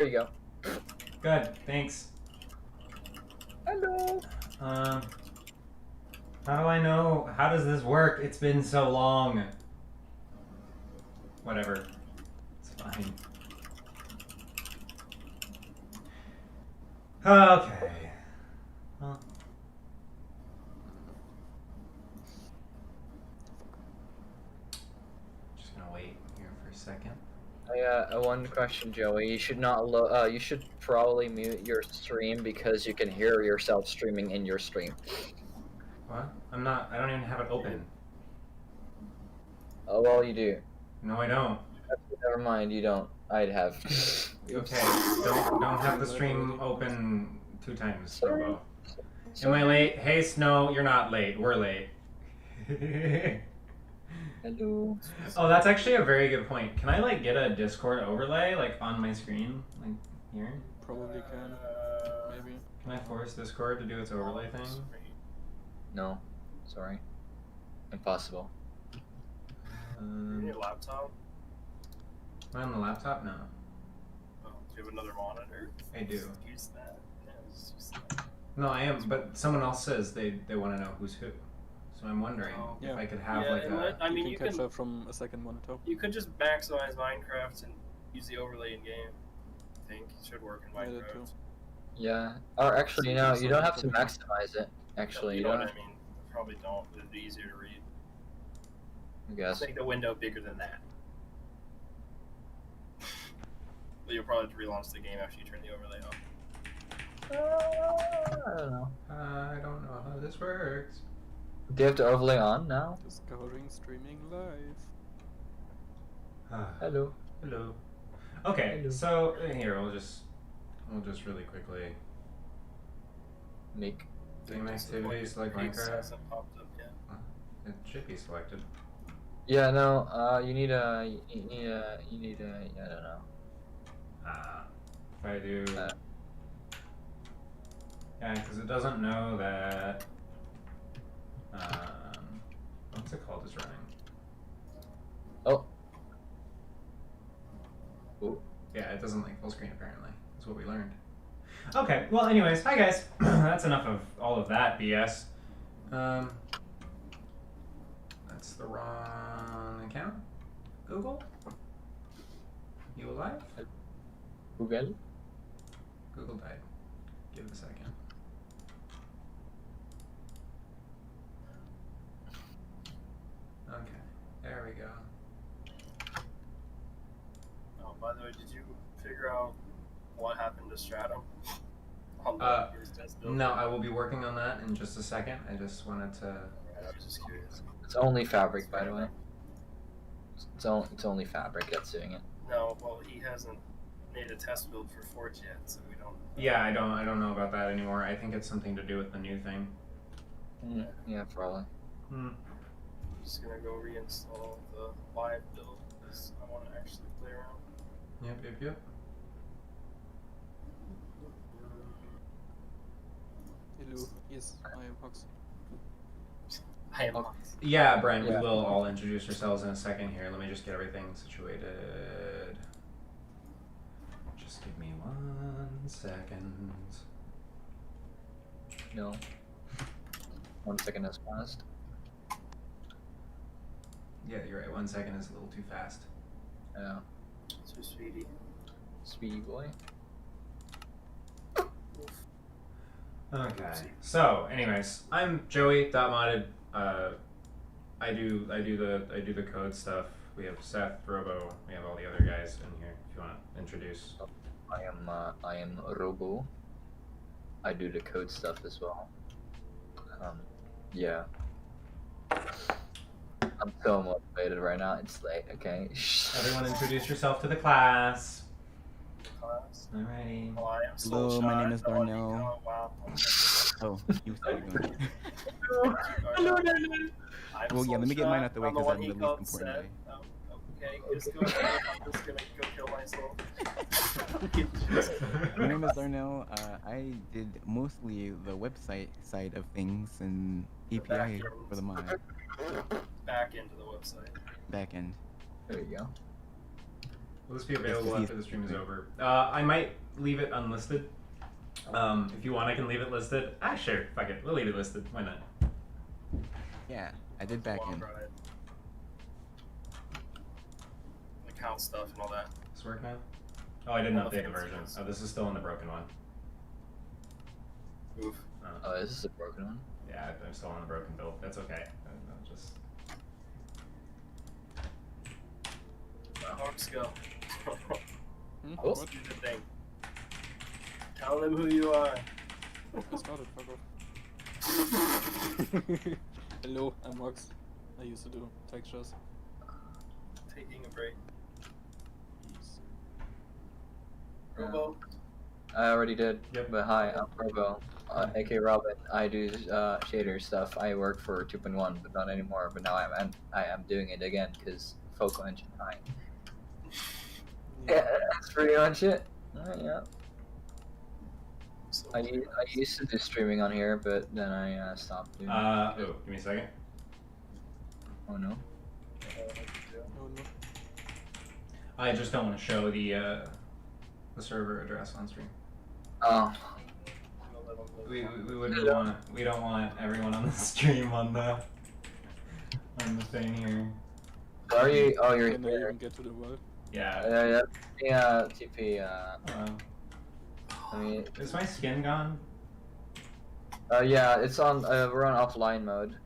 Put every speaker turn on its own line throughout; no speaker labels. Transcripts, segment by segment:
There you go.
Good, thanks.
Hello.
How do I know? How does this work? It's been so long. Whatever. It's fine. Okay. Well. Just gonna wait here for a second.
One question, Joey. You should not. You should probably mute your stream because you can hear yourself streaming in your stream.
What? I'm not. I don't even have it open.
Oh well, you do.
No, I don't.
Never mind. You don't. I'd have.
Okay. Don't have the stream open 2 times, Robo. Am I late? Hey, Snow, you're not late. We're late.
Hello.
Oh, that's actually a very good point. Can I like get a Discord overlay like on my screen, like here?
Probably can. Maybe.
Can I force Discord to do its overlay thing?
No. Sorry. Impossible.
You need a laptop?
Am I on the laptop? No.
Oh, do you have another monitor?
I do.
Use that. Yeah, just use that.
No, I am, but someone else says they want to know who's who. So I'm wondering if
Yeah.
I could have
Yeah,
like
and
a.
I mean,
you
you
can catch
can
up from a second monitor.
you could just maximize Minecraft and use the overlay in game. I think it should work in
Yeah, that
Minecraft.
too.
Yeah. Or actually, no. You don't have to maximize it. Actually,
you
you
know
don't.
what I mean? Probably don't. It'd be easier to read.
I guess.
Make the window bigger than that. But you'll probably have to relaunch the game after you turn the overlay off.
I don't know.
I don't know how this works.
Do you have to overlay on now?
Discovering streaming live.
Hello.
Hello. Okay,
Hello.
so here we'll just really quickly
Make.
game activities like
Page
Minecraft.
hasn't popped up yet.
It should be selected.
Yeah. No. You need a. You need a. I don't know.
If I do.
Uh.
Yeah, because it doesn't know that. What's it called is running.
Oh. Ooh.
Yeah, it doesn't like full screen apparently. That's what we learned. Okay, well anyways, hi guys. That's enough of all of that BS. That's the wrong account. Google? You alive?
Google.
Google died. Give it a second. Okay, there we go.
Oh, by the way, did you figure out what happened to Stratum? On his test build?
No, I will be working on that in just a second. I just wanted to.
I was just curious.
It's only Fabric, by the way. It's only Fabric that's doing it.
No, well, he hasn't made a test build for Forge yet, so we don't.
Yeah, I don't know about that anymore. I think it's something to do with the new thing.
Yeah, probably.
I'm just gonna go reinstall the live build because I want to actually play around.
Yep.
Hello. Yes, I am Hox.
I am.
Yeah, Brian,
Yeah.
we will all introduce ourselves in a second here. Let me just get everything situated. Just give me 1 second.
No. 1 second has passed.
Yeah, you're right. 1 second is a little too fast.
Yeah.
So sweetie.
Speedy boy.
Okay. So, anyways, I'm Joey.modded. I do the code stuff. We have Seth, Robo. We have all the other guys in here. If you want to introduce.
I am Robo. I do the code stuff as well. Yeah. I'm so motivated right now. It's late. Okay.
Everyone, introduce yourself to the class.
Class.
Alrighty.
Oh, I am so
Hello, my
shy.
name is
No, you
Darnell.
know, wow.
Oh, you started going.
Hello,
Well, yeah, let me get mine out the way because I'm the least important
Seth.
guy.
Okay, just go ahead. I'm just gonna go kill myself.
My name is Darnell. I did mostly the website side of things and API for the mod
Back into the website.
backend.
There you go.
Will this be
Just to
available
see
after the
if-
stream is over? I might leave it unlisted. If you want, I can leave it listed. Ah, sure. Fuck it. We'll leave it listed. Why not?
Yeah, I did back
Long
in.
ride. Account stuff and all that.
Does this work now? Oh, I didn't
All the
update the
fancy
version.
ones.
Oh, this is still in the broken one.
Oof.
Oh, this is a broken one.
Yeah, I'm still on the broken build. That's okay. I'll just...
Hawks go.
Hmm?
Oh.
What?
Do the thing. Tell them who you are.
I started, fuck off. Hello, I'm Mox. I used to do textures.
Taking a break.
Yes.
Robo.
I already did.
Yep.
But hi, I'm Robo, aka Robin. I do shader stuff. I work for 2.1, but not anymore. But now I am doing it again because Focal Engine. Hi. Yeah, that's pretty much it. Yeah.
So
I used to do streaming on here, but then I stopped doing.
oh, give me a second.
Oh no.
Oh no.
I just don't want to show the server address on stream.
Oh.
We wouldn't want, we don't want everyone on the stream on the thing here.
Are you? Oh, you're
Can I
here.
even get to the world?
Yeah.
Yeah. TP. I mean,
Is my skin gone?
yeah, it's on. We're on offline mode.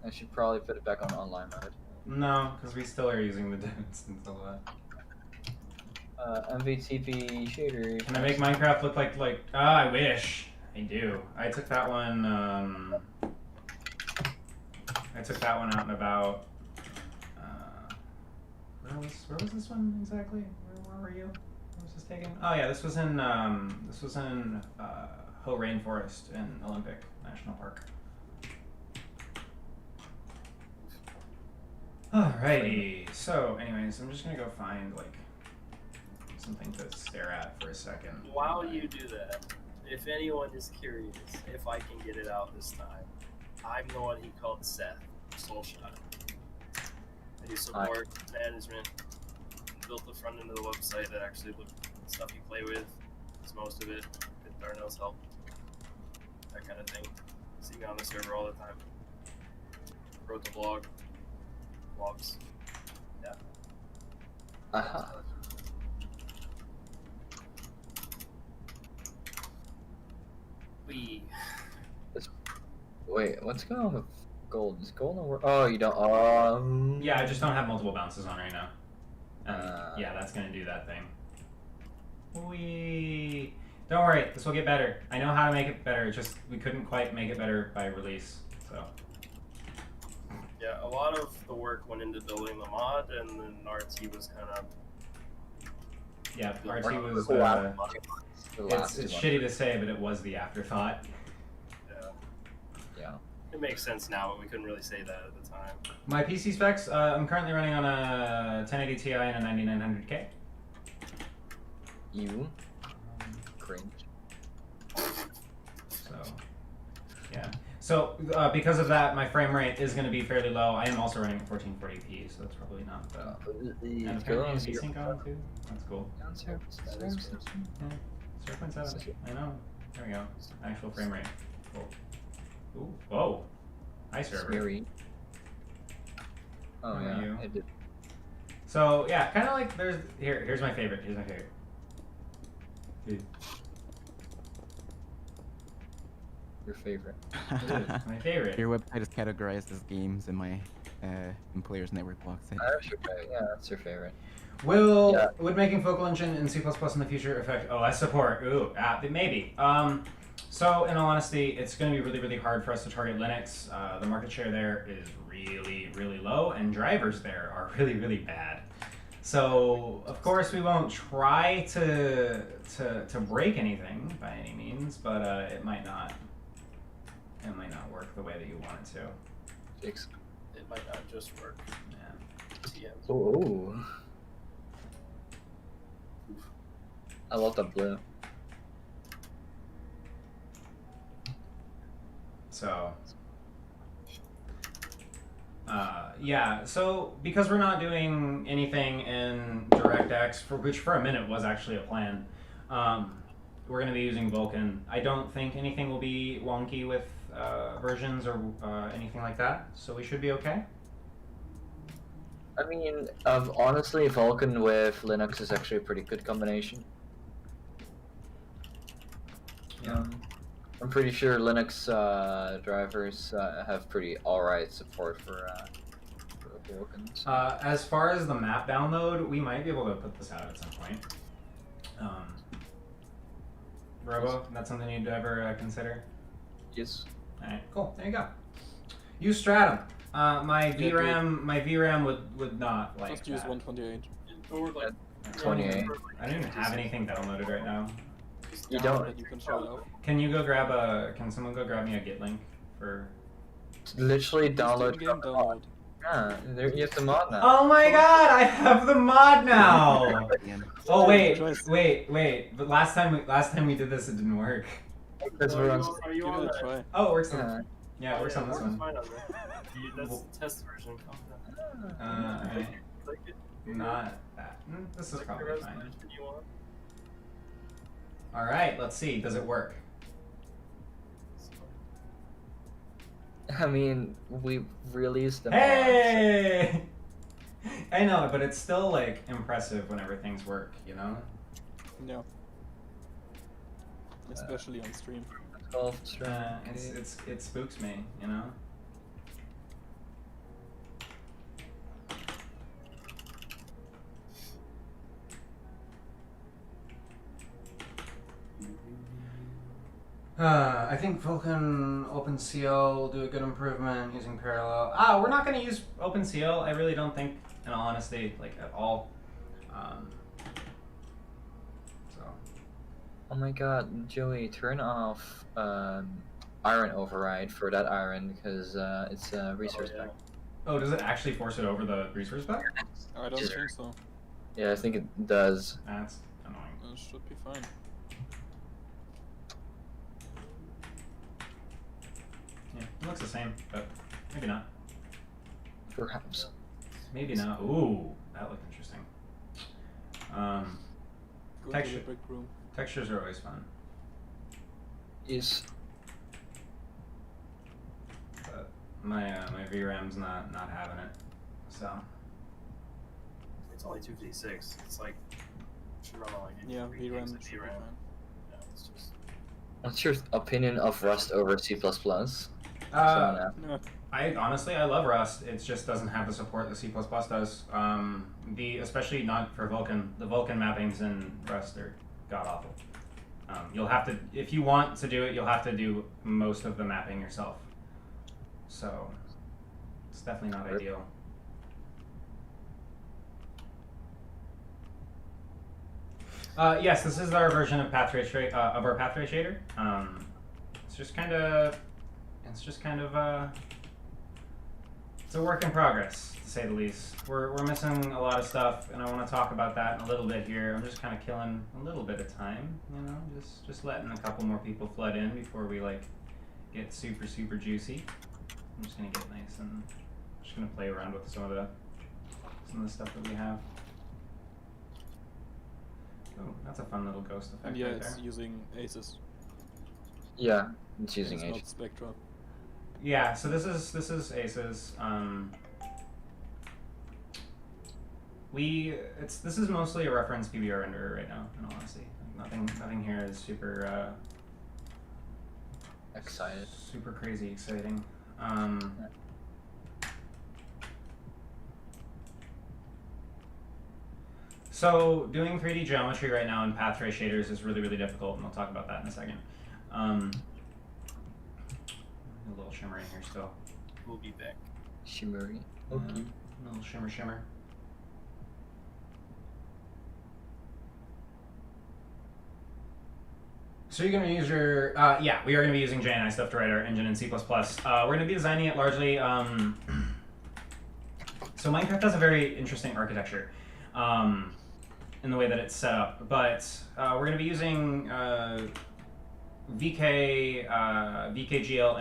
I should probably put it back on online mode.
No, because we still are using the dev instance a lot.
MVTP shader.
Can I make Minecraft look like? Ah, I wish. I do. I took that one. I took that one out and about. Where was this one exactly? Where were you? Where was this taken? Oh yeah, this was in Ho Rainforest in Olympic National Park. Alrighty. So, anyways, I'm just gonna go find like something to stare at for a second.
While you do that, if anyone is curious if I can get it out this time, I'm the one he called Seth Soulshot. I do support management, built the front end of the website that actually looked at stuff you play with. It's most of it with Darnell's help. That kind of thing. See me on the server all the time. Wrote the blog. Blogs. Yeah.
Uh-huh.
We.
Wait, what's going on with gold? Is gold work? Oh, you don't.
Yeah, I just don't have multiple bounces on right now. And
Uh.
yeah, that's gonna do that thing. Don't worry, this will get better. I know how to make it better. It's just we couldn't quite make it better by release. So
Yeah, a lot of the work went into building the mod, and then RT was kind of.
yeah, RT was.
The last
It's
2
shitty to say, but it was the afterthought.
Yeah.
Yeah.
It makes sense now, but we couldn't really say that at the time.
My PC specs, I'm currently running on a 1080 Ti and a 9900K.
You. Cringe.
So, yeah. So, because of that, my frame rate is going to be fairly low. I am also running at 1440p, so that's probably not the... And apparently VSync on too. That's cool. Yeah, 0.7. I know. There we go. Actual frame rate. Cool. Ooh. Whoa. Hi, server.
Smeary. Oh
How are
yeah,
you?
it did.
So yeah, kind of like there's here's my favorite. Here's my favorite.
Your favorite.
My favorite.
Your website is categorized as games in my Employers Network blog site.
That's your favorite. Yeah, that's your favorite.
Would making Focal Engine in C++ in the future affect OS support? Ooh, maybe. So in all honesty, it's going to be really, really hard for us to target Linux. The market share there is really, really low, and drivers there are really, really bad. So of course we won't try to break anything by any means, but it might not work the way that you want it to.
Fix.
It might not just work.
Yeah.
TM.
Ooh. I love the blue.
So Yeah, so because we're not doing anything in DirectX, which for a minute was actually a plan, we're going to be using Vulkan. I don't think anything will be wonky with versions or anything like that, so we should be okay.
I mean, honestly, Vulkan with Linux is actually a pretty good combination.
Yeah.
I'm pretty sure Linux drivers have pretty alright support for Vulkan. So.
As far as the map download, we might be able to put this out at some point. Robo, that's something you'd ever consider?
Yes.
Alright, cool. There you go. Use Stratum. My VRAM would not like
Just use
that.
128.
Or like
28.
I don't even have anything downloaded right now.
You don't.
But you can show it off.
Can someone go grab me a Git link for?
Literally
Just
download.
in-game download.
Yeah, there, you have the mod now.
Oh my god, I have the mod now! Oh wait. But last time we did this, it didn't work.
That's
Are
what I'm
you- are you
Give
on
it a
that?
try.
Oh, it works
Yeah.
on. Yeah, it works on this
It's
one.
fine on there. That's the test version. Calm down.
Alright.
Click it.
Not that. This is
Click the
probably fine.
resolution you want.
All right, let's see. Does it work?
I mean, we released the
Hey! I know, but it's still like impressive whenever things work, you know?
Yeah. Especially on stream.
mod.
It spooks me, you know? I think Vulkan OpenCL will do a good improvement using Parallel. We're not going to use OpenCL. I really don't think, in all honesty, like at all. So.
Oh my god, Joey, turn off iron override for that iron because it's a resource pack.
Oh, does it actually force it over the resource pack?
I don't
Just-
think so.
Yeah, I think it does.
That's annoying.
It should be fine.
Yeah, it looks the same, but maybe not.
Perhaps.
Maybe not. Ooh, that looked interesting.
Go
Texture.
to the brick room.
Textures are always fun,
Is
but my VRAM's not having it. So
It's only 256. It's like should run on like
Yeah,
3 gigs
VRAM
of
should be
VRAM.
fine.
Yeah, it's just
what's your opinion of Rust over C++?
Uh,
Yeah.
I honestly love Rust. It just doesn't have the support that C++ does. Especially not for Vulkan. The Vulkan mappings in Rust are god awful. You'll have to, if you want to do it, you'll have to do most of the mapping yourself. So it's definitely not ideal. Yes, this is our version of path trace of our path trace shader. It's just kind of it's a work in progress, to say the least. We're missing a lot of stuff, and I want to talk about that in a little bit here. I'm just kind of killing a little bit of time, you know, just letting a couple more people flood in before we like get super juicy. I'm just gonna get nice and just gonna play around with some of the stuff that we have. Oh, that's a fun little ghost effect
And yeah,
right
it's
there.
using Aces.
Yeah, it's using
It's
H.
not Spectra.
Yeah, so this is Aces. This is mostly a reference PBR renderer right now, in all honesty. Nothing here is super
Excited.
super crazy exciting. So doing 3D geometry right now in path trace shaders is really difficult, and I'll talk about that in a second. A little shimmer in here still.
we'll be back.
Shimmery. Okay.
A little shimmer. So you're going to use your, yeah, we are going to be using JNI stuff to write our engine in C++. We're going to be designing it largely, so Minecraft has a very interesting architecture in the way that it's set up, but we're going to be using VKGL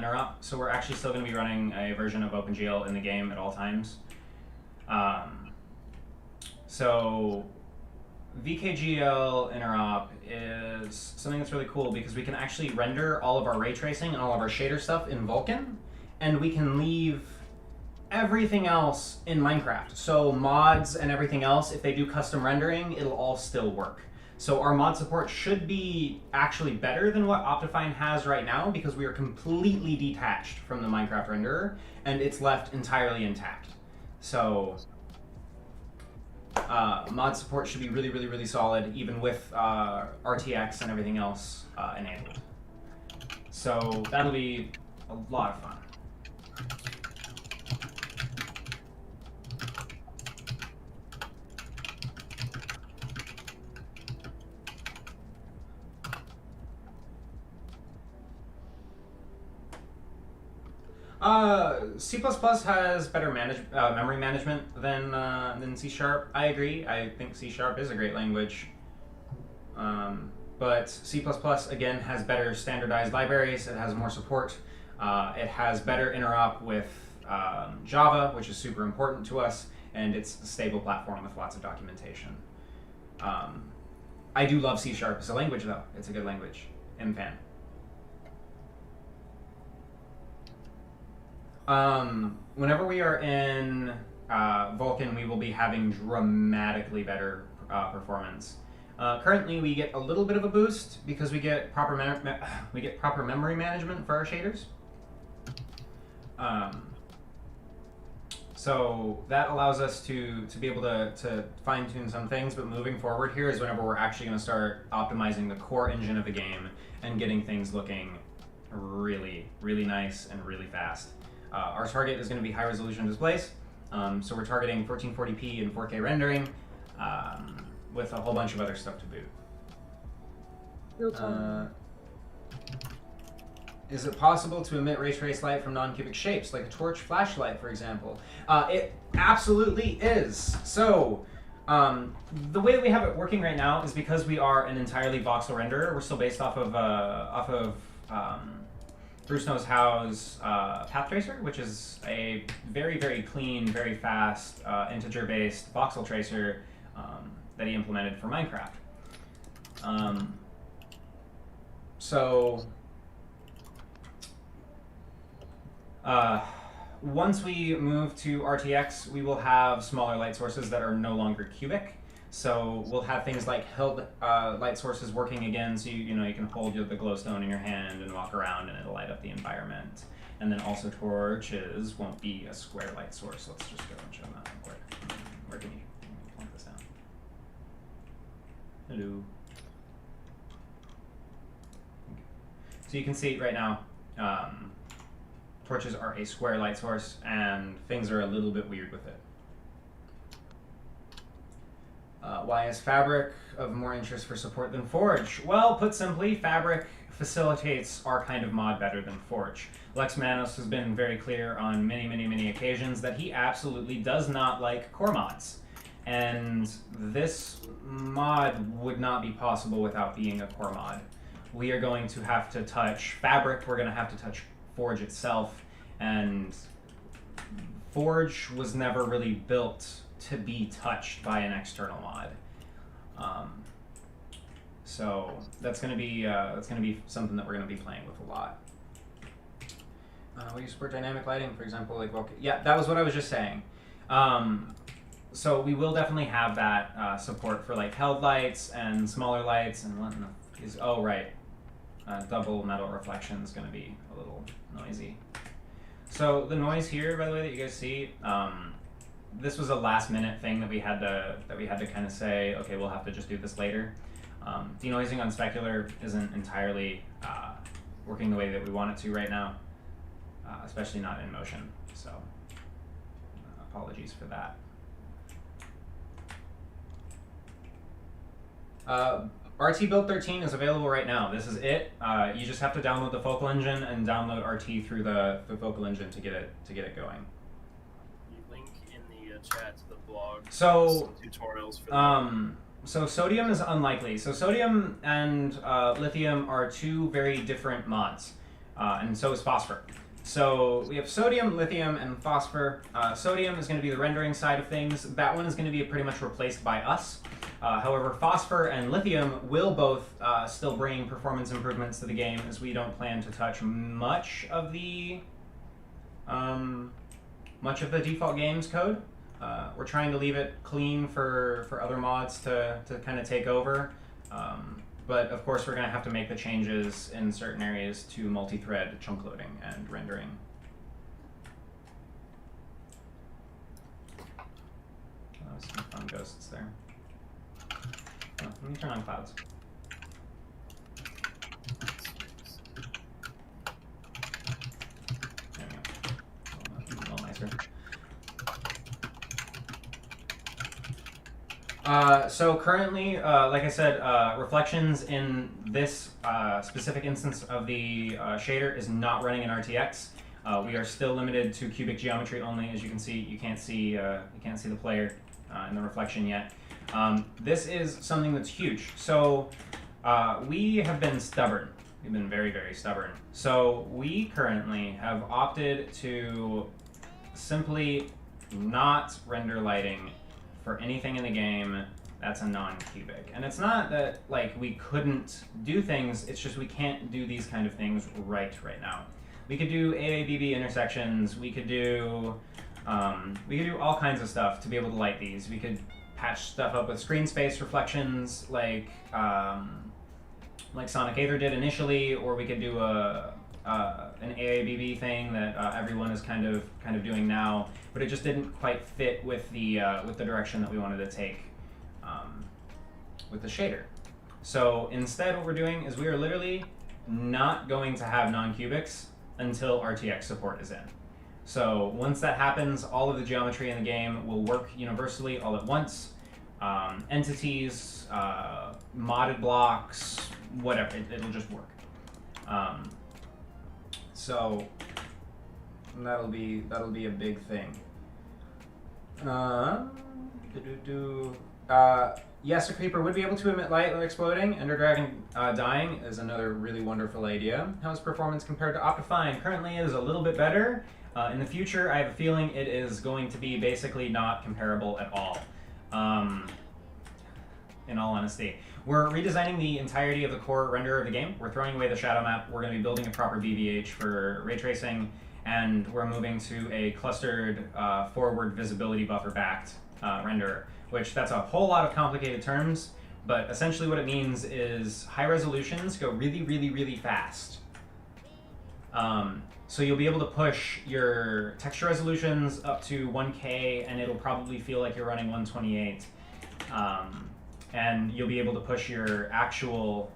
interop. So we're actually still going to be running a version of OpenGL in the game at all times. So VKGL interop is something that's really cool because we can actually render all of our ray tracing and all of our shader stuff in Vulkan, and we can leave everything else in Minecraft. So mods and everything else, if they do custom rendering, it'll all still work. So our mod support should be actually better than what Optifine has right now because we are completely detached from the Minecraft renderer and it's left entirely intact. So mod support should be really, really, really solid, even with RTX and everything else enabled. So that'll be a lot of fun. C++ has better memory management than C#. I agree. I think C# is a great language. But C++ again has better standardized libraries. It has more support. It has better interop with Java, which is super important to us, and it's a stable platform with lots of documentation. I do love C# as a language, though. It's a good language. I'm a fan. Whenever we are in Vulkan, we will be having dramatically better performance. Currently, we get a little bit of a boost because we get proper memory management for our shaders. So that allows us to be able to fine-tune some things, but moving forward here is whenever we're actually going to start optimizing the core engine of the game and getting things looking really, really nice and really fast. Our target is going to be high-resolution displays, so we're targeting 1440p and 4K rendering, with a whole bunch of other stuff to boot. Is it possible to emit ray trace light from non-cubic shapes, like a torch flashlight, for example? It absolutely is. So, the way that we have it working right now is because we are an entirely voxel renderer. We're still based off of Bruce Knows How's Path Tracer, which is a very, very clean, very fast, integer-based voxel tracer that he implemented for Minecraft. Once we move to RTX, we will have smaller light sources that are no longer cubic. So we'll have things like held light sources working again, so you can hold the glowstone in your hand and walk around and it'll light up the environment. And then also torches won't be a square light source. Let's just go and show them that real quick. Where can you point this down? Hello. Okay. So you can see right now, torches are a square light source and things are a little bit weird with it. Why is Fabric of more interest for support than Forge? Well, put simply, Fabric facilitates our kind of mod better than Forge. Lex Manos has been very clear on many, many, many occasions that he absolutely does not like core mods. And this mod would not be possible without being a core mod. We are going to have to touch Fabric, we're going to have to touch Forge itself, and Forge was never really built to be touched by an external mod. So that's going to be something that we're going to be playing with a lot. Will you support dynamic lighting, for example, like Vulkan? Yeah, that was what I was just saying. So we will definitely have that support for like held lights and smaller lights and what is double metal reflection is going to be a little noisy. So the noise here, by the way, that you guys see, this was a last-minute thing that we had to kind of say, okay, we'll have to just do this later. Denoising on Specular isn't entirely working the way that we want it to right now, especially not in motion. So apologies for that. RT Build 13 is available right now. This is it. You just have to download the Focal Engine and download RT through the Focal Engine to get it going.
You link in the chat to the blog.
So
some tutorials for that.
So sodium is unlikely. So sodium and lithium are two very different mods, and so is phosphor. So we have sodium, lithium, and phosphor. Sodium is going to be the rendering side of things. That one is going to be pretty much replaced by us. However, phosphor and lithium will both still bring performance improvements to the game, as we don't plan to touch much of the default game's code. We're trying to leave it clean for other mods to kind of take over. But of course, we're going to have to make the changes in certain areas to multi-thread chunk loading and rendering. Some fun ghosts there. Oh, let me turn on clouds. There we go. A little nicer. So currently, like I said, reflections in this specific instance of the shader is not running in RTX. We are still limited to cubic geometry only. As you can see, you can't see the player in the reflection yet. This is something that's huge. So we have been stubborn. We've been very, very stubborn. So we currently have opted to simply not render lighting for anything in the game that's a non-cubic. And it's not that like we couldn't do things, it's just we can't do these kind of things right now. We could do AABB intersections, we could do all kinds of stuff to be able to light these. We could patch stuff up with screen space reflections like Sonic Aether did initially, or we could do an AABB thing that everyone is kind of doing now, but it just didn't quite fit with the direction that we wanted to take with the shader. So instead, what we're doing is we are literally not going to have non-cubics until RTX support is in. So once that happens, all of the geometry in the game will work universally all at once. Entities, modded blocks, whatever, it'll just work. So that'll be a big thing. Yes, a creeper would be able to emit light while exploding. Ender Dragon dying is another really wonderful idea. How is performance compared to Optifine? Currently it is a little bit better. In the future, I have a feeling it is going to be basically not comparable at all. In all honesty. We're redesigning the entirety of the core renderer of the game. We're throwing away the shadow map. We're going to be building a proper BVH for ray tracing, and we're moving to a clustered forward visibility buffer backed renderer, which that's a whole lot of complicated terms, but essentially what it means is high resolutions go really, really, really fast. So you'll be able to push your texture resolutions up to 1K, and it'll probably feel like you're running 128. And you'll be able to push your actual,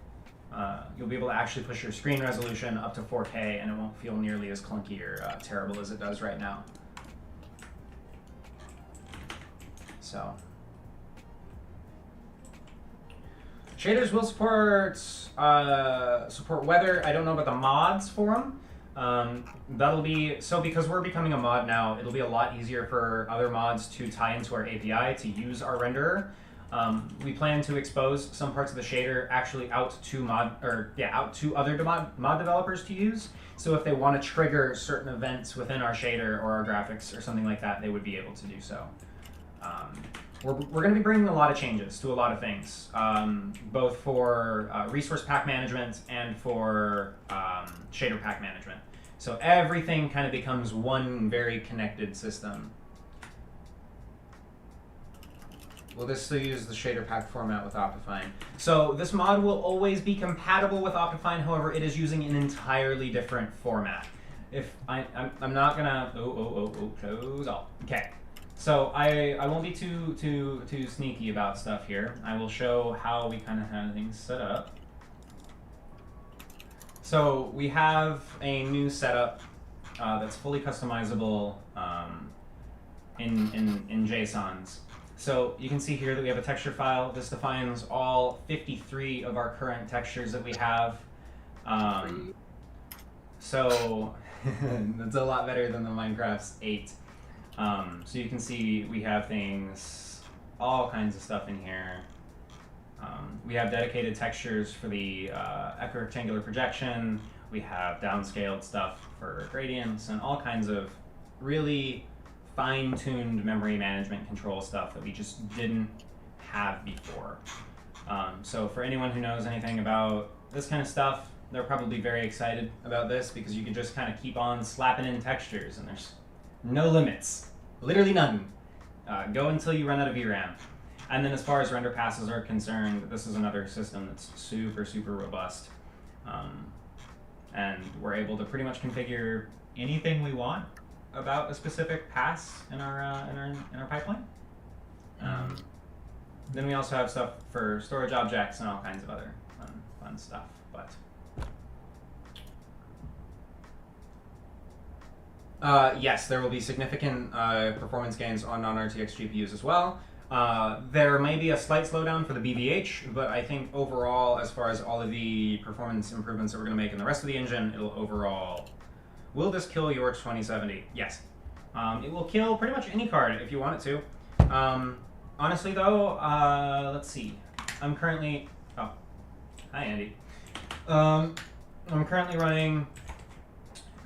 you'll be able to actually push your screen resolution up to 4K, and it won't feel nearly as clunky or terrible as it does right now. So. Shaders will support weather. I don't know about the mods for them. That'll be, so because we're becoming a mod now, it'll be a lot easier for other mods to tie into our API to use our renderer. We plan to expose some parts of the shader actually out to other mod developers to use. So if they want to trigger certain events within our shader or our graphics or something like that, they would be able to do so. We're going to be bringing a lot of changes to a lot of things, both for resource pack management and for shader pack management. So everything kind of becomes one very connected system. We'll just still use the shader pack format with Optifine. So this mod will always be compatible with Optifine, however, it is using an entirely different format. If I'm not gonna, close all. Okay. So I won't be too sneaky about stuff here. I will show how we kind of have things set up. So we have a new setup that's fully customizable in JSONs. So you can see here that we have a texture file. This defines all 53 of our current textures that we have. So that's a lot better than the Minecraft's 8. So you can see we have things, all kinds of stuff in here. We have dedicated textures for the equirectangular projection. We have downscaled stuff for gradients and all kinds of really fine-tuned memory management control stuff that we just didn't have before. So for anyone who knows anything about this kind of stuff, they're probably very excited about this because you can just kind of keep on slapping in textures and there's no limits. Literally none. Go until you run out of VRAM. And then as far as render passes are concerned, this is another system that's super, super robust. And we're able to pretty much configure anything we want about a specific pass in our pipeline. Then we also have stuff for storage objects and all kinds of other fun stuff. But yes, there will be significant performance gains on non-RTX GPUs as well. There may be a slight slowdown for the BVH, but I think overall, as far as all of the performance improvements that we're going to make in the rest of the engine, it'll overall... Will this kill your 2070? Yes. It will kill pretty much any card if you want it to. Honestly, though, let's see. I'm currently... Oh. Hi, Andy. I'm currently running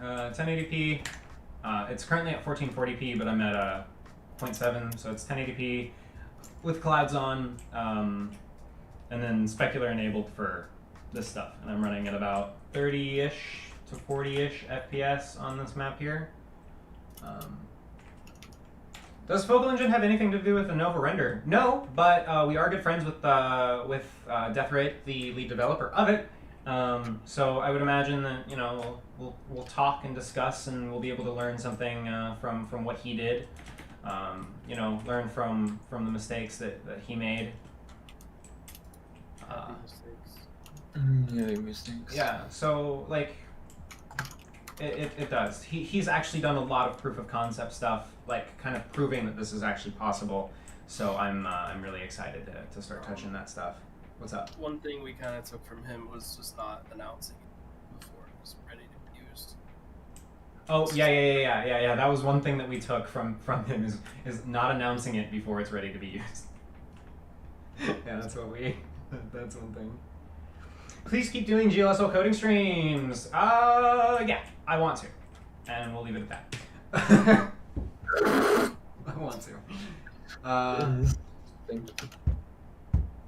1080p. It's currently at 1440p, but I'm at 0.7, so it's 1080p with clouds on, and then specular enabled for this stuff. And I'm running at about 30-ish to 40-ish FPS on this map here. Does Focal Engine have anything to do with the Nova Render? No, but we are good friends with Deathrate, the lead developer of it. So I would imagine that we'll talk and discuss, and we'll be able to learn something from what he did. Learn from the mistakes that he made.
Mistakes.
Yeah. So like, it does. He's actually done a lot of proof of concept stuff, like kind of proving that this is actually possible. So I'm really excited to start touching that stuff. What's up?
One thing we kind of took from him was just not announcing it before it was ready to be used.
Oh yeah. That was one thing that we took from him is not announcing it before it's ready to be used. Yeah, that's what we. That's one thing. Please keep doing GLSL coding streams. Yeah, I want to, and we'll leave it at that. I want to.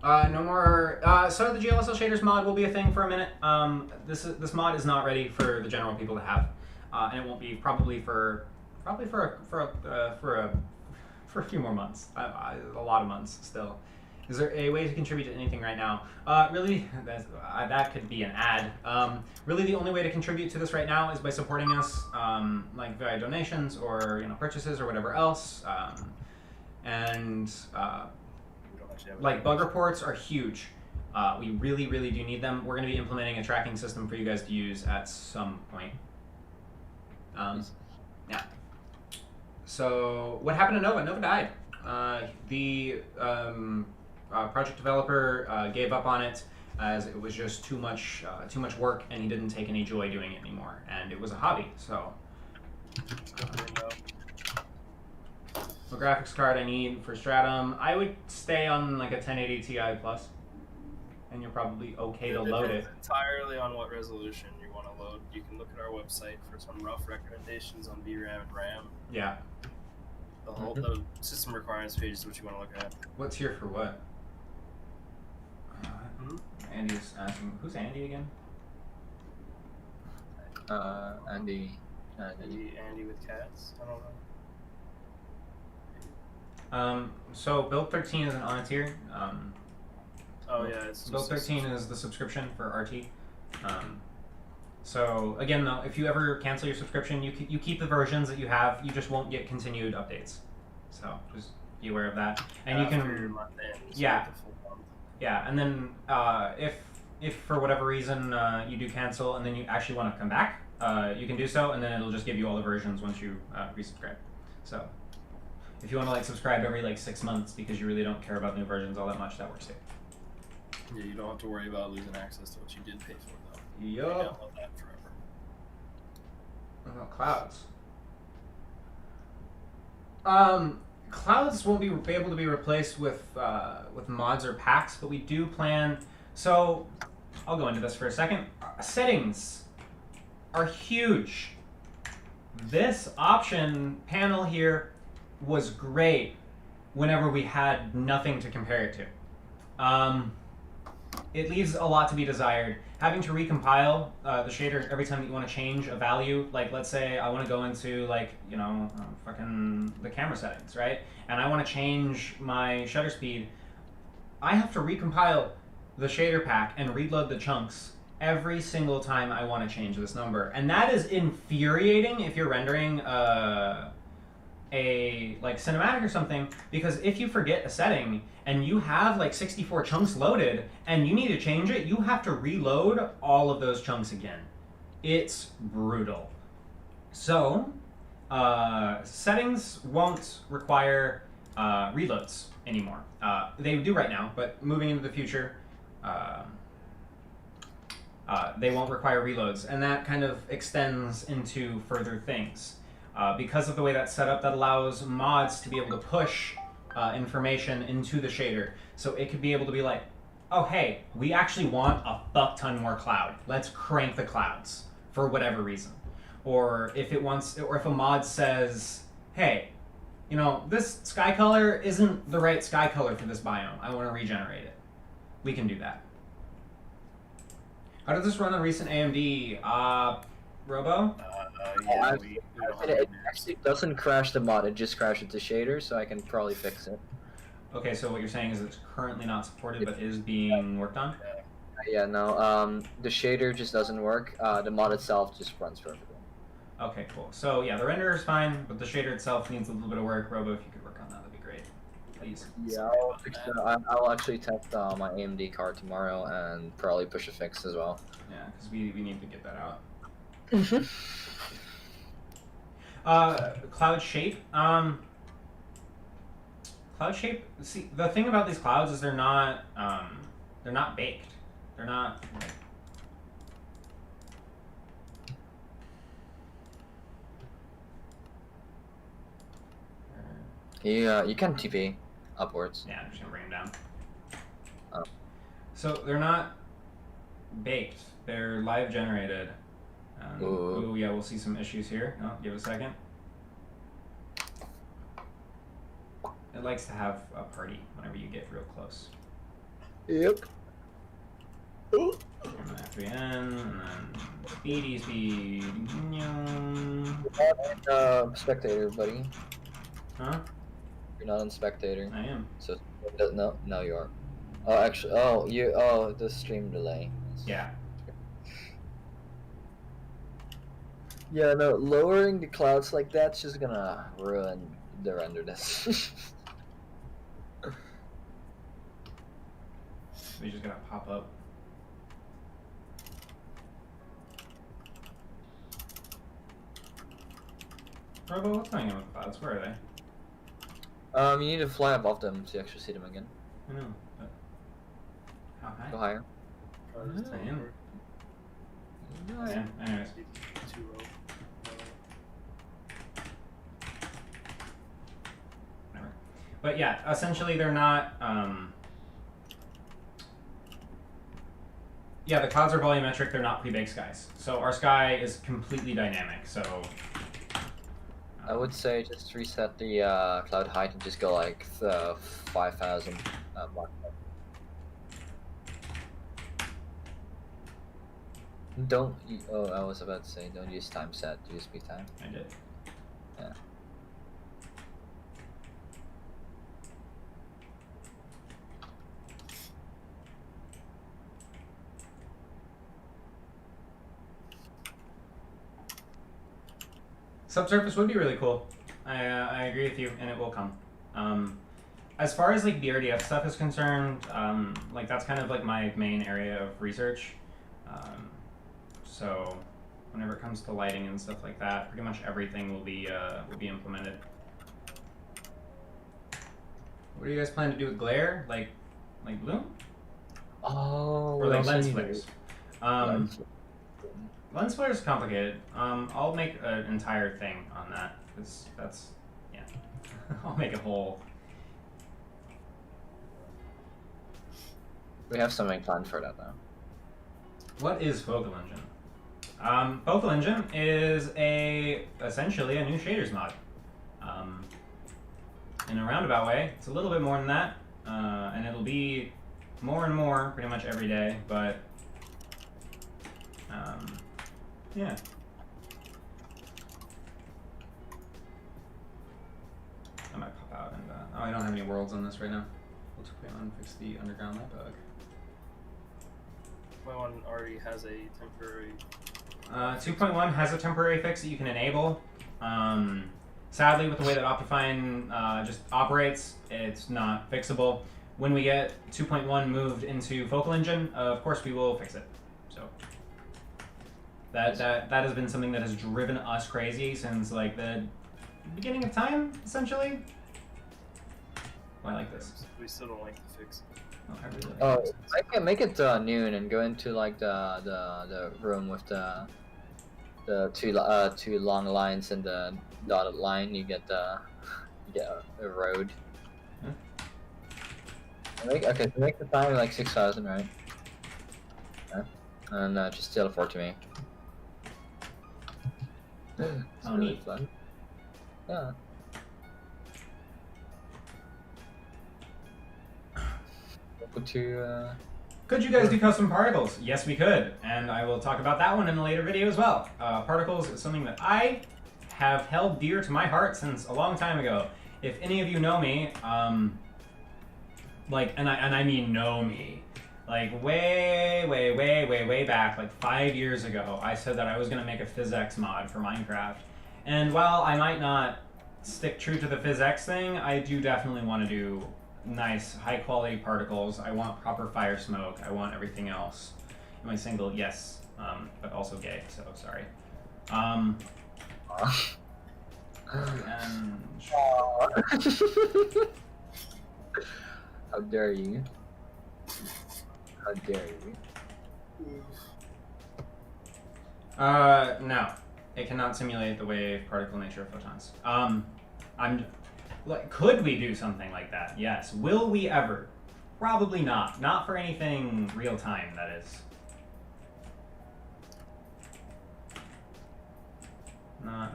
No more. So the GLSL shaders mod will be a thing for a minute. This mod is not ready for the general people to have, and it won't be probably for a few more months. A lot of months still. Is there a way to contribute to anything right now? Really, that could be an ad. Really, the only way to contribute to this right now is by supporting us, like via donations or purchases or whatever else. Like bug reports are huge. We really, really do need them. We're going to be implementing a tracking system for you guys to use at some point. Yeah. So what happened to Nova? Nova died. The project developer gave up on it as it was just too much work, and he didn't take any joy doing it anymore. And it was a hobby, so. What graphics card I need for Stratum? I would stay on like a 1080 Ti Plus, and you're probably okay to load it.
Entirely on what resolution you want to load. You can look at our website for some rough recommendations on VRAM and RAM.
Yeah.
The system requirements page is what you want to look at.
What's here for what? Andy's asking. Who's Andy again?
Andy
with cats. I don't know.
So build 13 is an on tier.
Oh yeah, it's
build 13 is the subscription for RT. So again, though, if you ever cancel your subscription, you keep the versions that you have. You just won't get continued updates. So just be aware of that. And you can, yeah. And then if for whatever reason you do cancel and then you actually want to come back, you can do so, and then it'll just give you all the versions once you resubscribe. So if you want to like subscribe every like 6 months because you really don't care about new versions all that much, that works too.
Yeah, you don't have to worry about losing access to what you did pay for though.
Yup.
Download that forever.
What about clouds? clouds won't be able to be replaced with mods or packs, but we do plan. So I'll go into this for a second. Settings are huge. This option panel here was great whenever we had nothing to compare it to. It leaves a lot to be desired. Having to recompile the shader every time that you want to change a value, like let's say I want to go into like, you know, fucking the camera settings, right? And I want to change my shutter speed. I have to recompile the shader pack and reload the chunks every single time I want to change this number. And that is infuriating if you're rendering a like cinematic or something, because if you forget a setting and you have like 64 chunks loaded and you need to change it, you have to reload all of those chunks again. It's brutal. So settings won't require reloads anymore. They do right now, but moving into the future, they won't require reloads, and that kind of extends into further things. Because of the way that's set up, that allows mods to be able to push information into the shader. So it could be able to be like, oh hey, we actually want a fuck ton more cloud. Let's crank the clouds for whatever reason. Or if a mod says, hey, you know, this sky color isn't the right sky color for this biome. I want to regenerate it. We can do that. How did this run on recent AMD? Robo?
Yeah,
It actually doesn't crash the mod, it just crashes the shader, so I can probably fix it.
Okay, so what you're saying is it's currently not supported, but is being worked on?
Yeah, no, the shader just doesn't work. The mod itself just runs for everything.
Okay, cool. So yeah, the renderer is fine, but the shader itself needs a little bit of work. Robo, if you could work on that, that'd be great. Please.
Yeah, I'll fix that. I'll actually test my AMD card tomorrow and probably push a fix as well.
Yeah, because we need to get that out. Cloud shape. Cloud shape. See, the thing about these clouds is they're not baked. They're not.
You can TP upwards.
Yeah, I'm just gonna bring them down.
Oh.
So they're not baked. They're live generated. Ooh, yeah, we'll see some issues here. Oh, give it a second. It likes to have a party whenever you get real close.
Yep.
And then F3N, and then speed.
Spectator, buddy.
Huh?
You're not on spectator.
I am.
So no, you are. Oh, actually, the stream delay.
Yeah.
Yeah, no, lowering the clouds like that's just gonna ruin the renderness.
They just gonna pop up. Robo, what's going on with the clouds? Where are they?
You need to fly above them to actually see them again.
I know, but how high?
Go higher.
I am. Yeah, anyways. Whatever. But yeah, essentially they're not. Yeah, the clouds are volumetric. They're not pre-baked skies. So our sky is completely dynamic. So
I would say just reset the cloud height and just go like 5,000 mark. Don't. Oh, I was about to say, don't use time set. Use speed time.
I did.
Yeah.
Subsurface would be really cool. I agree with you, and it will come. As far as like BRDF stuff is concerned, like that's kind of like my main area of research. So whenever it comes to lighting and stuff like that, pretty much everything will be implemented. What do you guys plan to do with glare? Like bloom?
Oh.
Or like
also
lens
need to-
flares?
Lens-
Lens flare is complicated. I'll make an entire thing on that because that's yeah. I'll make it whole.
We have something planned for that now.
What is Focal Engine? Focal Engine is essentially a new shaders mod. In a roundabout way, it's a little bit more than that, and it'll be more and more pretty much every day. But yeah. I might pop out and oh, I don't have any worlds on this right now. We'll quickly unfix the underground light bug.
My one already has a temporary.
2.1 has a temporary fix that you can enable. Sadly, with the way that Optifine just operates, it's not fixable. When we get 2.1 moved into Focal Engine, of course we will fix it. So that has been something that has driven us crazy since like the beginning of time, essentially. Oh, I like this.
We still don't like the fix.
Oh, I really like
Oh,
this.
I can make it noon and go into like the room with the two long lines and the dotted line. You get a road.
Huh?
Okay, so make the time like 6,000, right? Yeah. And just teleport to me. It's
Oh,
really
neat.
fun. Yeah. Go to
Could you guys do custom particles? Yes, we could, and I will talk about that one in a later video as well. Particles is something that I have held dear to my heart since a long time ago. If any of you know me, like, and I mean know me, like way back, like 5 years ago, I said that I was gonna make a PhysX mod for Minecraft, and while I might not stick true to the PhysX thing, I do definitely want to do nice, high-quality particles. I want proper fire smoke. I want everything else. Am I single? Yes, but also gay, so sorry. And
How dare you? How dare you?
No, it cannot simulate the wave particle nature of photons. Like, could we do something like that? Yes. Will we ever? Probably not. Not for anything real time, that is. No.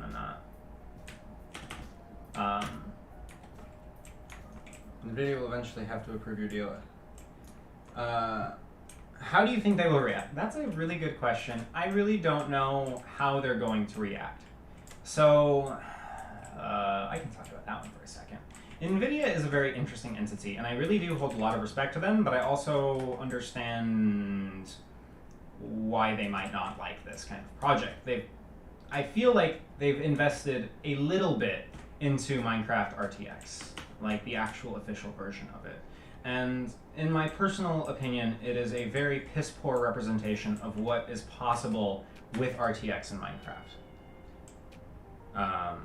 NVIDIA will eventually have to approve your deal. How do you think they will react? That's a really good question. I really don't know how they're going to react. So, I can talk about that one for a second. NVIDIA is a very interesting entity, and I really do hold a lot of respect to them, but I also understand why they might not like this kind of project. I feel like they've invested a little bit into Minecraft RTX, like the actual official version of it. And in my personal opinion, it is a very piss-poor representation of what is possible with RTX in Minecraft.
Kind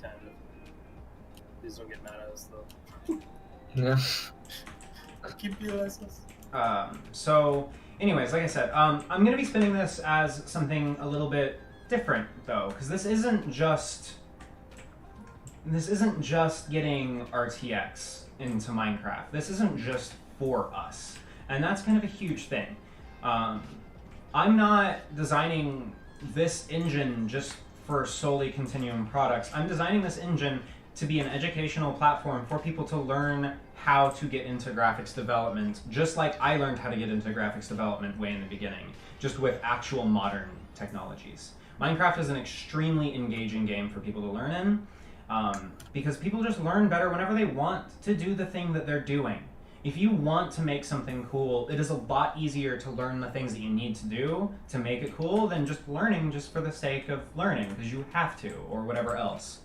of. Please don't get mad at us though.
Yeah.
Keep your license.
So, anyways, like I said, I'm going to be spinning this as something a little bit different, though, because this isn't just getting RTX into Minecraft. This isn't just for us, and that's kind of a huge thing. I'm not designing this engine just for solely Continuum products. I'm designing this engine to be an educational platform for people to learn how to get into graphics development, just like I learned how to get into graphics development way in the beginning, just with actual modern technologies. Minecraft is an extremely engaging game for people to learn in, because people just learn better whenever they want to do the thing that they're doing. If you want to make something cool, it is a lot easier to learn the things that you need to do to make it cool than just learning just for the sake of learning, because you have to, or whatever else.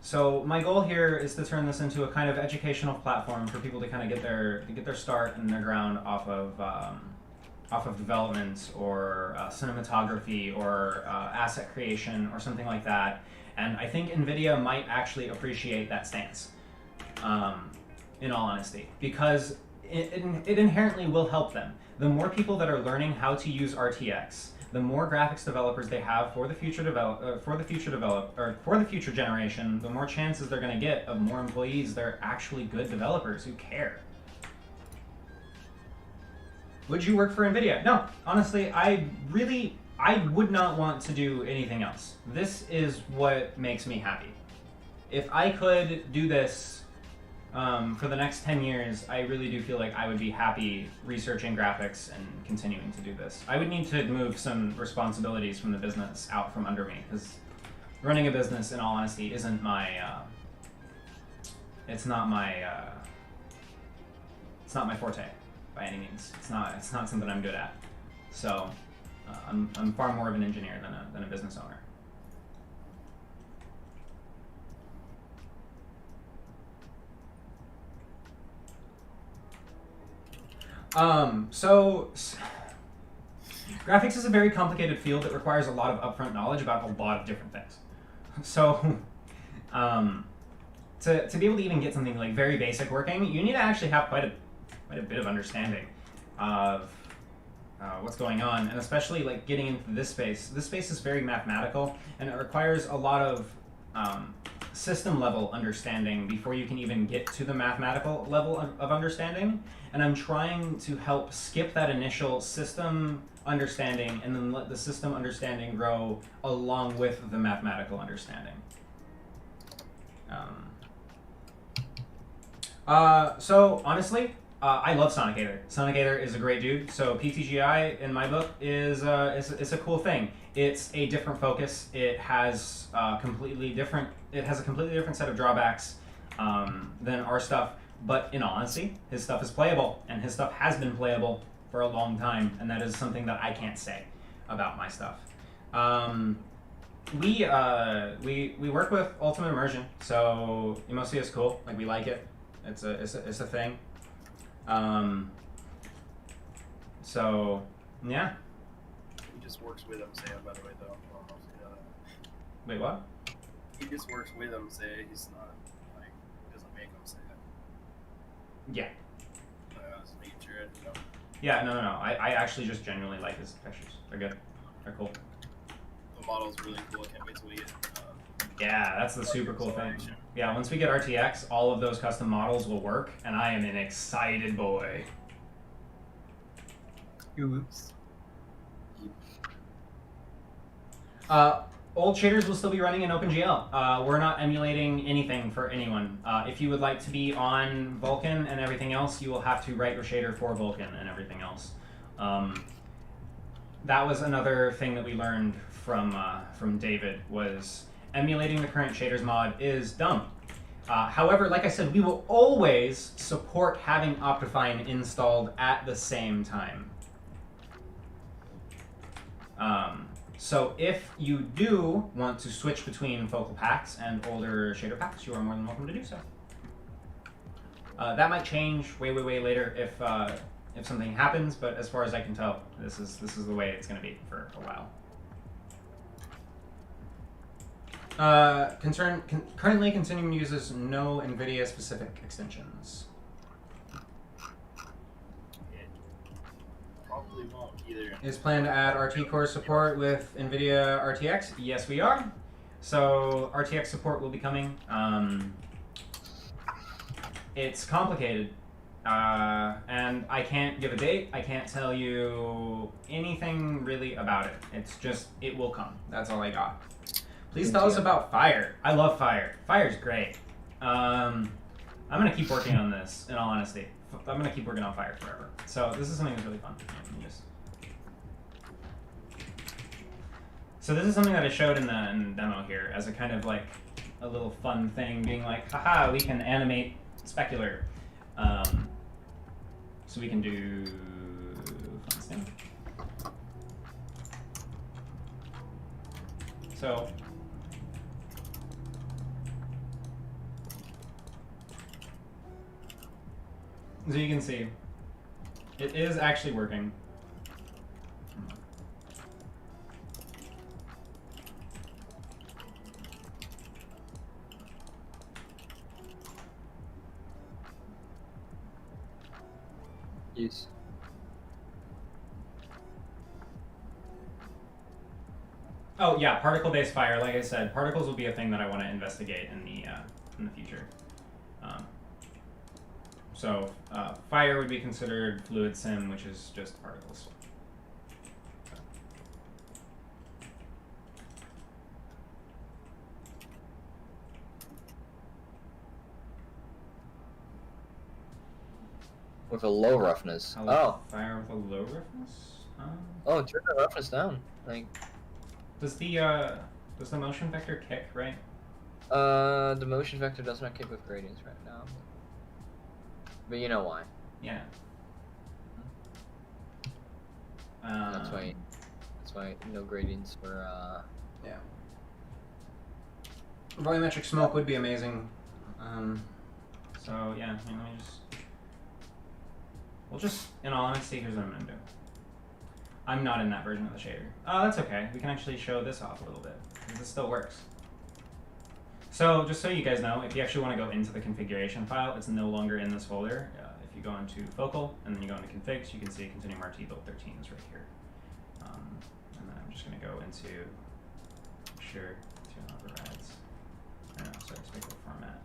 So my goal here is to turn this into a kind of educational platform for people to kind of get their start and their ground off of development or cinematography or asset creation or something like that. And I think NVIDIA might actually appreciate that stance, in all honesty, because it inherently will help them. The more people that are learning how to use RTX, the more graphics developers they have for the future for the future generation, the more chances they're going to get of more employees that are actually good developers who care. Would you work for NVIDIA? No, honestly, I would not want to do anything else. This is what makes me happy. If I could do this for the next 10 years, I really do feel like I would be happy researching graphics and continuing to do this. I would need to move some responsibilities from the business out from under me, because running a business, in all honesty, isn't my, it's not my forte by any means. It's not something I'm good at. So I'm far more of an engineer than a business owner. Graphics is a very complicated field that requires a lot of upfront knowledge about a lot of different things. So, to be able to even get something like very basic working, you need to actually have quite a bit of understanding of what's going on, and especially like getting into this space. This space is very mathematical, and it requires a lot of system level understanding before you can even get to the mathematical level of understanding. And I'm trying to help skip that initial system understanding and then let the system understanding grow along with the mathematical understanding. So honestly, I love Sonic Aether. Sonic Aether is a great dude. So PTGI in my book is a cool thing. It's a different focus. It has a completely different set of drawbacks than our stuff. But in all honesty, his stuff is playable, and his stuff has been playable for a long time, and that is something that I can't say about my stuff. We work with Ultimate Immersion, so Emosi is cool. Like, we like it. It's a thing. So yeah.
He just works with him, Sam, by the way, though. I don't know if you know that.
Wait, what?
He just works with him, say he's not, like, doesn't make him say it.
Yeah.
I was making sure, you know.
Yeah, no. I actually just genuinely like his pictures. They're good. They're cool.
The model's really cool. I can't wait till we get.
Yeah, that's the super cool thing. Yeah, once we get RTX, all of those custom models will work, and I am an excited boy.
Oops.
Old shaders will still be running in OpenGL. We're not emulating anything for anyone. If you would like to be on Vulkan and everything else, you will have to write your shader for Vulkan and everything else. That was another thing that we learned from David, was emulating the current shaders mod is dumb. However, like I said, we will always support having Optifine installed at the same time. So if you do want to switch between focal packs and older shader packs, you are more than welcome to do so. That might change way later if something happens, but as far as I can tell, this is the way it's going to be for a while. Currently, Continuum uses no NVIDIA specific extensions.
Probably won't either.
Is planned to add RT Core support with NVIDIA RTX? Yes, we are. So RTX support will be coming. It's complicated, and I can't give a date. I can't tell you anything really about it. It's just, it will come. That's all I got. Please tell us about Fire. I love Fire. Fire's great. I'm gonna keep working on this, in all honesty. I'm gonna keep working on Fire forever. So this is something that's really fun. So this is something that I showed in the demo here as a kind of like a little fun thing, being like, haha, we can animate specular. So we can do fun thing. So you can see, it is actually working.
Yes.
Oh yeah, particle-based fire. Like I said, particles will be a thing that I want to investigate in the future. So fire would be considered fluid sim, which is just particles.
With a low roughness.
Oh, fire with a low roughness.
Oh, turn the roughness down. Like,
does the motion vector kick, right?
the motion vector does not kick with gradients right now. But you know why.
Yeah.
That's why no gradients for
Yeah. Volumetric smoke would be amazing. So yeah, I mean, we'll just, in all honesty, here's what I'm gonna do. I'm not in that version of the shader. Oh, that's okay. We can actually show this off a little bit, because this still works. So just so you guys know, if you actually want to go into the configuration file, it's no longer in this folder. If you go into focal and then you go into configs, you can see Continuum RT build 13 is right here. And then I'm just going to go into sure to overrides. Sorry, spatial format.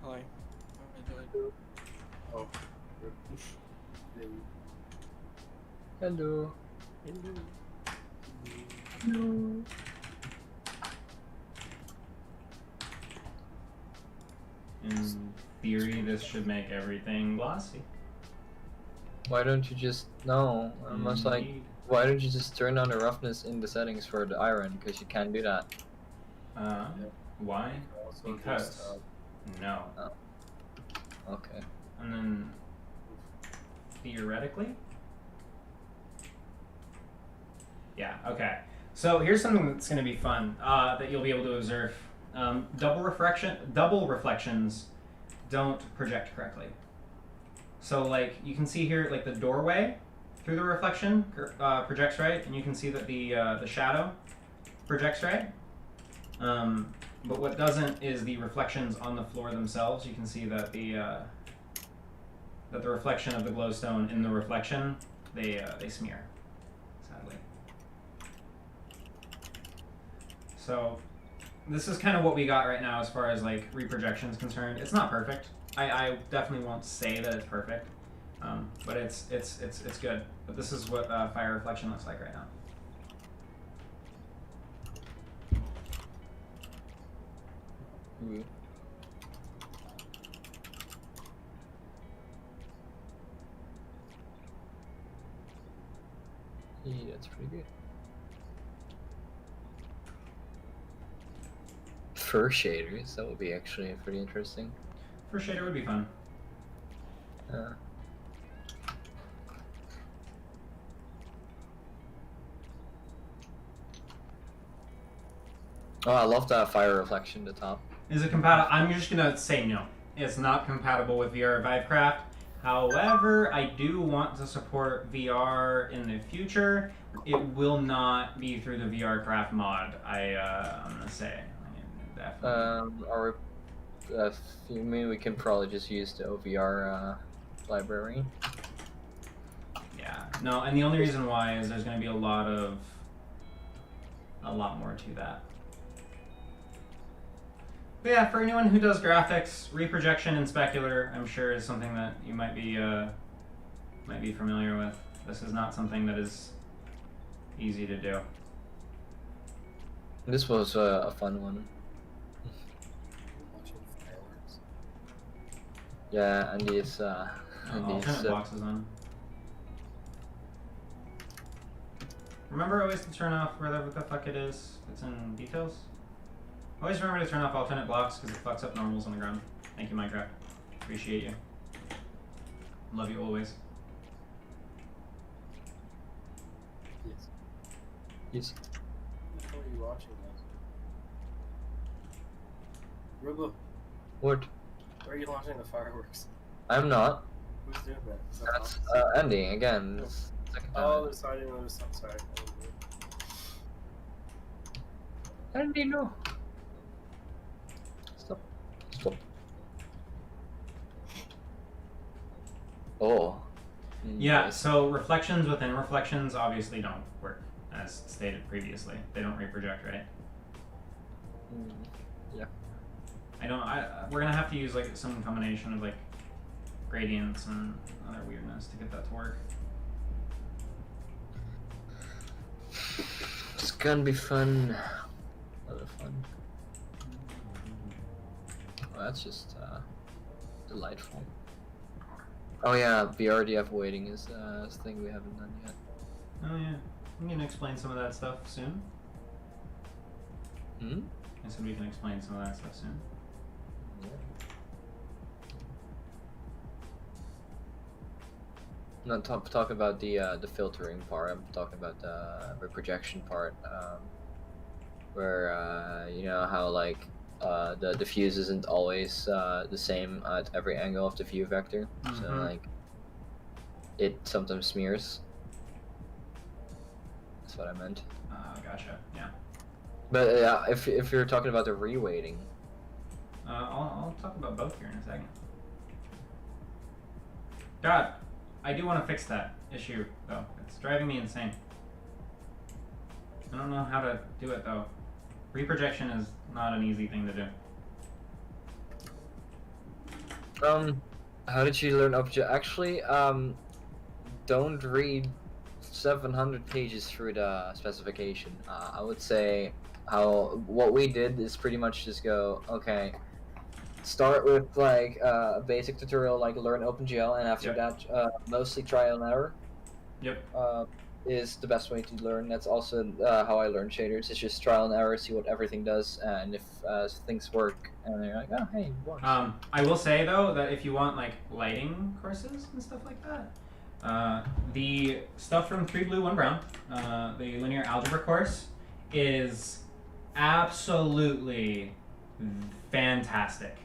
Hi.
Oh.
hello.
In theory, this should make everything glossy.
Why don't you just almost like
Indeed.
why don't you just turn down the roughness in the settings for the iron? Because you can't do that.
Why?
Also
Because
just,
no.
Okay.
And then theoretically, yeah. Okay. So here's something that's going to be fun that you'll be able to observe. Double reflections don't project correctly. So like you can see here, like the doorway through the reflection projects right, and you can see that the shadow projects right. But what doesn't is the reflections on the floor themselves. You can see that the reflection of the glowstone in the reflection they smear, sadly. So this is kind of what we got right now as far as like reprojection is concerned. It's not perfect. I definitely won't say that it's perfect, but it's good. But this is what fire reflection looks like right now.
Ooh. Yeah, that's pretty good. Fur shaders, that would be actually pretty interesting.
For shader would be fun.
Oh, I love that fire reflection at the top.
Is it compatible? I'm just gonna say no. It's not compatible with VR Vivecraft. However, I do want to support VR in the future. It will not be through the VR Craft mod. I'm gonna say. Definitely.
Or you mean we can probably just use the OVR library?
Yeah. No, and the only reason why is there's gonna be a lot more to that. But yeah, for anyone who does graphics, reprojection and specular, I'm sure is something that you might be familiar with. This is not something that is easy to do.
This was a fun one.
Watching fireworks.
Yeah, and these
Alternate boxes on. Remember always to turn off whatever the fuck it is. It's in details. Always remember to turn off alternate blocks because it fucks up normals on the ground. Thank you, Minecraft. Appreciate you. Love you always.
Yes.
Yes.
What the hell are you watching, guys? Rubo,
What?
where are you launching the fireworks?
I'm not.
Who's doing that? Is that
That's
Alex?
Andy again. This second time.
Oh, I didn't notice. I'm sorry.
Andy, no. Stop. Stop. Oh.
Yeah, so reflections within reflections obviously don't work, as stated previously. They don't reproject, right?
Yeah.
We're gonna have to use like some combination of like gradients and other weirdness to get that to work.
It's gonna be fun. A lot of fun. Well, that's just delightful. Oh yeah, BRDF waiting is a thing we haven't done yet.
Oh yeah, we can explain some of that stuff soon.
Hmm?
I said we can explain some of that stuff soon.
Yeah. Not talk about the filtering part. I'm talking about the reprojection part, where you know how like the diffuse isn't always the same at every angle of the view vector. So
Mhm.
like it sometimes smears. That's what I meant.
Gotcha. Yeah.
But yeah, if you're talking about the reweighting,
I'll talk about both here in a second. God, I do want to fix that issue though. It's driving me insane. I don't know how to do it though. Reprojection is not an easy thing to do.
how did you learn object? Actually, don't read 700 pages through the specification. I would say what we did is pretty much just go, okay, start with like a basic tutorial like learn OpenGL, and after that mostly trial and error.
Yep.
Is the best way to learn. That's also how I learn shaders. It's just trial and error, see what everything does, and if things work, and they're like, oh hey, it works.
I will say though that if you want like lighting courses and stuff like that, the stuff from 3 Blue 1 Brown, the linear algebra course, is absolutely fantastic.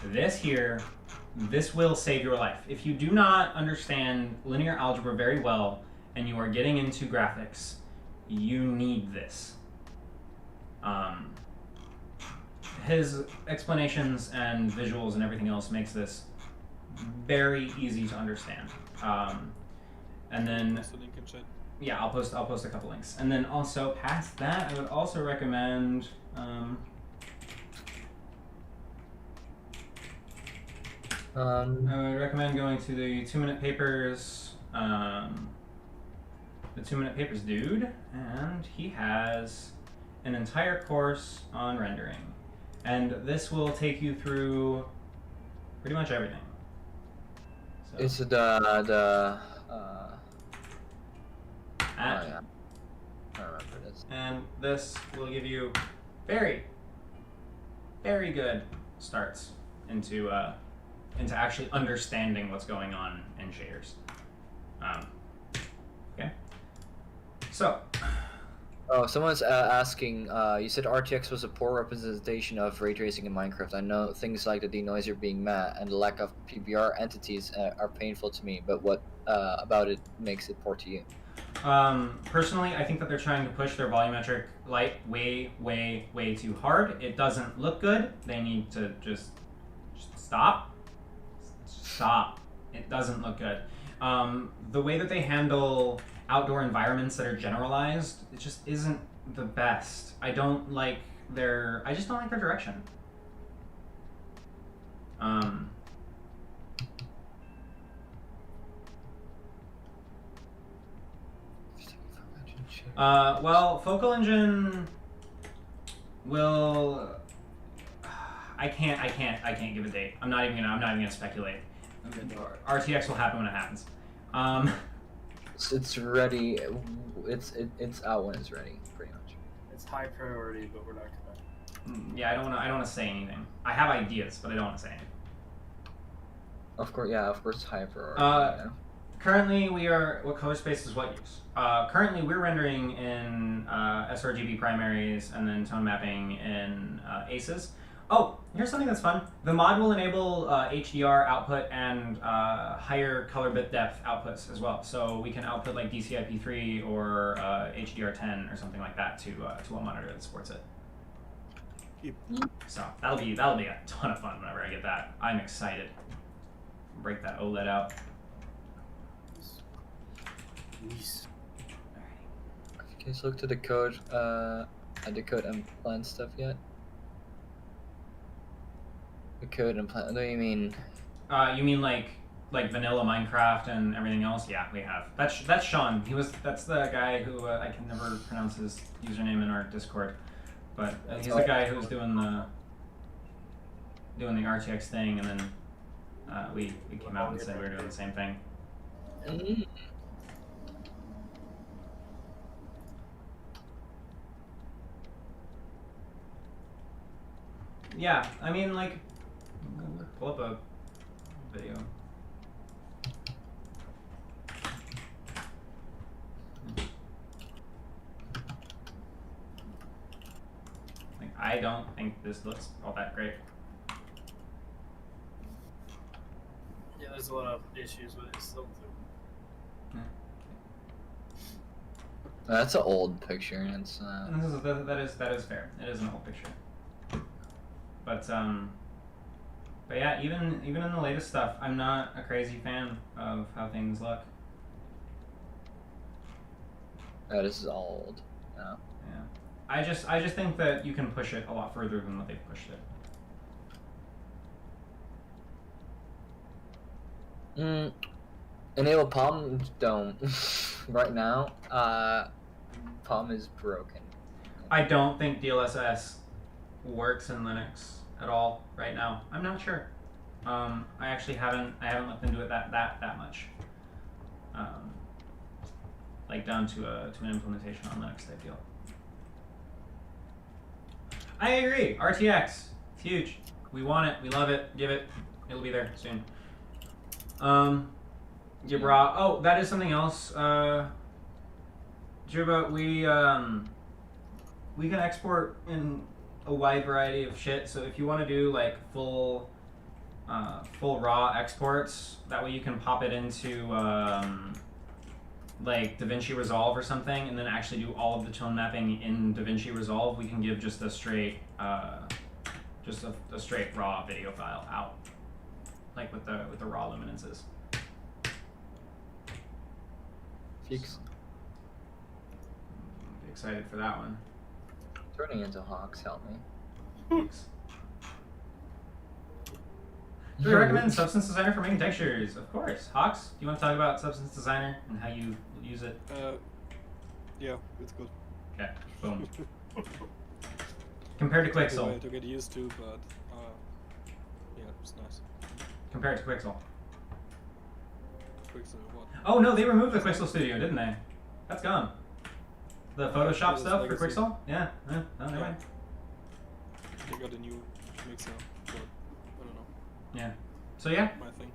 This will save your life. If you do not understand linear algebra very well and you are getting into graphics, you need this. His explanations and visuals and everything else makes this very easy to understand. And then
Post a link in chat.
yeah, I'll post a couple links. And then also past that, I would also recommend I would recommend going to the 2-minute papers, the 2-minute papers dude, and he has an entire course on rendering, and this will take you through pretty much everything. So,
Is it the
at-
oh yeah, I remember this.
and this will give you very, very good starts into actually understanding what's going on in shaders. Okay. So,
Oh, someone's asking. You said RTX was a poor representation of ray tracing in Minecraft. I know things like the denoiser being matte and the lack of PBR entities are painful to me. But what about it makes it poor to you?
personally, I think that they're trying to push their volumetric light way, way, way too hard. It doesn't look good. They need to just stop. Stop. It doesn't look good. The way that they handle outdoor environments that are generalized, it just isn't the best. I just don't like their direction. Well, Focal Engine will. I can't give a date. I'm not even gonna speculate. RTX will happen when it happens.
It's ready. It's out when it's ready, pretty much.
It's high priority, but we're not gonna.
Yeah, I don't want to say anything. I have ideas, but I don't want to say anything.
Of course, yeah, of course, high priority. Yeah.
Currently, we are. What color space is what use? Currently, we're rendering in sRGB primaries and then tone mapping in ACES. Oh, here's something that's fun. The mod will enable HDR output and higher color bit depth outputs as well. So we can output like DCI-P3 or HDR10 or something like that to a monitor that supports it.
Yep.
So that'll be a ton of fun whenever I get that. I'm excited. break that OLED out.
Yes.
Have you guys looked at the code, at the code and plan stuff yet? The code and plan. What do you mean?
You mean like vanilla Minecraft and everything else? Yeah, we have. That's Sean. That's the guy who I can never pronounce his username in our Discord, but he's the guy who's doing the RTX thing, and then we came out and said we were doing the same thing.
Mm.
Yeah, I mean, like, pull up a video. Like, I don't think this looks all that great.
Yeah, there's a lot of issues with it still too.
That's an old picture. It's
And that is fair. It is an old picture. But yeah, even in the latest stuff, I'm not a crazy fan of how things look.
this is all old. Yeah.
Yeah, I just think that you can push it a lot further than what they've pushed it.
Enable Palm don't. Right now, Palm is broken.
I don't think DLSS works in Linux at all right now. I'm not sure. I actually haven't looked into it that much. Like down to an implementation on Linux type deal. I agree. RTX, it's huge. We want it. We love it. Give it. It'll be there soon. Jibra. Oh, that is something else. Jibra, we can export in a wide variety of shit. So if you want to do like full raw exports, that way you can pop it into like DaVinci Resolve or something, and then actually do all of the tone mapping in DaVinci Resolve. We can give just a straight straight raw video file out, like with the raw luminances.
Fix.
Be excited for that one.
Turning into Hawks, help me.
Thanks. Do we recommend Substance Designer for making textures? Of course. Hawks, do you want to talk about Substance Designer and how you use it?
Yeah, it's good.
Okay, boom. Compared to Quixel.
To get used to, but yeah, it's nice.
Compared to Quixel.
Quixel, what?
Oh no, they removed the Quixel Studio, didn't they? That's gone. The Photoshop
It
stuff
was
for
legacy.
Quixel? Yeah. No, never mind.
They got a new mixer, but I don't know.
Yeah. So yeah.
My thing.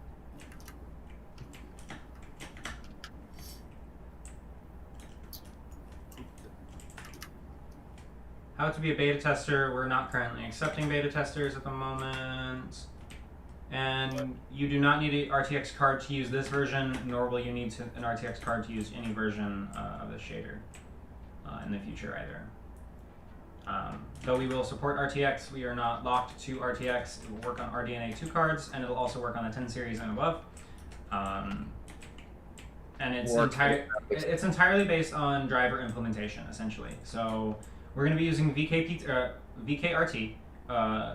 How to be a beta tester. We're not currently accepting beta testers at the moment. And you do not need an RTX card to use this version, nor will you need an RTX card to use any version of the shader in the future either. Though we will support RTX, we are not locked to RTX. It will work on RDNA 2 cards, and it'll also work on the 10 series and above. And it's entirely based on driver implementation, essentially. So we're going to be using VKRT.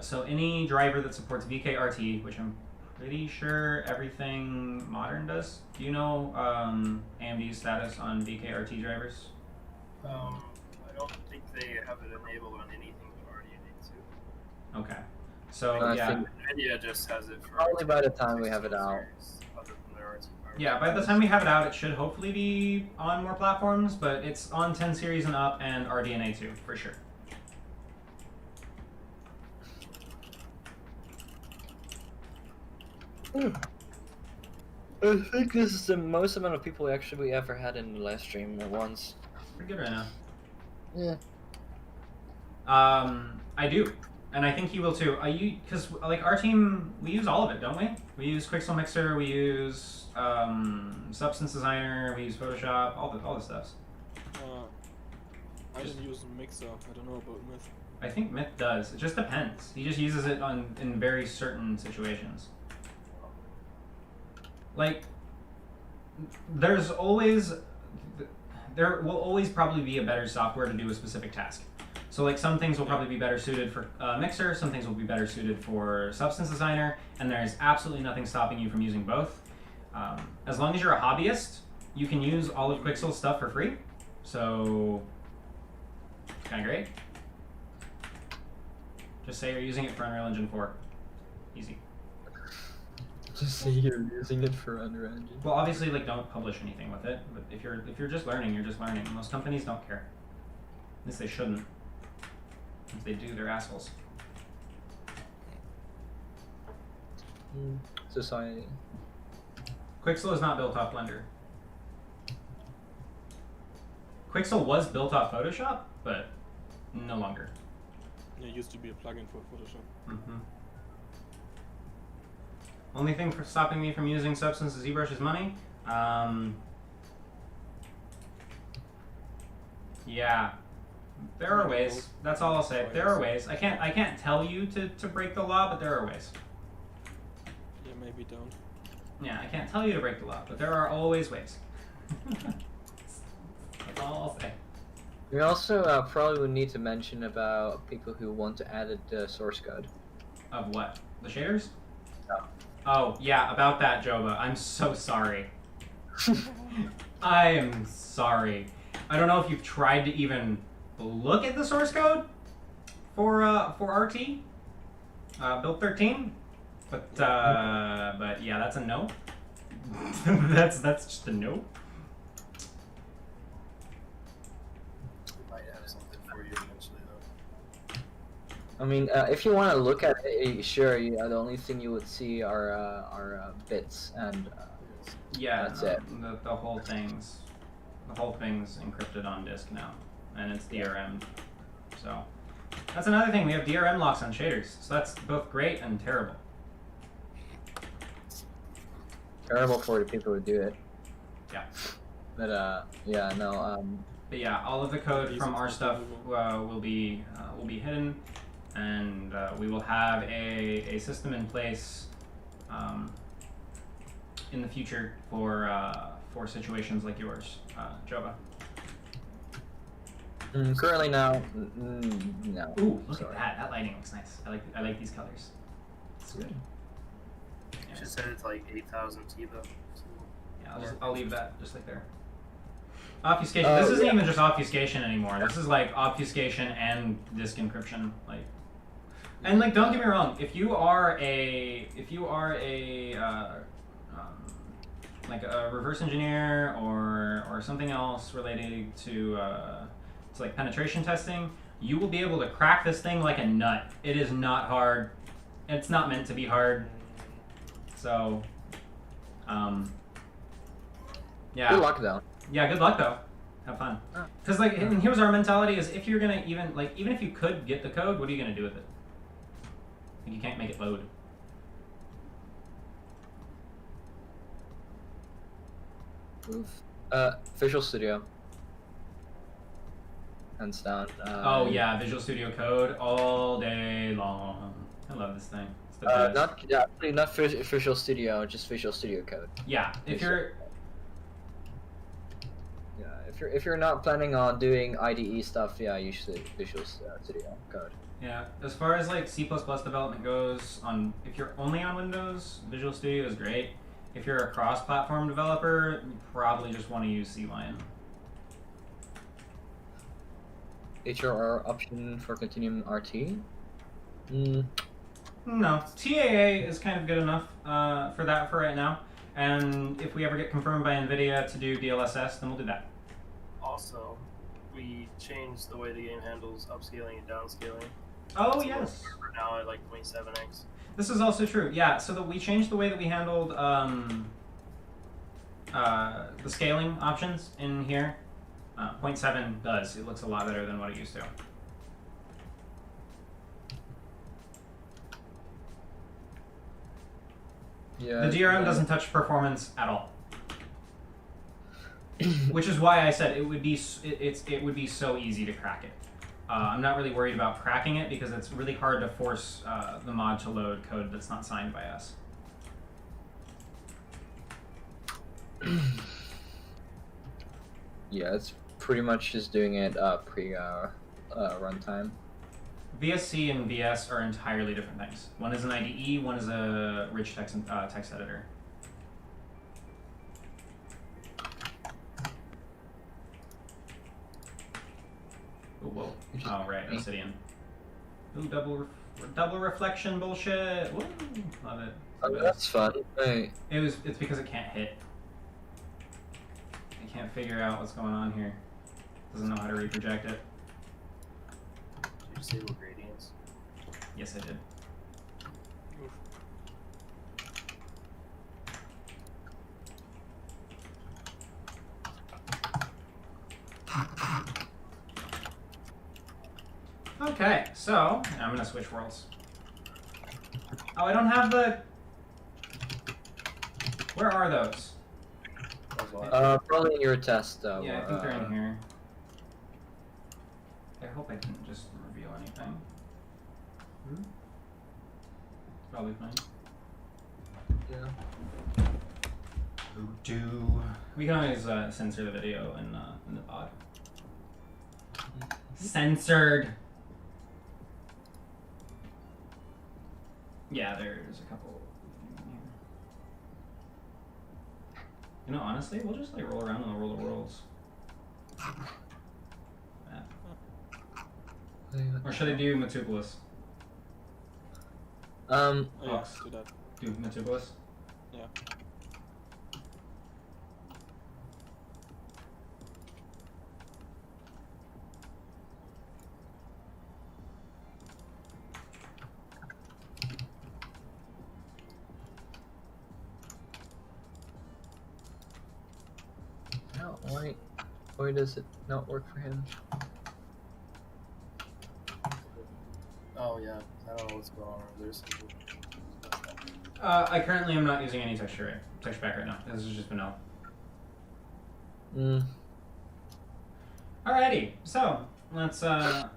So any driver that supports VKRT, which I'm pretty sure everything modern does. Do you know AMD's status on VKRT drivers?
I don't think they have it enabled on anything but RDNA 2.
Okay. So
I
yeah.
think
NVIDIA just has it for
probably by the
RTX
time we have it out.
series, other than their RT
Yeah, by the time we have it out, it should hopefully be on more platforms, but it's on 10 series and up and RDNA 2 for sure.
I think this is the most amount of people we ever had in the live stream at once.
Pretty good right now.
Yeah.
I do, and I think you will too. Because like our team, we use all of it, don't we? We use Quixel Mixer, we use Substance Designer, we use Photoshop, all the stuffs.
I didn't use a mixer. I don't know about Myth.
I think Myth does. It just depends. He just uses it in very certain situations. like, there will always probably be a better software to do a specific task. So like some things will probably be better suited for Mixer, some things will be better suited for Substance Designer, and there's absolutely nothing stopping you from using both. As long as you're a hobbyist, you can use all of Quixel's stuff for free. So, it's kind of great. Just say you're using it for Unreal Engine 4. Easy.
Just say you're using it for Unreal Engine.
Well, obviously, like, don't publish anything with it. But if you're just learning, you're just learning. Most companies don't care. At least they shouldn't. If they do, they're assholes.
Society.
Quixel is not built off Blender. Quixel was built off Photoshop, but no longer.
It used to be a plugin for Photoshop.
Mm-hmm. Only thing for stopping me from using Substance is ZBrush's money. Yeah, there are ways. That's all I'll say. There are ways. I can't tell you to break the law, but there are ways.
Yeah, maybe don't.
Yeah, I can't tell you to break the law, but there are always ways. That's all I'll say.
We also probably would need to mention about people who want to add the source code.
Of what? The shaders?
No.
Oh, yeah, about that, Joba. I'm so sorry. I am sorry. I don't know if you've tried to even look at the source code for RT, build 13, but yeah, that's a no. that's just a no.
Might have something for you eventually, though.
I mean, if you want to look at it, sure. The only thing you would see are bits, and
Yeah,
that's it.
The whole thing's encrypted on disk now, and it's DRM. So that's another thing. We have DRM locks on shaders, so that's both great and terrible.
terrible for the people who do it.
Yeah.
But yeah, no.
But yeah, all of the code from our stuff will be hidden, and we will have a system in place in the future for situations like yours, Joba.
Currently now, no.
Ooh, look
Sorry.
at that! That lighting looks nice. I like these colors. It's good.
You should set it to like 8,000 TiVo.
Yeah, I'll leave that just like there. Obfuscation. This isn't even just obfuscation anymore. This is like obfuscation and disk encryption. Like, and like, don't get me wrong. If you are a like a reverse engineer or something else related to like penetration testing, you will be able to crack this thing like a nut. It is not hard. It's not meant to be hard. So, yeah.
Good luck though.
Yeah, good luck though. Have fun. Because like, and here's our mentality: is if you're gonna even if you could get the code, what are you gonna do with it? Like, you can't make it load.
Visual Studio. Hands down.
Oh yeah, Visual Studio Code all day long. I love this thing. It's the best.
Not Visual Studio, just Visual Studio Code.
Yeah, if you're
If you're not planning on doing IDE stuff, yeah, you should Visual Studio Code.
Yeah, as far as like C++ development goes, if you're only on Windows, Visual Studio is great. If you're a cross-platform developer, you probably just want to use CLion.
HRR option for Continuum RT?
No, TAA is kind of good enough for that for right now. And if we ever get confirmed by NVIDIA to do DLSS, then we'll do that.
Also, we changed the way the game handles upscaling and downscaling.
Oh,
So
yes.
we're now at like 27x.
This is also true. Yeah, so that we changed the way that we handled the scaling options in here. 0.7 does. It looks a lot better than what it used to.
Yeah.
The DRM doesn't touch performance at all. Which is why I said it would be so easy to crack it. I'm not really worried about cracking it because it's really hard to force the mod to load code that's not signed by us.
Yeah, it's pretty much just doing it pre runtime.
VSC and VS are entirely different things. One is an IDE, one is a rich text editor. Oh, whoa. Oh, right, Obsidian. Ooh, double reflection bullshit. Woo, love it.
Oh, that's fun. Hey.
It's because it can't hit. I can't figure out what's going on here. Doesn't know how to reproject it.
Did you disable gradients?
Yes, I did.
Oof.
Okay, so I'm gonna switch worlds. Oh, I don't have the. Where are those?
That was wild.
Probably in your test though.
Yeah, I think they're in here. I hope I didn't just reveal anything. Probably fine.
Yeah.
Do we can always censor the video in the pod. Censored. Yeah, there's a couple. You know, honestly, we'll just like roll around in the world of worlds. Yeah. Or should I do Metropolis?
Oh, yeah,
Fox.
do that.
Do Metropolis?
Yeah.
No, why does it not work for him?
Oh yeah, I don't know what's going on. There's something.
I currently am not using any texture pack right now. This is just vanilla. Alrighty, so let's. I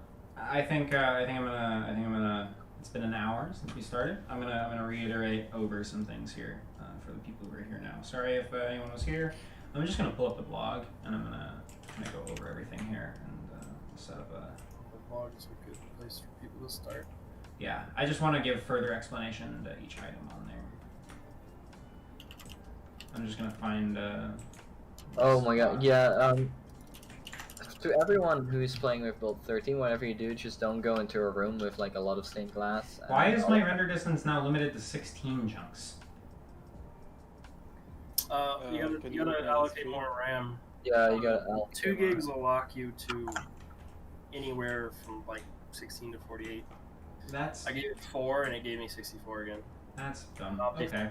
think I'm gonna. It's been an hour since we started. I'm gonna reiterate over some things here for the people who are here now. Sorry if anyone was here. I'm just gonna pull up the blog and I'm gonna go over everything here and set up a.
The blog is a good place for people to start.
Yeah, I just want to give further explanation to each item on there. I'm just gonna find.
Oh my god, yeah. To everyone who's playing with build 13, whatever you do, just don't go into a room with like a lot of stained glass.
Why is my render distance now limited to 16 chunks?
You gotta allocate more RAM.
Yeah, you got
2 gigs will lock you to anywhere from like 16 to 48.
That's
I gave it 4 and it gave me 64 again.
that's dumb.
Optifine.
Okay,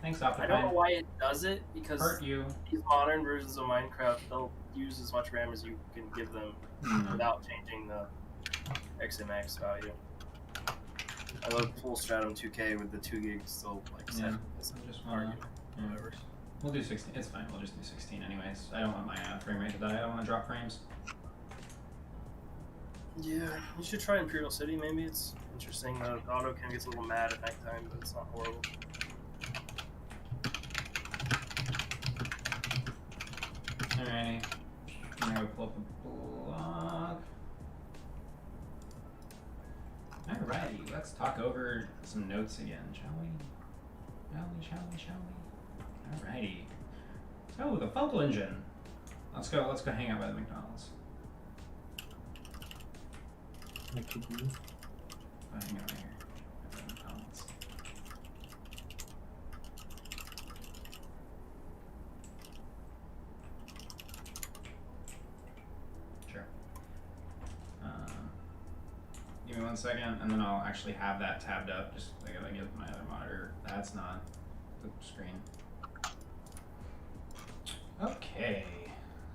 thanks,
I don't know
Optifine.
why it does it because
Hurt you.
these modern versions of Minecraft they'll use as much RAM as you can give them without changing the XMX value. I love full Stratum 2K with the 2 gigs still like set.
Yeah.
It's
I just
an
wanna.
argument.
Yeah.
Whatever.
We'll do 16. It's fine. We'll just do 16 anyways. I don't want my frame rate to die. I don't want to drop frames.
Yeah, you should try Imperial City. Maybe it's interesting. The auto cam gets a little mad at nighttime, but it's not horrible.
Alrighty. I'm gonna go pull up the blog. Alrighty, let's talk over some notes again, shall we? Shall we? Alrighty. So the Focal Engine. Let's go hang out by the McDonald's. Hang out right here at the McDonald's. Sure. Give me 1 second, and then I'll actually have that tabbed up. Just I gotta get my other monitor. That's not the screen. Okay,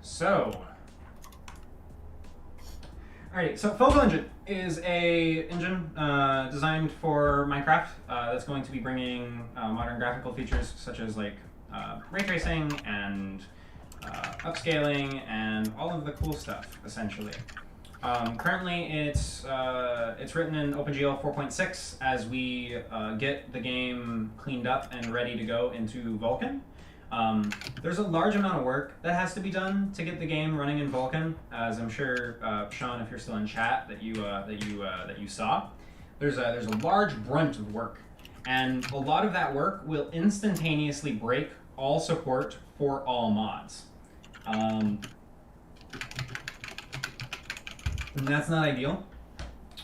so. Alright, so Focal Engine is a engine designed for Minecraft that's going to be bringing modern graphical features such as like ray tracing and upscaling and all of the cool stuff, essentially. Currently, it's written in OpenGL 4.6 as we get the game cleaned up and ready to go into Vulkan. There's a large amount of work that has to be done to get the game running in Vulkan, as I'm sure Sean, if you're still in chat, that you saw. There's a large brunt of work, and a lot of that work will instantaneously break all support for all mods. And that's not ideal.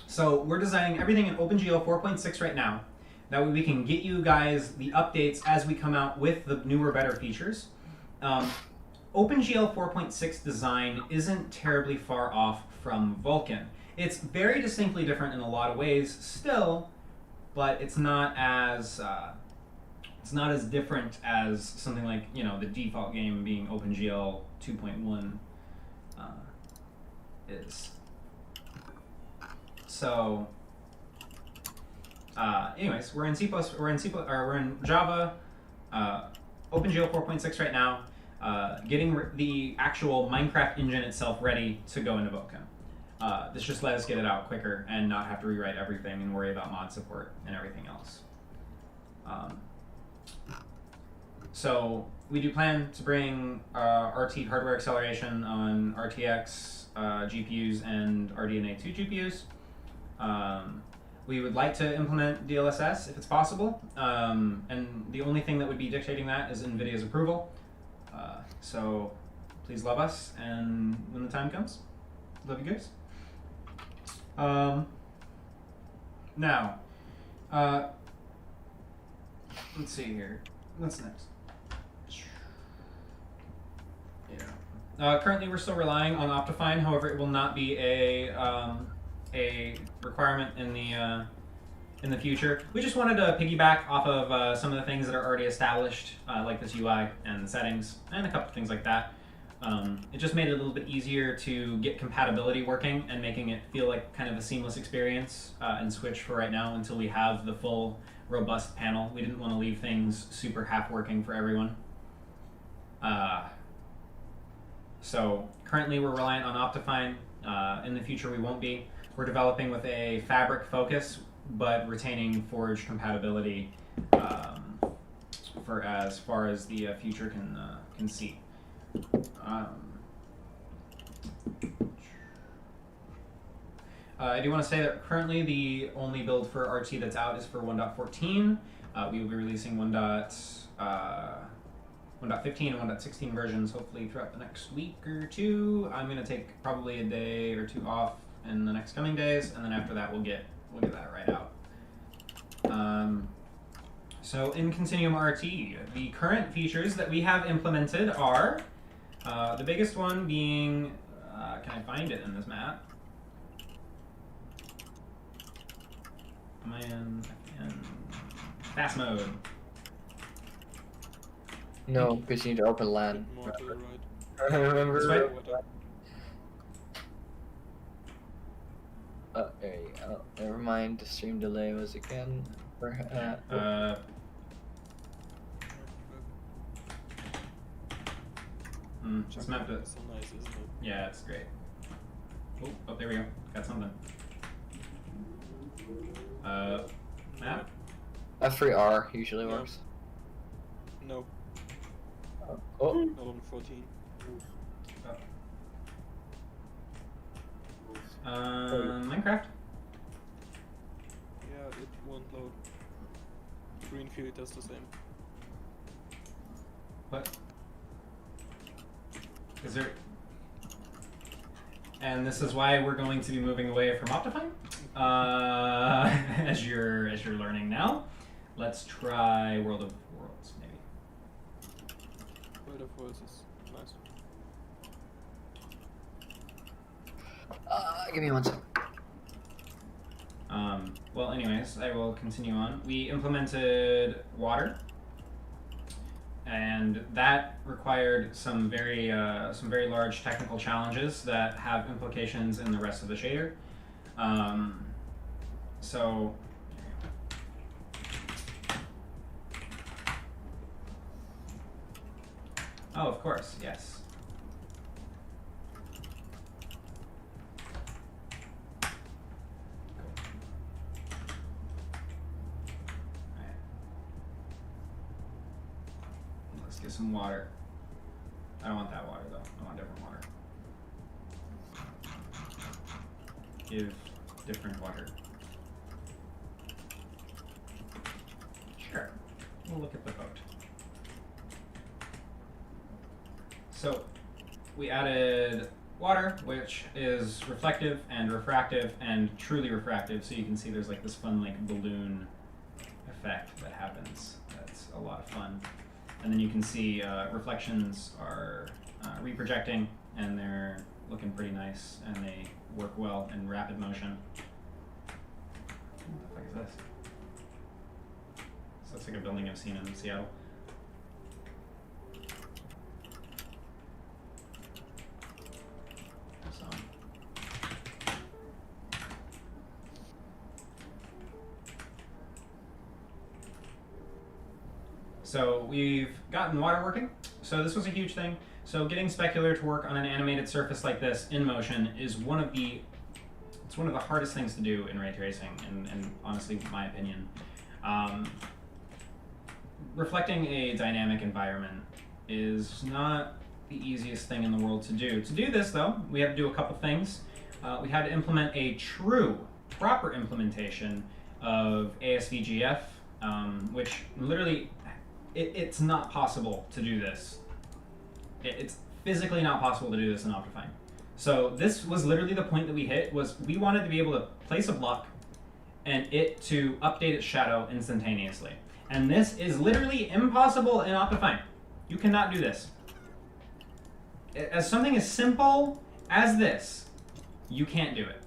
So we're designing everything in OpenGL 4.6 right now. That way we can get you guys the updates as we come out with the newer, better features. OpenGL 4.6 design isn't terribly far off from Vulkan. It's very distinctly different in a lot of ways still, but it's not as different as something like, you know, the default game being OpenGL 2.1 is. So, anyways, we're in Java, OpenGL 4.6 right now, getting the actual Minecraft engine itself ready to go into Vulkan. This just let us get it out quicker and not have to rewrite everything and worry about mod support and everything else. So we do plan to bring RT hardware acceleration on RTX GPUs and RDNA 2 GPUs. We would like to implement DLSS if it's possible, and the only thing that would be dictating that is NVIDIA's approval. So please love us, and when the time comes, love you guys. Now, let's see here. What's next? Yeah. Currently, we're still relying on Optifine. However, it will not be a requirement in the future. We just wanted to piggyback off of some of the things that are already established, like this UI and the settings, and a couple of things like that. It just made it a little bit easier to get compatibility working and making it feel like kind of a seamless experience in Switch for right now until we have the full robust panel. We didn't want to leave things super half working for everyone. So currently we're reliant on Optifine. In the future we won't be. We're developing with a Fabric focus, but retaining Forge compatibility for as far as the future can see. I do want to say that currently the only build for RT that's out is for 1.14. We will be releasing 1.15 and 1.16 versions hopefully throughout the next week or two. I'm going to take probably a day or two off in the next coming days, and then after that we'll get that right out. So in Continuum RT, the current features that we have implemented are the biggest one being, can I find it in this map? Am I in fast mode?
No, because you need to open LAN.
More to the right.
Remember?
That's right.
There you go. Never mind. The stream delay was again.
This map does.
So nice, isn't it?
Yeah, it's great. Oh, there we go. Got something. Map?
F3R usually
Yeah.
works.
No,
Oh,
not on 14.
Minecraft?
Yeah, it won't load. Greenfield does the same.
What? Is there... And this is why we're going to be moving away from Optifine? As you're learning now. Let's try World of Worlds, maybe.
World of Worlds is nice.
give me one second.
Well, anyways, I will continue on. We implemented water, and that required some very large technical challenges that have implications in the rest of the shader. So. Oh, of course, yes. Let's get some water. I don't want that water though. I want different water. Give different water. Sure. We'll look at the boat. So we added water, which is reflective and refractive and truly refractive. So you can see there's like this fun like balloon effect that happens. That's a lot of fun. And then you can see reflections are reprojecting, and they're looking pretty nice, and they work well in rapid motion. What the fuck is this? This looks like a building I've seen in Seattle. So we've gotten water working. So this was a huge thing. So getting Specular to work on an animated surface like this in motion is one of the hardest things to do in ray tracing, and honestly, my opinion. Reflecting a dynamic environment is not the easiest thing in the world to do. To do this, though, we had to do a couple things. We had to implement a true, proper implementation of ASVGF, which literally, it's not possible to do this. It's physically not possible to do this in Optifine. So this was literally the point that we hit, was we wanted to be able to place a block and it to update its shadow instantaneously. And this is literally impossible in Optifine. You cannot do this. As something as simple as this, you can't do it.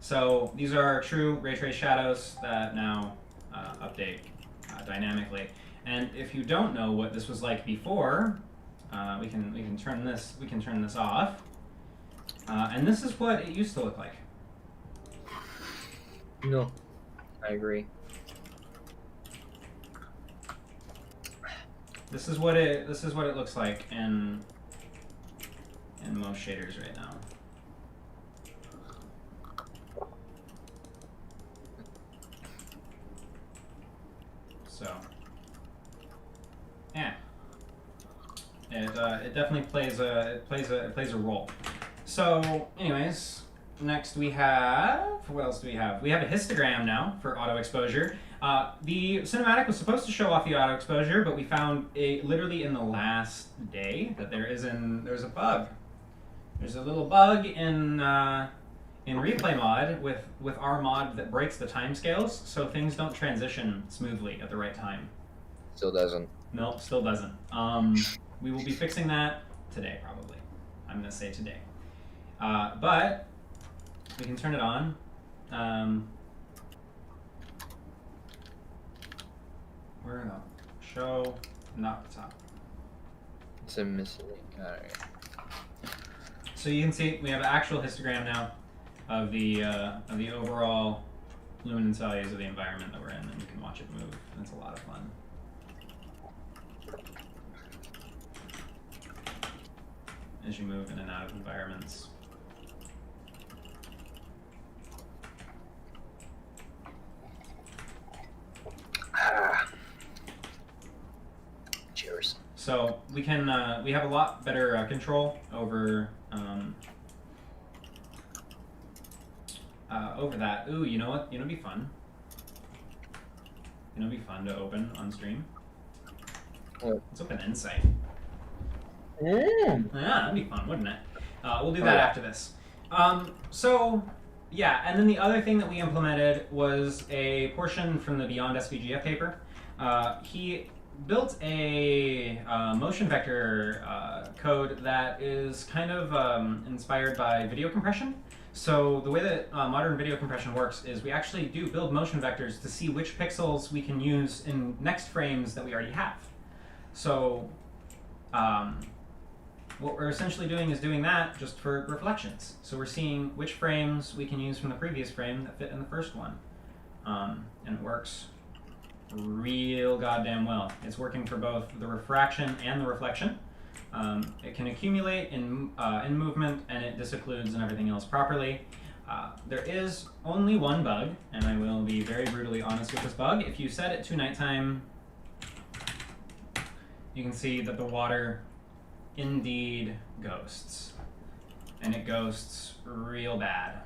So these are our true ray trace shadows that now update dynamically. And if you don't know what this was like before, we can turn this off, and this is what it used to look like.
No, I agree.
This is what it looks like in most shaders right now. So, yeah, it definitely plays a role. So, anyways, next we have, what else do we have? We have a histogram now for auto exposure. The cinematic was supposed to show off the auto exposure, but we found literally in the last day that there's a bug. There's a little bug in Replay Mod with our mod that breaks the timescales, so things don't transition smoothly at the right time.
Still doesn't.
Nope, still doesn't. We will be fixing that today, probably. I'm gonna say today. But we can turn it on. Where the show? Not the top.
It's a misleading. Alright.
So you can see we have an actual histogram now of the overall luminance values of the environment that we're in, and you can watch it move. And it's a lot of fun. As you move in and out of environments.
Cheers.
So we can we have a lot better control over over that. Ooh, you know what? You know, it'd be fun. You know, it'd be fun to open on stream.
What?
Let's open Insight.
Mm.
Yeah, that'd be fun, wouldn't it? We'll do that after this. So, yeah, and then the other thing that we implemented was a portion from the Beyond SVGF paper. He built a motion vector code that is kind of inspired by video compression. So the way that modern video compression works is we actually do build motion vectors to see which pixels we can use in next frames that we already have. So what we're essentially doing is doing that just for reflections. So we're seeing which frames we can use from the previous frame that fit in the first one. And it works real goddamn well. It's working for both the refraction and the reflection. It can accumulate in movement, and it disoccludes and everything else properly. There is only one bug, and I will be very brutally honest with this bug. If you set it to nighttime you can see that the water indeed ghosts. And it ghosts real bad.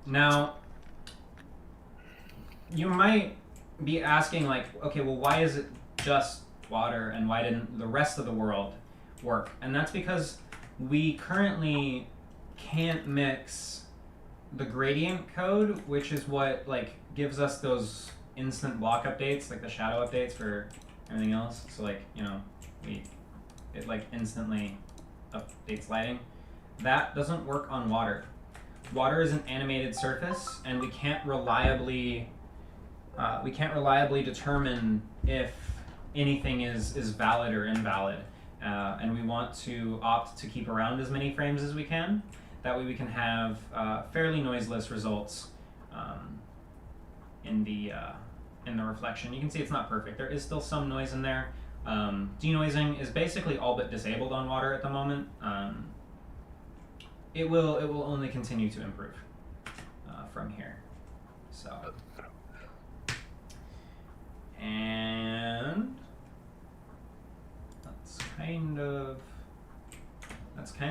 Now, you might be asking, like, okay, well, why is it just water and why didn't the rest of the world work? And that's because we currently can't mix the gradient code, which is what, like, gives us those instant block updates, like the shadow updates for everything else. So, like, you know, it like instantly updates lighting. That doesn't work on water. Water is an animated surface, and we can't reliably determine if anything is valid or invalid. And we want to opt to keep around as many frames as we can. That way we can have fairly noiseless results in the reflection. You can see it's not perfect. There is still some noise in there. Denoising is basically all but disabled on water at the moment. It will only continue to improve from here. So, and that's kind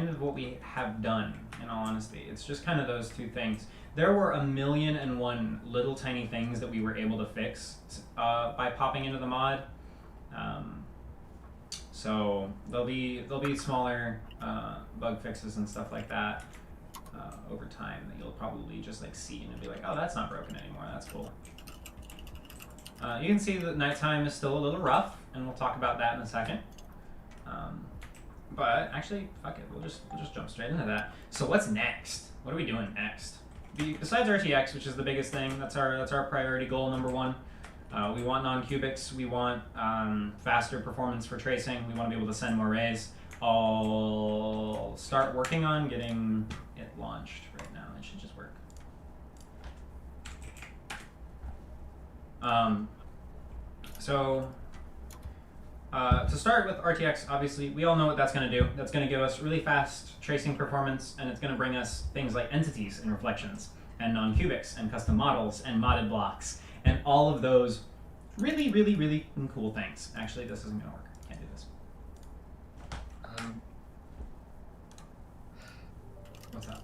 of what we have done. In all honesty, it's just kind of those two things. There were 1,000,001 little tiny things that we were able to fix by popping into the mod. So there'll be smaller bug fixes and stuff like that over time that you'll probably just like see and be like, oh, that's not broken anymore. That's cool. You can see that nighttime is still a little rough, and we'll talk about that in a second. But actually, fuck it, we'll just jump straight into that. So what's next? What are we doing next? Besides RTX, which is the biggest thing, that's our priority goal number one. We want non-cubics. We want faster performance for tracing. We want to be able to send more rays. I'll start working on getting it launched right now. It should just work. To start with RTX, obviously, we all know what that's going to do. That's going to give us really fast tracing performance, and it's going to bring us things like entities and reflections, and non-cubics, and custom models, and modded blocks, and all of those really, really, really cool things. Actually, this isn't going to work. Can't do this. What's up?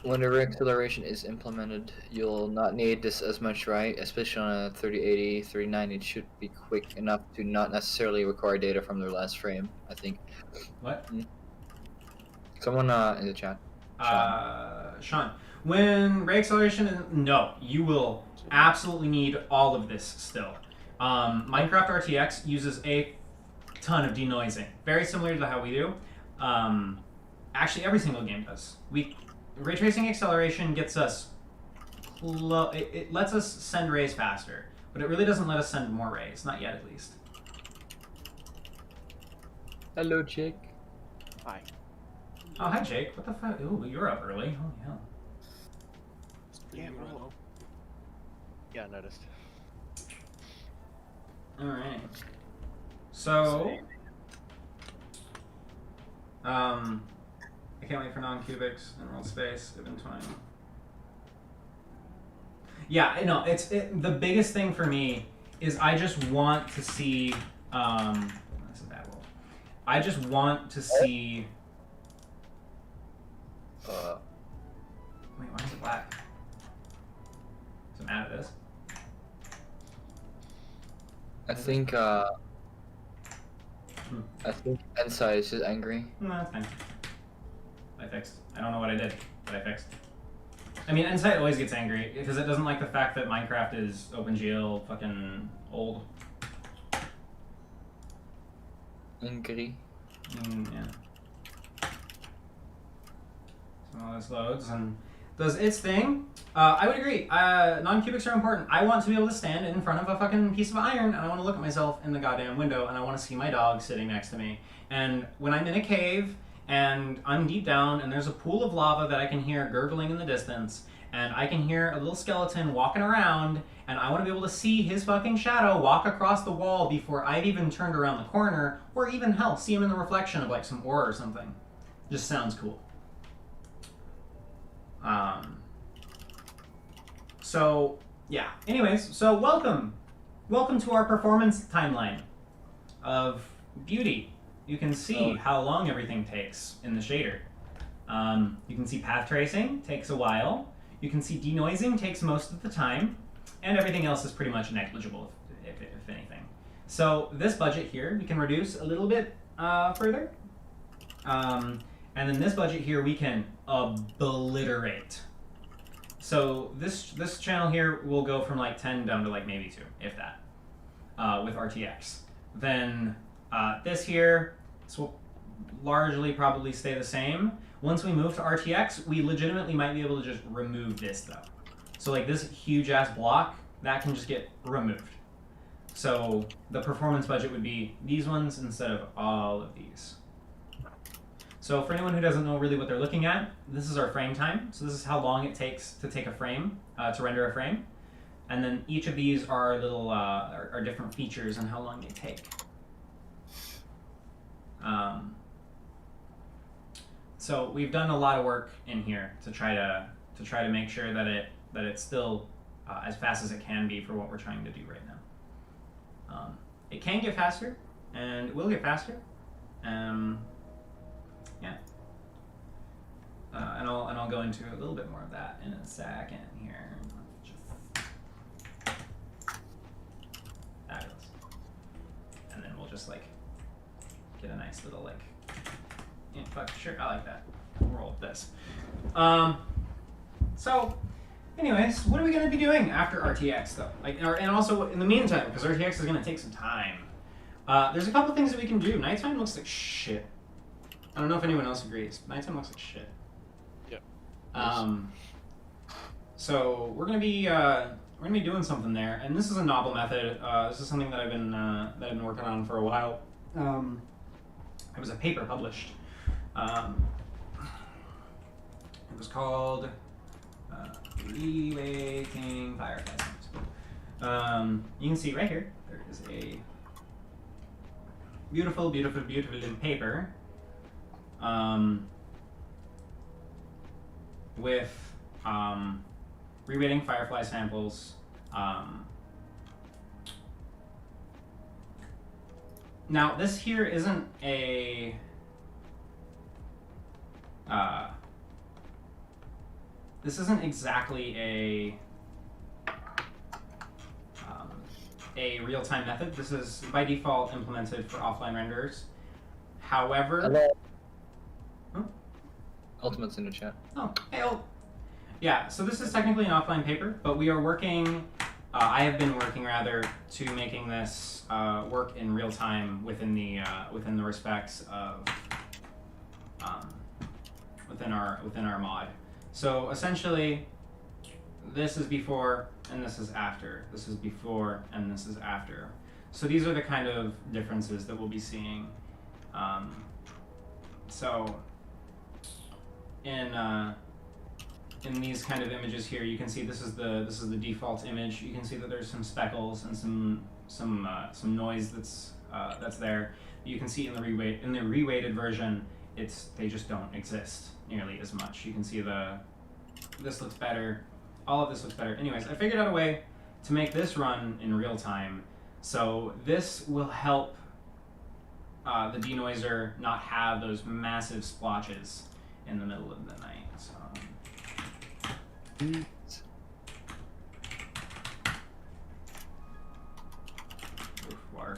When the reacceleration is implemented, you'll not need this as much, right? Especially on a 3080, 3090, it should be quick enough to not necessarily require data from their last frame, I think.
What?
Someone in the chat.
Sean. When ray acceleration, no, you will absolutely need all of this still. Minecraft RTX uses a ton of denoising, very similar to how we do. Actually, every single game does. Ray tracing acceleration gets us it lets us send rays faster, but it really doesn't let us send more rays, not yet at least.
Hello, Jake.
Hi.
Oh, hi, Jake. What the fuck? Ooh, you're up early. Holy hell.
It's pretty
Yeah,
good
bro.
right now.
Yeah, I noticed.
Alright. So, I can't wait for non-cubics in world space. They've been 20. Yeah, I know. The biggest thing for me is I just want to see. That's a bad world. I just want to see. Wait, why is it black? Is it mad at this?
I think Ensai is just angry.
No, that's fine. I fixed. I don't know what I did, but I fixed. I mean, Insight always gets angry because it doesn't like the fact that Minecraft is OpenGL fucking old.
Angry.
Yeah. So all this loads and does its thing. I would agree. Non-cubics are important. I want to be able to stand in front of a fucking piece of iron, and I want to look at myself in the goddamn window, and I want to see my dog sitting next to me. And when I'm in a cave, and I'm deep down, and there's a pool of lava that I can hear gurgling in the distance, and I can hear a little skeleton walking around, and I want to be able to see his fucking shadow walk across the wall before I've even turned around the corner, or even, hell, see him in the reflection of, like, some ore or something. Just sounds cool. So, yeah. Anyways, so welcome welcome to our performance timeline of beauty. You can see how long everything takes in the shader. You can see path tracing takes a while. You can see denoising takes most of the time, and everything else is pretty much negligible, if anything. So this budget here we can reduce a little bit further, and then this budget here we can obliterate. So this channel here will go from like 10 down to like maybe 2, if that, with RTX. Then this here, this will largely probably stay the same. Once we move to RTX, we legitimately might be able to just remove this though. So like this huge ass block, that can just get removed. So the performance budget would be these ones instead of all of these. So for anyone who doesn't know really what they're looking at, this is our frame time. So this is how long it takes to take a frame, to render a frame. And then each of these are little, are different features and how long they take. So we've done a lot of work in here to try to make sure that it's still as fast as it can be for what we're trying to do right now. It can get faster, and it will get faster. Yeah. And I'll go into a little bit more of that in a second here. Fabulous. And then we'll just like get a nice little like, yeah, fuck, sure, I like that. We'll roll with this. So, anyways, what are we gonna be doing after RTX though? Like, and also in the meantime, because RTX is gonna take some time. There's a couple things that we can do. Nighttime looks like shit. I don't know if anyone else agrees. Nighttime looks like shit.
Yep.
So we're gonna be doing something there, and this is a novel method. This is something that I've been working on for a while. It was a paper published. It was called Reweighting Firefly Sounds. You can see right here there is a beautiful, beautiful, beautiful little paper. With reweighting firefly samples. Now this here isn't a this isn't exactly a real-time method. This is by default implemented for offline renderers. However,
Hello.
Huh?
Ultimate's in the chat.
Oh, hey, yeah, so this is technically an offline paper, but we are working, I have been working rather, to making this work in real time within the respects of, within our mod. So essentially, this is before and this is after. This is before and this is after. So these are the kind of differences that we'll be seeing. So in these kind of images here, you can see this is the default image. You can see that there's some speckles and some noise that's there. You can see in the reweighted version, they just don't exist nearly as much. You can see this looks better. All of this looks better. Anyways, I figured out a way to make this run in real time. So this will help the denoiser not have those massive splotches in the middle of the night. So, oof, water.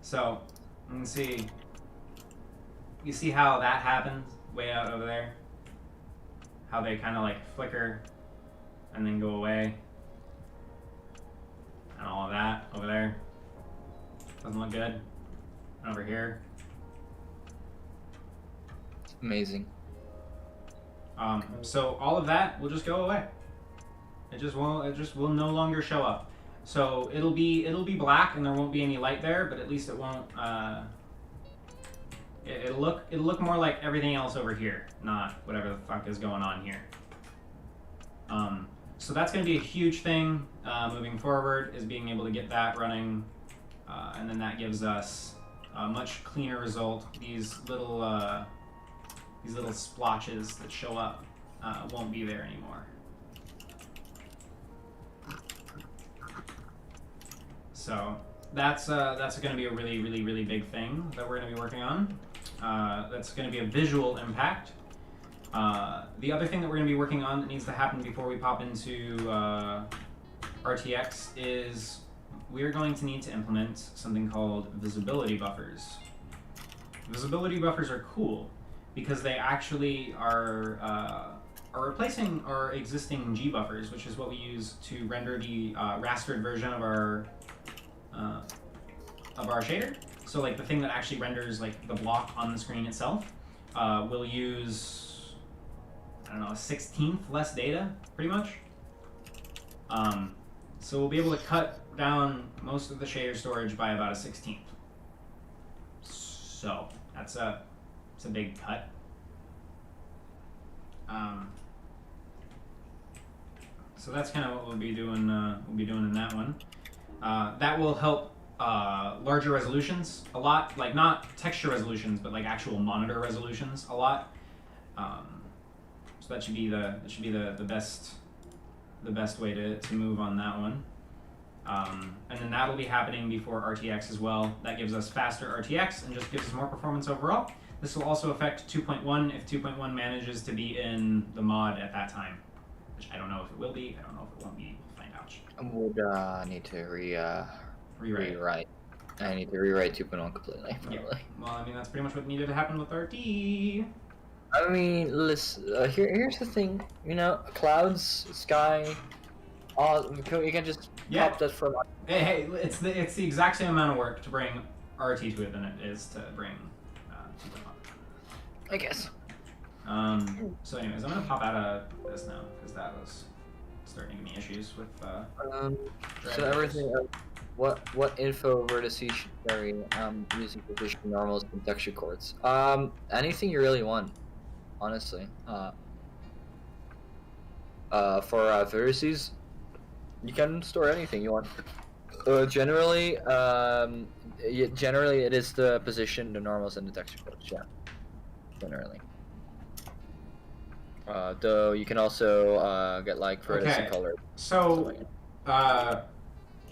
So you can see. You see how that happens way out over there? How they kind of like flicker and then go away. And all of that over there. Doesn't look good. And over here.
Amazing.
So all of that will just go away. It just will no longer show up. So it'll be black and there won't be any light there, but at least it won't it'll look more like everything else over here, not whatever the fuck is going on here. So that's going to be a huge thing moving forward, is being able to get that running, and then that gives us a much cleaner result. These little splotches that show up won't be there anymore. So that's going to be a really, really, really big thing that we're going to be working on. That's going to be a visual impact. The other thing that we're going to be working on that needs to happen before we pop into RTX is we're going to need to implement something called visibility buffers. Visibility buffers are cool because they actually are replacing our existing G buffers, which is what we use to render the rastered version of our shader. So like the thing that actually renders like the block on the screen itself will use, I don't know, a 16th less data, pretty much. So we'll be able to cut down most of the shader storage by about a 16th. So it's a big cut. So that's kind of what we'll be doing. In that one. That will help larger resolutions a lot, like not texture resolutions, but like actual monitor resolutions a lot. So that should be the best way to move on that one. And then that'll be happening before RTX as well. That gives us faster RTX and just gives us more performance overall. This will also affect 2.1 if 2.1 manages to be in the mod at that time, which I don't know if it will be. I don't know if it won't be. We'll find out.
I would need to rewrite. I need to rewrite 2.1 completely. Probably.
Yeah. Well, I mean that's pretty much what needed to happen with RT.
I mean, listen. Here's the thing. You know, clouds, sky. You can just pop that from.
Hey, it's the exact same amount of work to bring RT to it than it is to bring 2.1.
I guess.
So anyways, I'm gonna pop out of this now because that was starting to give me issues with.
So everything. What info vertices should carry using position normals and texture chords? Anything you really want, honestly. For vertices, you can store anything you want. Generally it is the position, the normals, and the texture chords. Yeah, generally. Though you can also get like vertex and color.
So,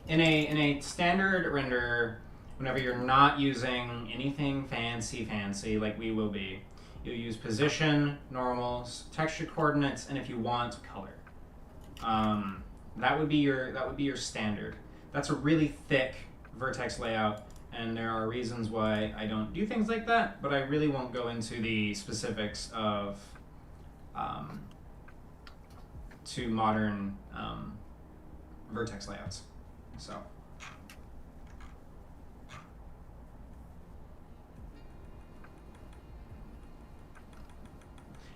in a standard render, whenever you're not using anything fancy like we will be, you'll use position, normals, texture coordinates, and if you want, color. That would be your standard. That's a really thick vertex layout, and there are reasons why I don't do things like that, but I really won't go into the specifics of to modern vertex layouts. So.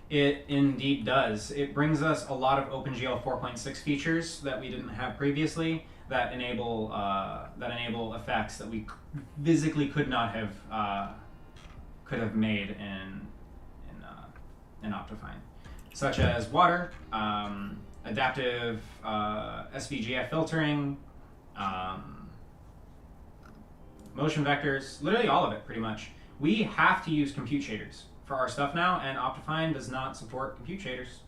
It indeed does. It brings us a lot of OpenGL 4.6 features that we didn't have previously that enable effects that we physically could not have made in Optifine, such as water, adaptive SVGF filtering, motion vectors, literally all of it pretty much. We have to use compute shaders for our stuff now, and Optifine does not support compute shaders.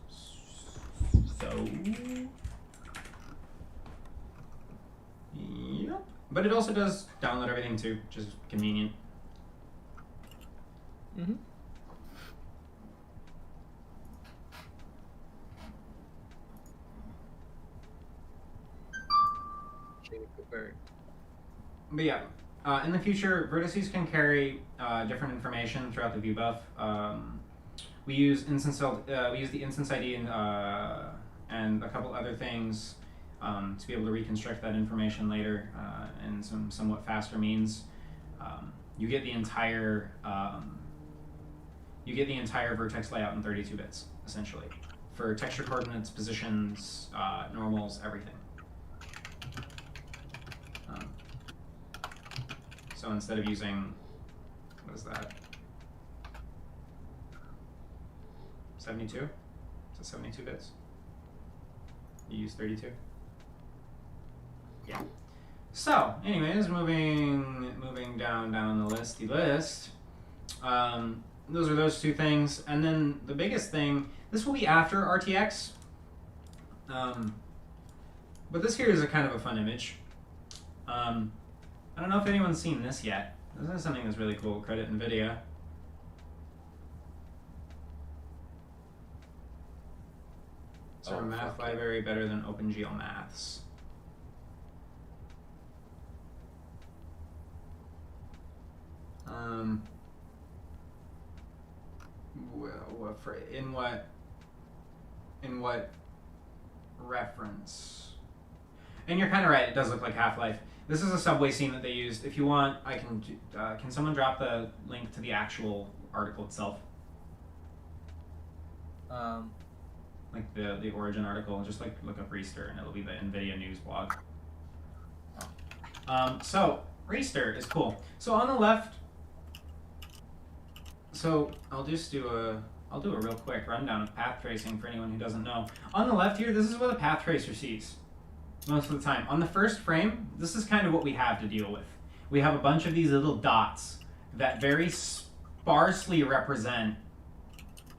So, yep. But it also does download everything too, which is convenient.
Mm-hmm. But yeah, in the future, vertices can carry different information throughout the view buff. We use the instance ID and a couple other things to be able to reconstruct that information later in some somewhat faster means. You get the entire vertex layout in 32 bits essentially for texture coordinates, positions, normals, everything. So instead of using, what is that? 72? Is it 72 bits? You use 32? Yeah. So, anyways, moving down the list. Those are those two things, and then the biggest thing. This will be after RTX. But this here is a kind of a fun image.
I don't know if anyone's seen this yet. This is something that's really cool. Credit NVIDIA. It's our math library better than OpenGeoMaths. Well, in what reference? And you're kind of right. It does look like Half-Life. This is a subway scene that they used. If you want, I can. Can someone drop the link to the actual article itself? Like the origin article. Just like look up Reister, and it'll be the NVIDIA news blog. So Reister is cool. So on the left. So I'll do a real quick rundown of path tracing for anyone who doesn't know. On the left here, this is what a path tracer sees most of the time. On the first frame, this is kind of what we have to deal with. We have a bunch of these little dots that very sparsely represent,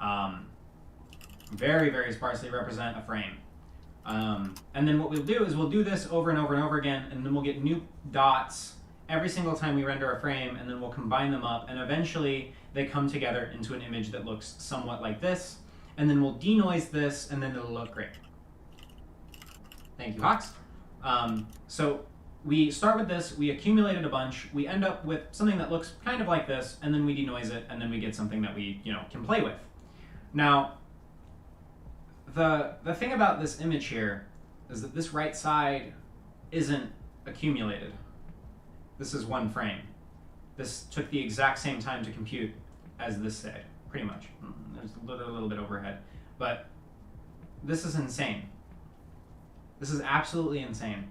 very, very sparsely represent a frame. And then what we'll do is we'll do this over and over and over again, and then we'll get new dots every single time we render a frame, and then we'll combine them up, and eventually they come together into an image that looks somewhat like this, and then we'll denoise this, and then it'll look great. Thank you, Hawks. So we start with this, we accumulated a bunch, we end up with something that looks kind of like this, and then we denoise it, and then we get something that we, can play with. Now, the thing about this image here is that this right side isn't accumulated. This is one frame. This took the exact same time to compute as this did, pretty much. There's a little bit overhead. But this is insane. This is absolutely insane.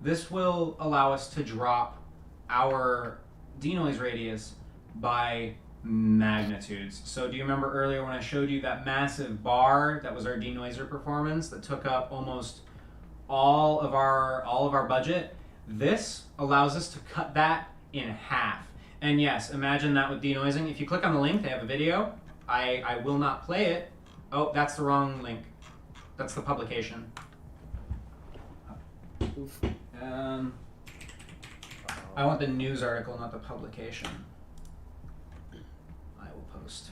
This will allow us to drop our denoise radius by magnitudes. So do you remember earlier when I showed you that massive bar that was our denoiser performance that took up almost all of our budget? This allows us to cut that in half. And yes, imagine that with denoising. If you click on the link, they have a video. I will not play it. Oh, that's the wrong link. That's the publication. Oof. I want the news article, not the publication. I will post.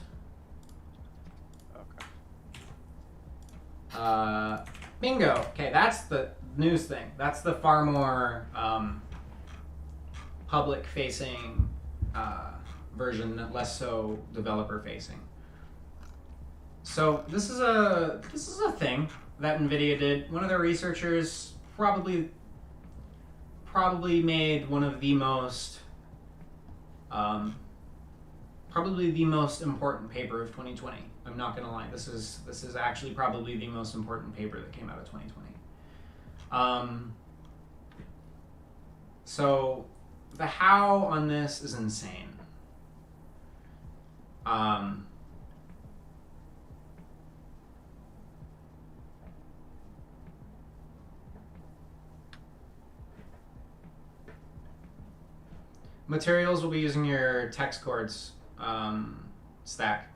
Okay.
Bingo. Okay, that's the news thing. That's the far more public-facing version, less so developer-facing. So this is a thing that NVIDIA did. One of their researchers probably made one of the most important paper of 2020. I'm not gonna lie. This is actually probably the most important paper that came out of 2020. So the how on this is insane. Materials will be using your text chords stack.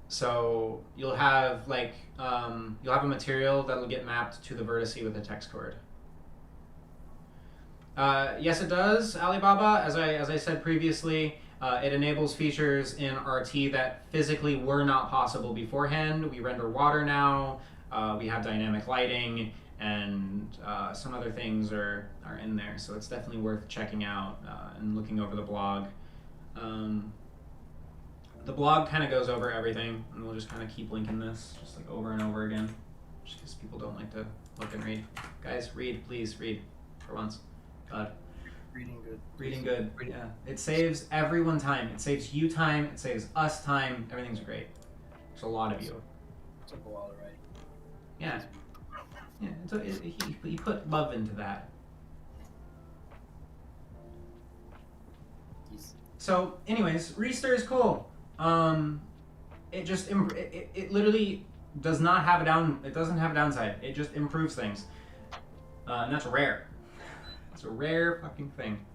So you'll have you'll have a material that'll get mapped to the vertice with a text chord. Yes, it does, Alibaba. As I said previously, it enables features in RT that physically were not possible beforehand. We render water now. We have dynamic lighting, and some other things are in there. So it's definitely worth checking out and looking over the blog. The blog kind of goes over everything, and we'll just kind of keep linking this just like over and over again, just because people don't like to look and read. Guys, read, please read for once. God.
Reading good.
Reading good. Yeah. It saves everyone time. It saves you time. It saves us time. Everything's great. There's a lot of you.
Took a while to write.
Yeah. Yeah. He put love into that. So, anyways, Reister is cool. It just it literally does not have a it doesn't have a downside. It just improves things, and that's rare. It's a rare fucking thing.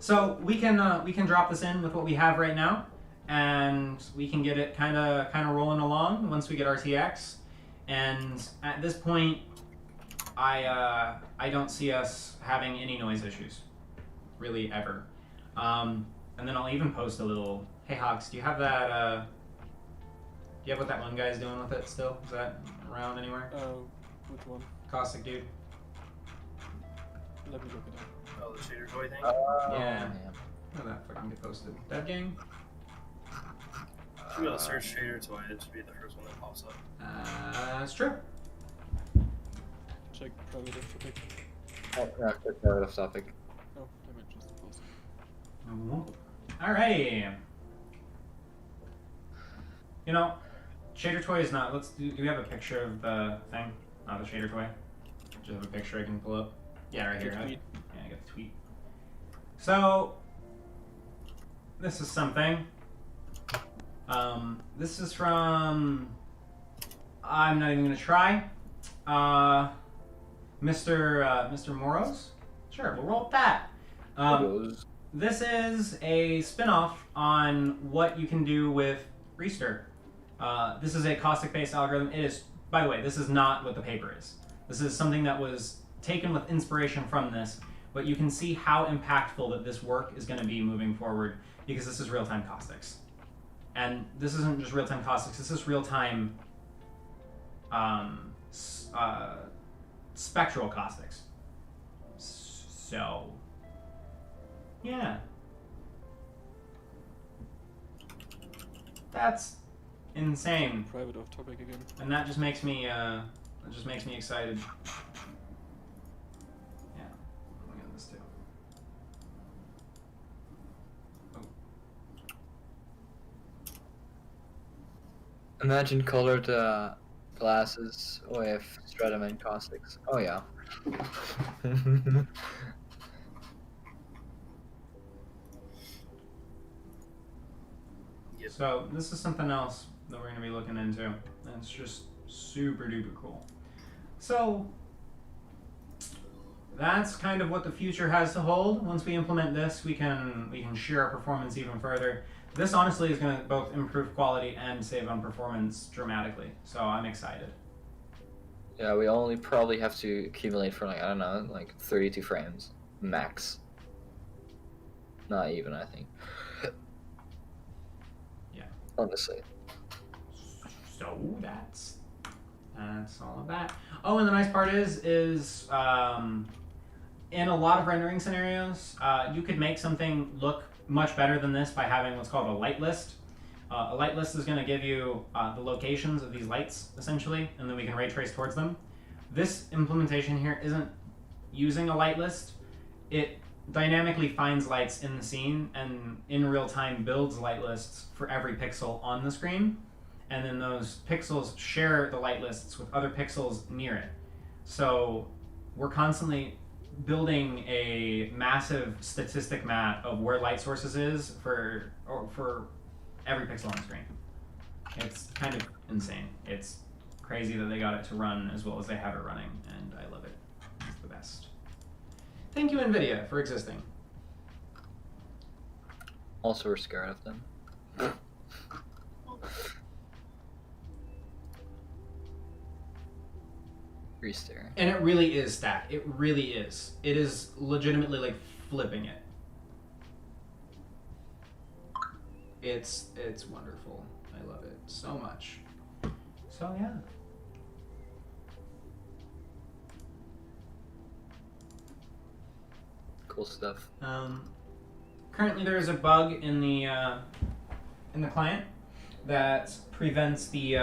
So we can drop this in with what we have right now, and we can get it kind of rolling along once we get RTX. And at this point, I don't see us having any noise issues, really ever. And then I'll even post a little. Hey Hawks, do you have that? Do you have what that one guy's doing with it still? Is that around anywhere?
Which one?
Caustic dude.
Let me look it up.
Oh, the shader toy thing?
Yeah. How that fucking get posted? Dev gang?
If you go to search shader toy, it should be the first one that pops up.
It's true.
Check private off topic.
Oh, yeah, quick part of topic.
Oh, I might just post it.
Alrighty. You know, shader toy is not. Do we have a picture of the thing? Not the shader toy. Just have a picture I can pull up. Yeah, right here.
Tweet.
Yeah, I got the tweet. So this is something. This is from. I'm not even gonna try. Mr. Moros. Sure, we'll roll with that. This is a spin-off on what you can do with Restir. This is a caustic-based algorithm. It is, by the way, this is not what the paper is. This is something that was taken with inspiration from this, but you can see how impactful that this work is going to be moving forward because this is real-time caustics. And this isn't just real-time caustics, this is real-time spectral caustics. So, yeah. That's insane.
Private off topic again.
And that just makes me excited. Yeah. Look at this too. Oh.
Imagine colored glasses with stratum and caustics. Oh yeah.
Yep.
So this is something else that we're going to be looking into, and it's just super duper cool. So that's kind of what the future has to hold. Once we implement this, we can shear our performance even further. This honestly is going to both improve quality and save on performance dramatically. So I'm excited.
Yeah, we only probably have to accumulate for like, I don't know, like 32 frames max. Not even, I think.
Yeah.
Honestly.
So that's all of that. Oh, and the nice part is in a lot of rendering scenarios, you could make something look much better than this by having what's called a light list. A light list is going to give you the locations of these lights, essentially, and then we can ray trace towards them. This implementation here isn't using a light list. It dynamically finds lights in the scene and in real time builds light lists for every pixel on the screen. And then those pixels share the light lists with other pixels near it. So we're constantly building a massive statistic map of where light sources is for every pixel on the screen. It's kind of insane. It's crazy that they got it to run as well as they have it running, and I love it. It's the best. Thank you, NVIDIA, for existing.
Also, we're scared of them. Restir.
And it really is that. It really is. It is legitimately like flipping it. It's wonderful. I love it so much. So yeah.
Cool stuff.
Currently there is a bug in the client that prevents the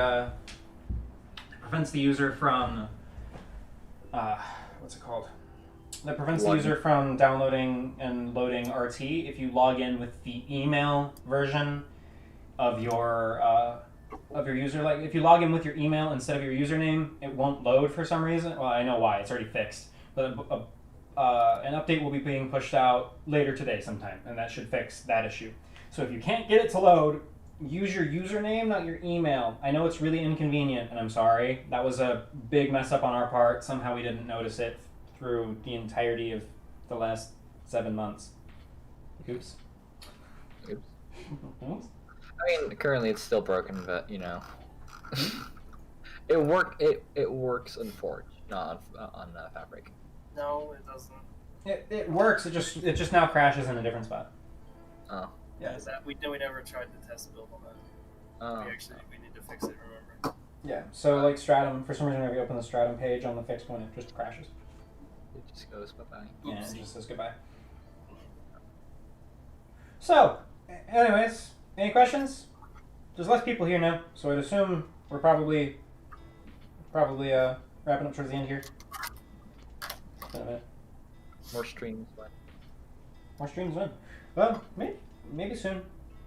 user from what's it called? That prevents the user from downloading and loading RT if you log in with the email version of your user. Like if you log in with your email instead of your username, it won't load for some reason. Well, I know why. It's already fixed. But an update will be being pushed out later today sometime, and that should fix that issue. So if you can't get it to load, use your username, not your email. I know it's really inconvenient, and I'm sorry. That was a big mess up on our part. Somehow we didn't notice it through the entirety of the last 7 months. Oops.
Oops.
Oops.
I mean, currently it's still broken, but you know, it works in Forge. not on Fabric.
No, it doesn't.
It works. It just now crashes in a different spot.
Oh.
Yeah.
Is that we never tried the test build on that.
Oh.
We need to fix it. Remember?
Yeah. So like Stratum, for some reason, whenever you open the Stratum page on the fixed one, it just crashes.
It just goes bye-bye.
Yeah, it just says goodbye. So, anyways, any questions? There's less people here now, so I'd assume we're probably wrapping up towards the end here. Wait a minute.
More streams, but
More streams when? Well, maybe soon.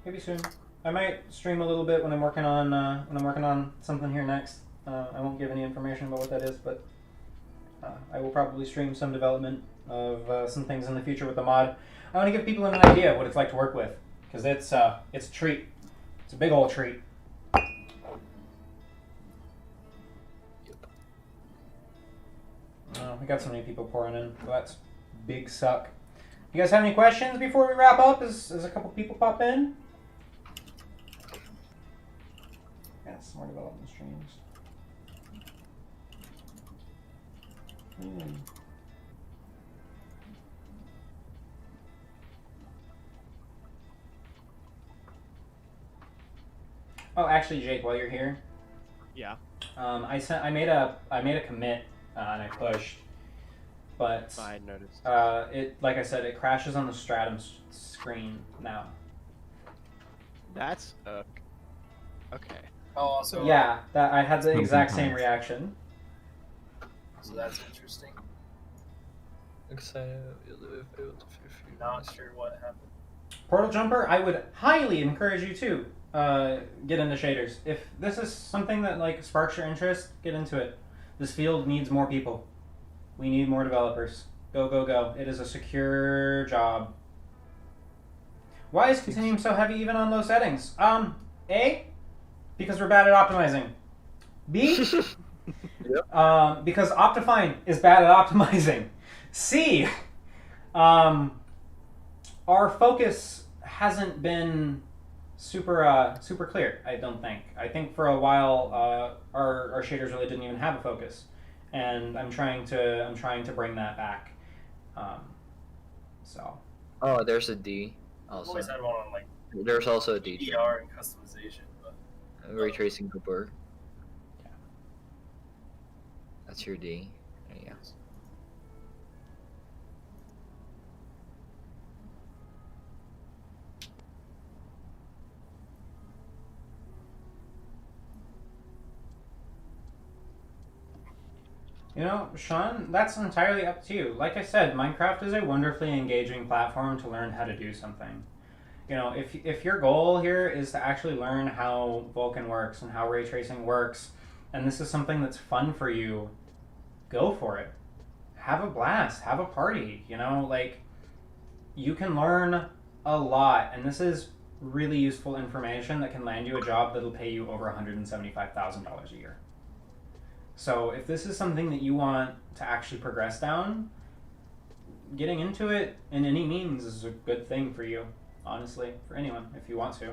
Maybe soon. I might stream a little bit when I'm working on something here next. I won't give any information about what that is, but I will probably stream some development of some things in the future with the mod. I want to give people an idea of what it's like to work with, because it's a treat. It's a big old treat. Oh, we got so many people pouring in. So that's big suck. You guys have any questions before we wrap up? As a couple people pop in? Yeah, some more development streams. Oh, actually, Jake, while you're here,
Yeah.
I made a commit and I pushed, but
I noticed.
it, like I said, it crashes on the Stratum screen now.
That's okay.
Oh, also.
Yeah, that I had the exact same reaction.
So that's interesting. Not sure what happened.
Portal Jumper, I would highly encourage you to get into shaders. If this is something that like sparks your interest, get into it. This field needs more people. We need more developers. Go, go, go. It is a secure job. Why is Continuum so heavy even on low settings? A, because we're bad at optimizing. B, because Optifine is bad at optimizing. C, our focus hasn't been super clear, I don't think. I think for a while our shaders really didn't even have a focus, and I'm trying to bring that back. So.
Oh, there's a D.
I've
Also,
always had one on like
there's also a D.
DDR and customization, but
Ray tracing Cooper.
Yeah.
That's your D. There you go.
You know, Sean, that's entirely up to you. Like I said, Minecraft is a wonderfully engaging platform to learn how to do something. You know, if your goal here is to actually learn how Vulkan works and how ray tracing works, and this is something that's fun for you, go for it. Have a blast. Have a party. You know, like, you can learn a lot, and this is really useful information that can land you a job that'll pay you over $175,000 a year. So if this is something that you want to actually progress down, getting into it in any means is a good thing for you, honestly, for anyone, if you want to.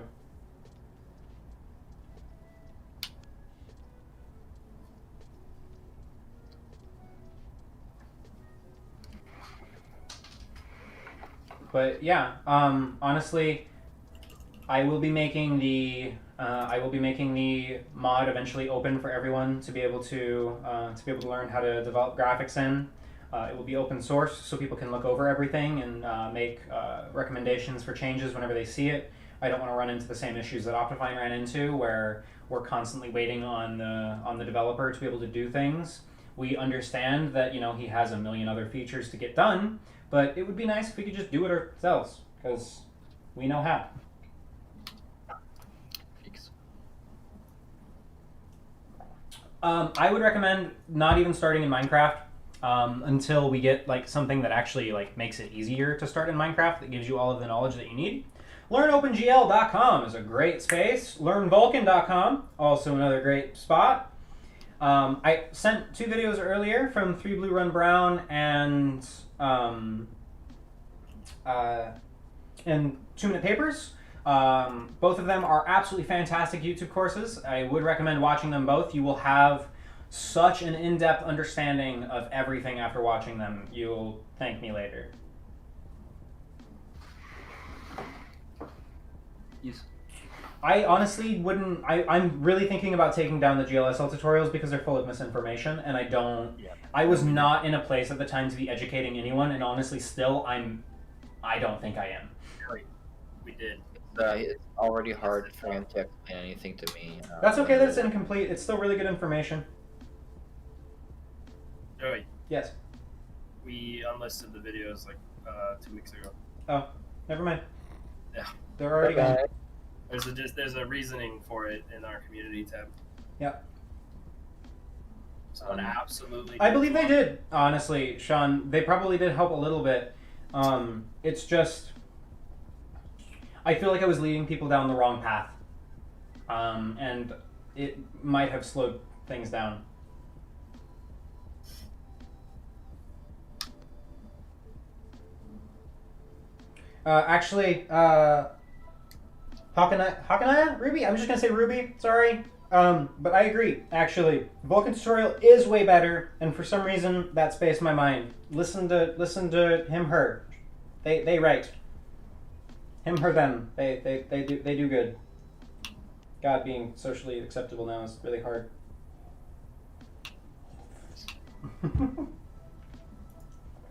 But yeah, honestly, I will be making the mod eventually open for everyone to be able to learn how to develop graphics in. It will be open source, so people can look over everything and make recommendations for changes whenever they see it. I don't want to run into the same issues that Optifine ran into, where we're constantly waiting on the developer to be able to do things. We understand that, you know, he has a million other features to get done, but it would be nice if we could just do it ourselves, because we know how. I would recommend not even starting in Minecraft until we get like something that actually like makes it easier to start in Minecraft, that gives you all of the knowledge that you need. LearnOpenGL.com is a great space. LearnVulkan.com, also another great spot. I sent 2 videos earlier from 3 Blue Run Brown and 2-Minute Papers. Both of them are absolutely fantastic YouTube courses. I would recommend watching them both. You will have such an in-depth understanding of everything after watching them. You'll thank me later.
Yes.
I honestly wouldn't. I'm really thinking about taking down the GLSL tutorials because they're full of misinformation, and I don't.
Yeah.
I was not in a place at the time to be educating anyone, and honestly, still, I don't think I am.
We did.
It's already hard for him to explain anything to me.
That's okay. That's incomplete. It's still really good information.
Joey,
Yes.
we unlisted the videos like 2 weeks ago.
Oh, never mind.
Yeah.
They're already gone.
There's a reasoning for it in our community tab.
Yeah.
So it absolutely.
I believe they did. Honestly, Sean, they probably did help a little bit. It's just, I feel like I was leading people down the wrong path, and it might have slowed things down. Actually, Hakanaya? Ruby? I'm just gonna say Ruby, sorry. But I agree, actually. Vulcan tutorial is way better, and for some reason, that spaced my mind. Listen to him, her. They write. Him, her, them. They do good. God, being socially acceptable now is really hard.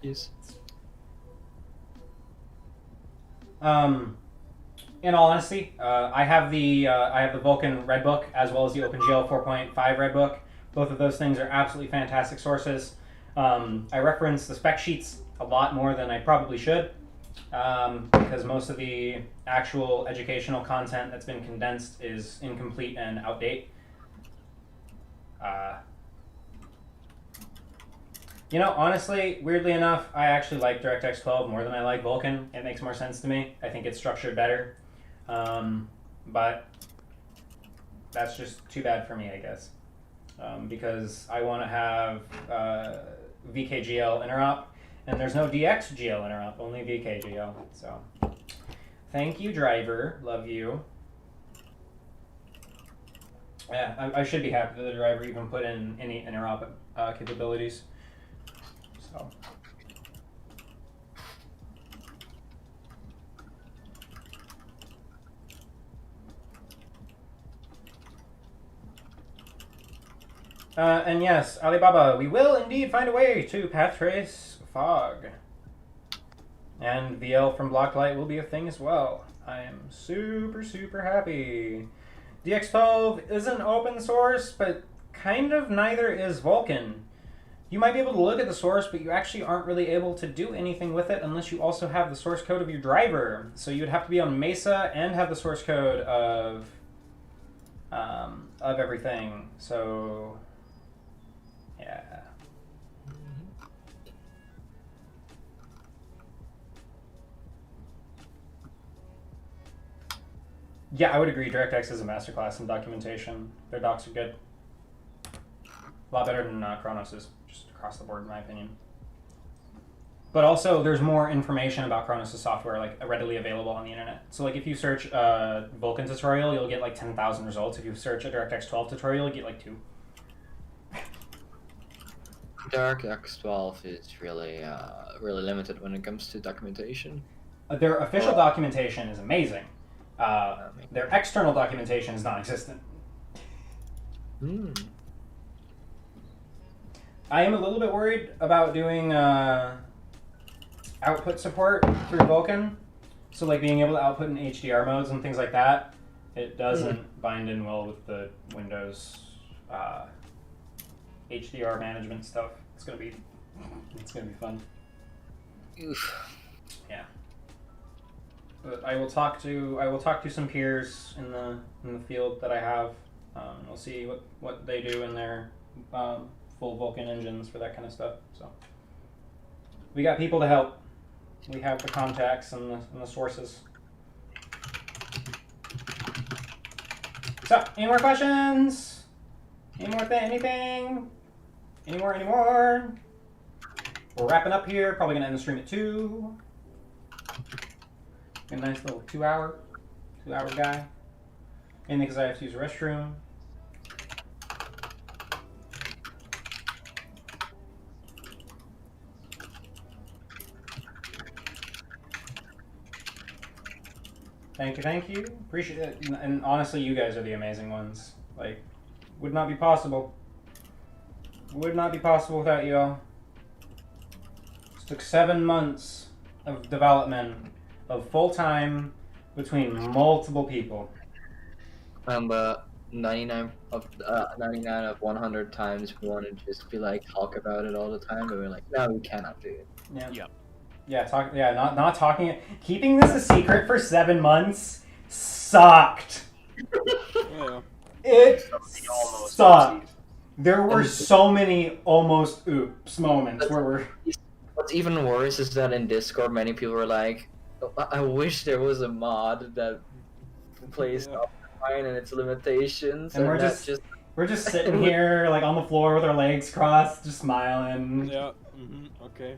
Yes.
In all honesty, I have the Vulkan Red Book as well as the OpenGL 4.5 Red Book. Both of those things are absolutely fantastic sources. I reference the spec sheets a lot more than I probably should, because most of the actual educational content that's been condensed is incomplete and outdated. You know, honestly, weirdly enough, I actually like DirectX 12 more than I like Vulkan. It makes more sense to me. I think it's structured better. But that's just too bad for me, I guess. Because I want to have VKGL interop, and there's no DXGL interop, only VKGL. So, thank you, driver. Love you. Yeah, I should be happy that the driver even put in any interop capabilities. So. And yes, Alibaba, we will indeed find a way to path trace fog. And VL from Blocklight will be a thing as well. I am super, super happy. DX12 isn't open source, but kind of neither is Vulkan. You might be able to look at the source, but you actually aren't really able to do anything with it unless you also have the source code of your driver. So you'd have to be on Mesa and have the source code of everything. So, yeah. Yeah, I would agree. DirectX is a masterclass in documentation. Their docs are good. A lot better than Kronos is, just across the board, in my opinion. But also, there's more information about Kronos' software like readily available on the internet. So, like, if you search a Vulkan tutorial, you'll get like 10,000 results. If you search a DirectX 12 tutorial, you'll get like 2.
DirectX 12 is really limited when it comes to documentation.
Their official documentation is amazing. Their external documentation is non-existent. I am a little bit worried about doing output support through Vulkan. So like being able to output in HDR modes and things like that. It doesn't bind in well with the Windows HDR management stuff. It's gonna be fun.
Oof.
Yeah. But I will talk to some peers in the field that I have. We'll see what they do in their full Vulkan engines for that kind of stuff. So we got people to help. We have the contacts and the sources. So, any more questions? Anything? Any more? We're wrapping up here. Probably gonna end the stream at 2. A nice little 2-hour guy. Mainly because I have to use a restroom. Thank you. Appreciate it. And honestly, you guys are the amazing ones. Like, would not be possible. Would not be possible without you all. It took 7 months of development, of full time, between multiple people.
And 99 of 100 times we want to just be like talk about it all the time, but we're like, no, we cannot do it.
Yeah.
Yep.
Yeah, not talking it. Keeping this a secret for 7 months sucked.
Yeah.
It
The almost
sucked. There were so many almost oops moments where we're.
What's even worse is that in Discord, many people were like, I wish there was a mod that plays
Yeah.
Optifine and its limitations,
And we're
not
just- We're just sitting here, like on the floor with our legs crossed, just smiling.
Yeah. Okay.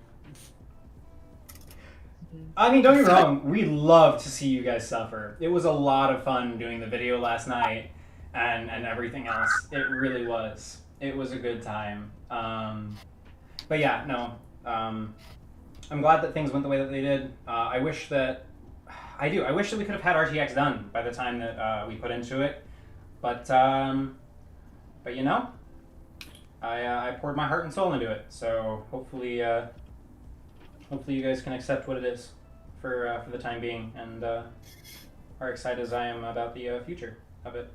I mean, don't get me wrong, we love to see you guys suffer. It was a lot of fun doing the video last night and everything else. It really was. It was a good time. But yeah, no. I'm glad that things went the way that they did. I wish that we could have had RTX done by the time that we put into it. But you know, I poured my heart and soul into it. So hopefully you guys can accept what it is for the time being, and are excited as I am about the future of it.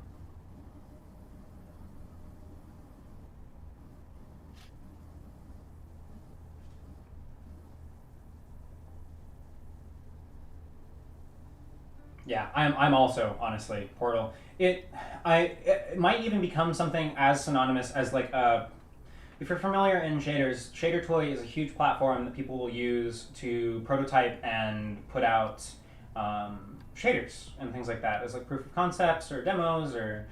Yeah, I'm also honestly Portal. It might even become something as synonymous as like if you're familiar in shaders, Shader Toy is a huge platform that people will use to prototype and put out shaders and things like that as like proof of concepts or demos or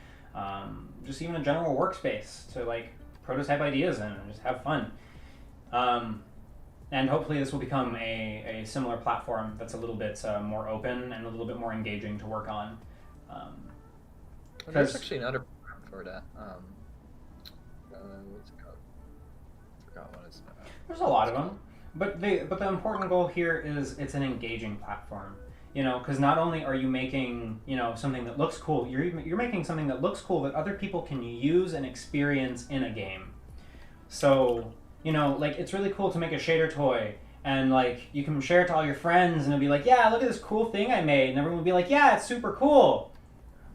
just even a general workspace to like prototype ideas in and just have fun. And hopefully this will become a similar platform that's a little bit more open and a little bit more engaging to work on.
There's actually another program for that. What's it called? I forgot what it's called.
There's a lot of them, but the important goal here is it's an engaging platform. You know, because not only are you making something that looks cool, you're making something that looks cool that other people can use and experience in a game. So like it's really cool to make a shader toy, and like you can share it to all your friends, and it'll be like, yeah, look at this cool thing I made, and everyone will be like, yeah, it's super cool.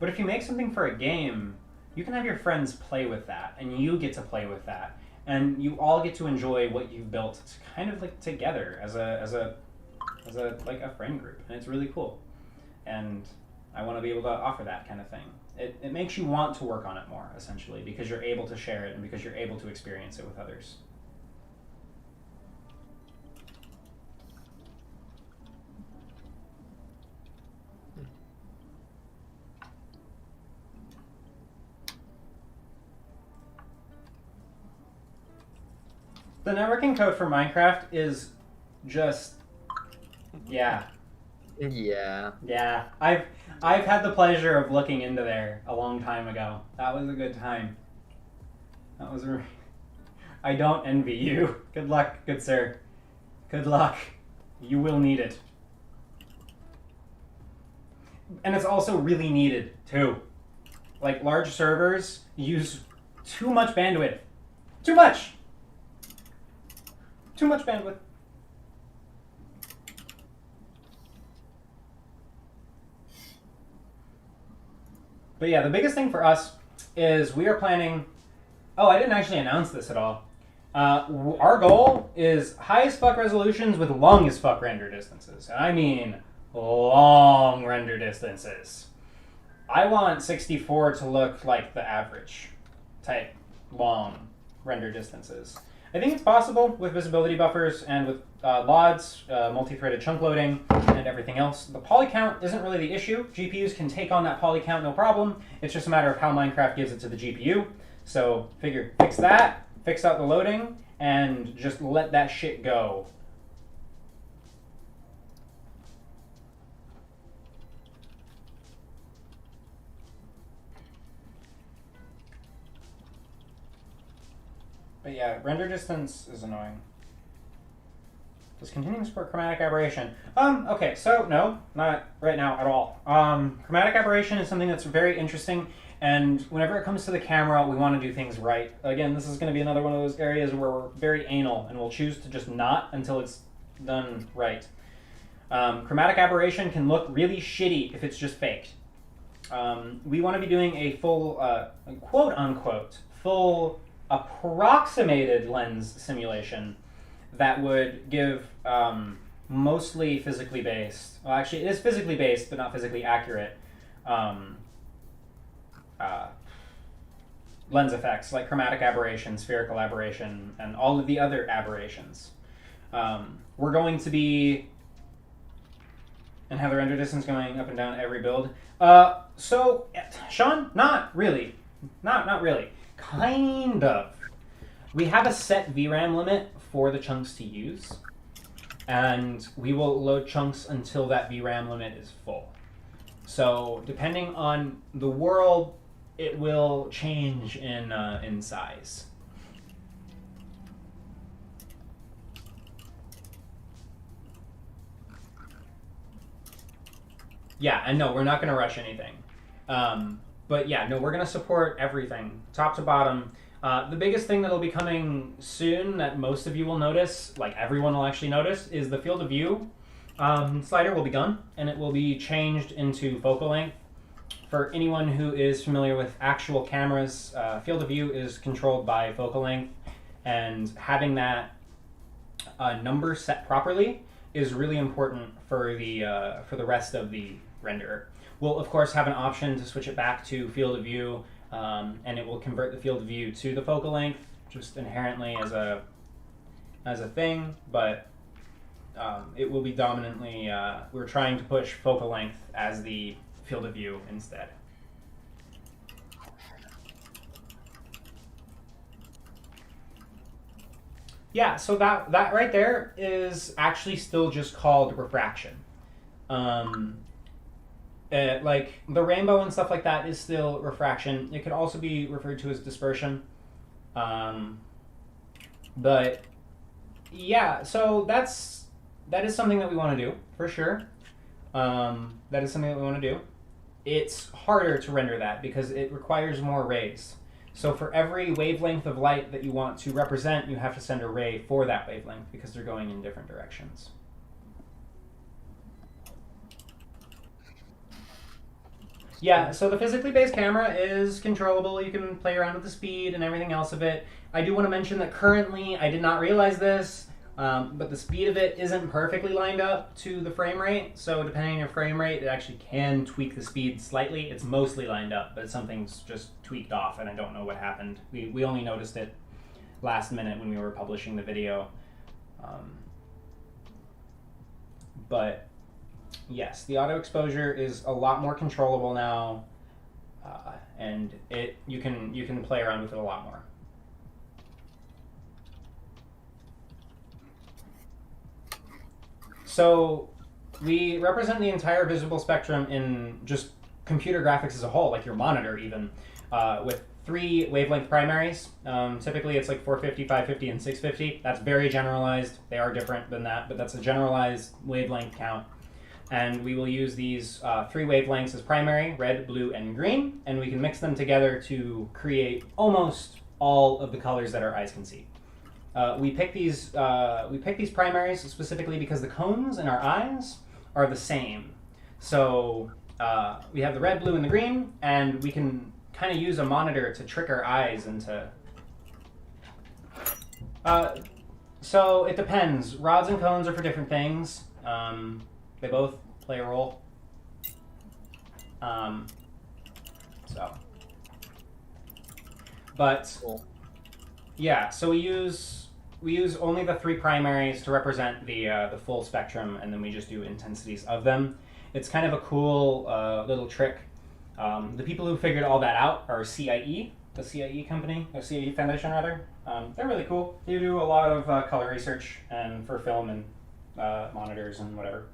But if you make something for a game, you can have your friends play with that, and you get to play with that, and you all get to enjoy what you've built kind of like together as a like a friend group, and it's really cool. And I want to be able to offer that kind of thing. It makes you want to work on it more, essentially, because you're able to share it and because you're able to experience it with others. The networking code for Minecraft is just, yeah.
Yeah.
I've had the pleasure of looking into there a long time ago. That was a good time. That was I don't envy you. Good luck, good sir. Good luck. You will need it. And it's also really needed, too. Like, large servers use too much bandwidth. Too much! Too much bandwidth. But yeah, the biggest thing for us is we are planning... Oh, I didn't actually announce this at all. Our goal is high as fuck resolutions with long as fuck render distances. And I mean long render distances. I want 64 to look like the average type long render distances. I think it's possible with visibility buffers and with LODs, multi-threaded chunk loading, and everything else. The poly count isn't really the issue. GPUs can take on that poly count no problem. It's just a matter of how Minecraft gives it to the GPU. So figure fix that, fix out the loading, and just let that shit go. But yeah, render distance is annoying. Does continuing support chromatic aberration? Okay, so no, not right now at all. Chromatic aberration is something that's very interesting, and whenever it comes to the camera, we want to do things right. Again, this is going to be another one of those areas where we're very anal, and we'll choose to just not until it's done right. Chromatic aberration can look really shitty if it's just faked. We want to be doing a full, quote-unquote, full approximated lens simulation that would give mostly physically based, well actually it is physically based but not physically accurate lens effects like chromatic aberration, spherical aberration, and all of the other aberrations. We're going to be, and have the render distance going up and down every build. So, Sean, not really. Not really. Kind of. We have a set VRAM limit for the chunks to use, and we will load chunks until that VRAM limit is full. So, depending on the world, it will change in size. Yeah, and no, we're not going to rush anything. But yeah, no, we're going to support everything, top to bottom. The biggest thing that'll be coming soon that most of you will notice, like everyone will actually notice, is the field of view slider will be gone, and it will be changed into focal length. For anyone who is familiar with actual cameras, field of view is controlled by focal length, and having that number set properly is really important for the rest of the renderer. We'll of course have an option to switch it back to field of view, and it will convert the field of view to the focal length just inherently as a thing, but it will be dominantly, we're trying to push focal length as the field of view instead. Yeah, so that right there is actually still just called refraction. Like the rainbow and stuff like that is still refraction. It could also be referred to as dispersion. But yeah, so that is something that we want to do for sure. That is something that we want to do. It's harder to render that because it requires more rays. So for every wavelength of light that you want to represent, you have to send a ray for that wavelength because they're going in different directions. Yeah, so the physically based camera is controllable. You can play around with the speed and everything else of it. I do want to mention that currently, I did not realize this, but the speed of it isn't perfectly lined up to the frame rate. So depending on your frame rate, it actually can tweak the speed slightly. It's mostly lined up, but something's just tweaked off, and I don't know what happened. We only noticed it last minute when we were publishing the video. But yes, the auto exposure is a lot more controllable now, and you can play around with it a lot more. So we represent the entire visible spectrum in just computer graphics as a whole, like your monitor even, with 3 wavelength primaries. Typically it's like 450, 550, and 650. That's very generalized. They are different than that, but that's a generalized wavelength count. And we will use these 3 wavelengths as primary, red, blue, and green, and we can mix them together to create almost all of the colors that our eyes can see. We pick these primaries specifically because the cones in our eyes are the same. So we have the red, blue, and the green, and we can kind of use a monitor to trick our eyes into... so it depends. Rods and cones are for different things. They both play a role. But
Cool.
Yeah, so we use only the 3 primaries to represent the full spectrum, and then we just do intensities of them. It's kind of a cool little trick. The people who figured all that out are CIE, the CIE company, or CIE Foundation rather. They're really cool. They do a lot of color research and for film and monitors and whatever.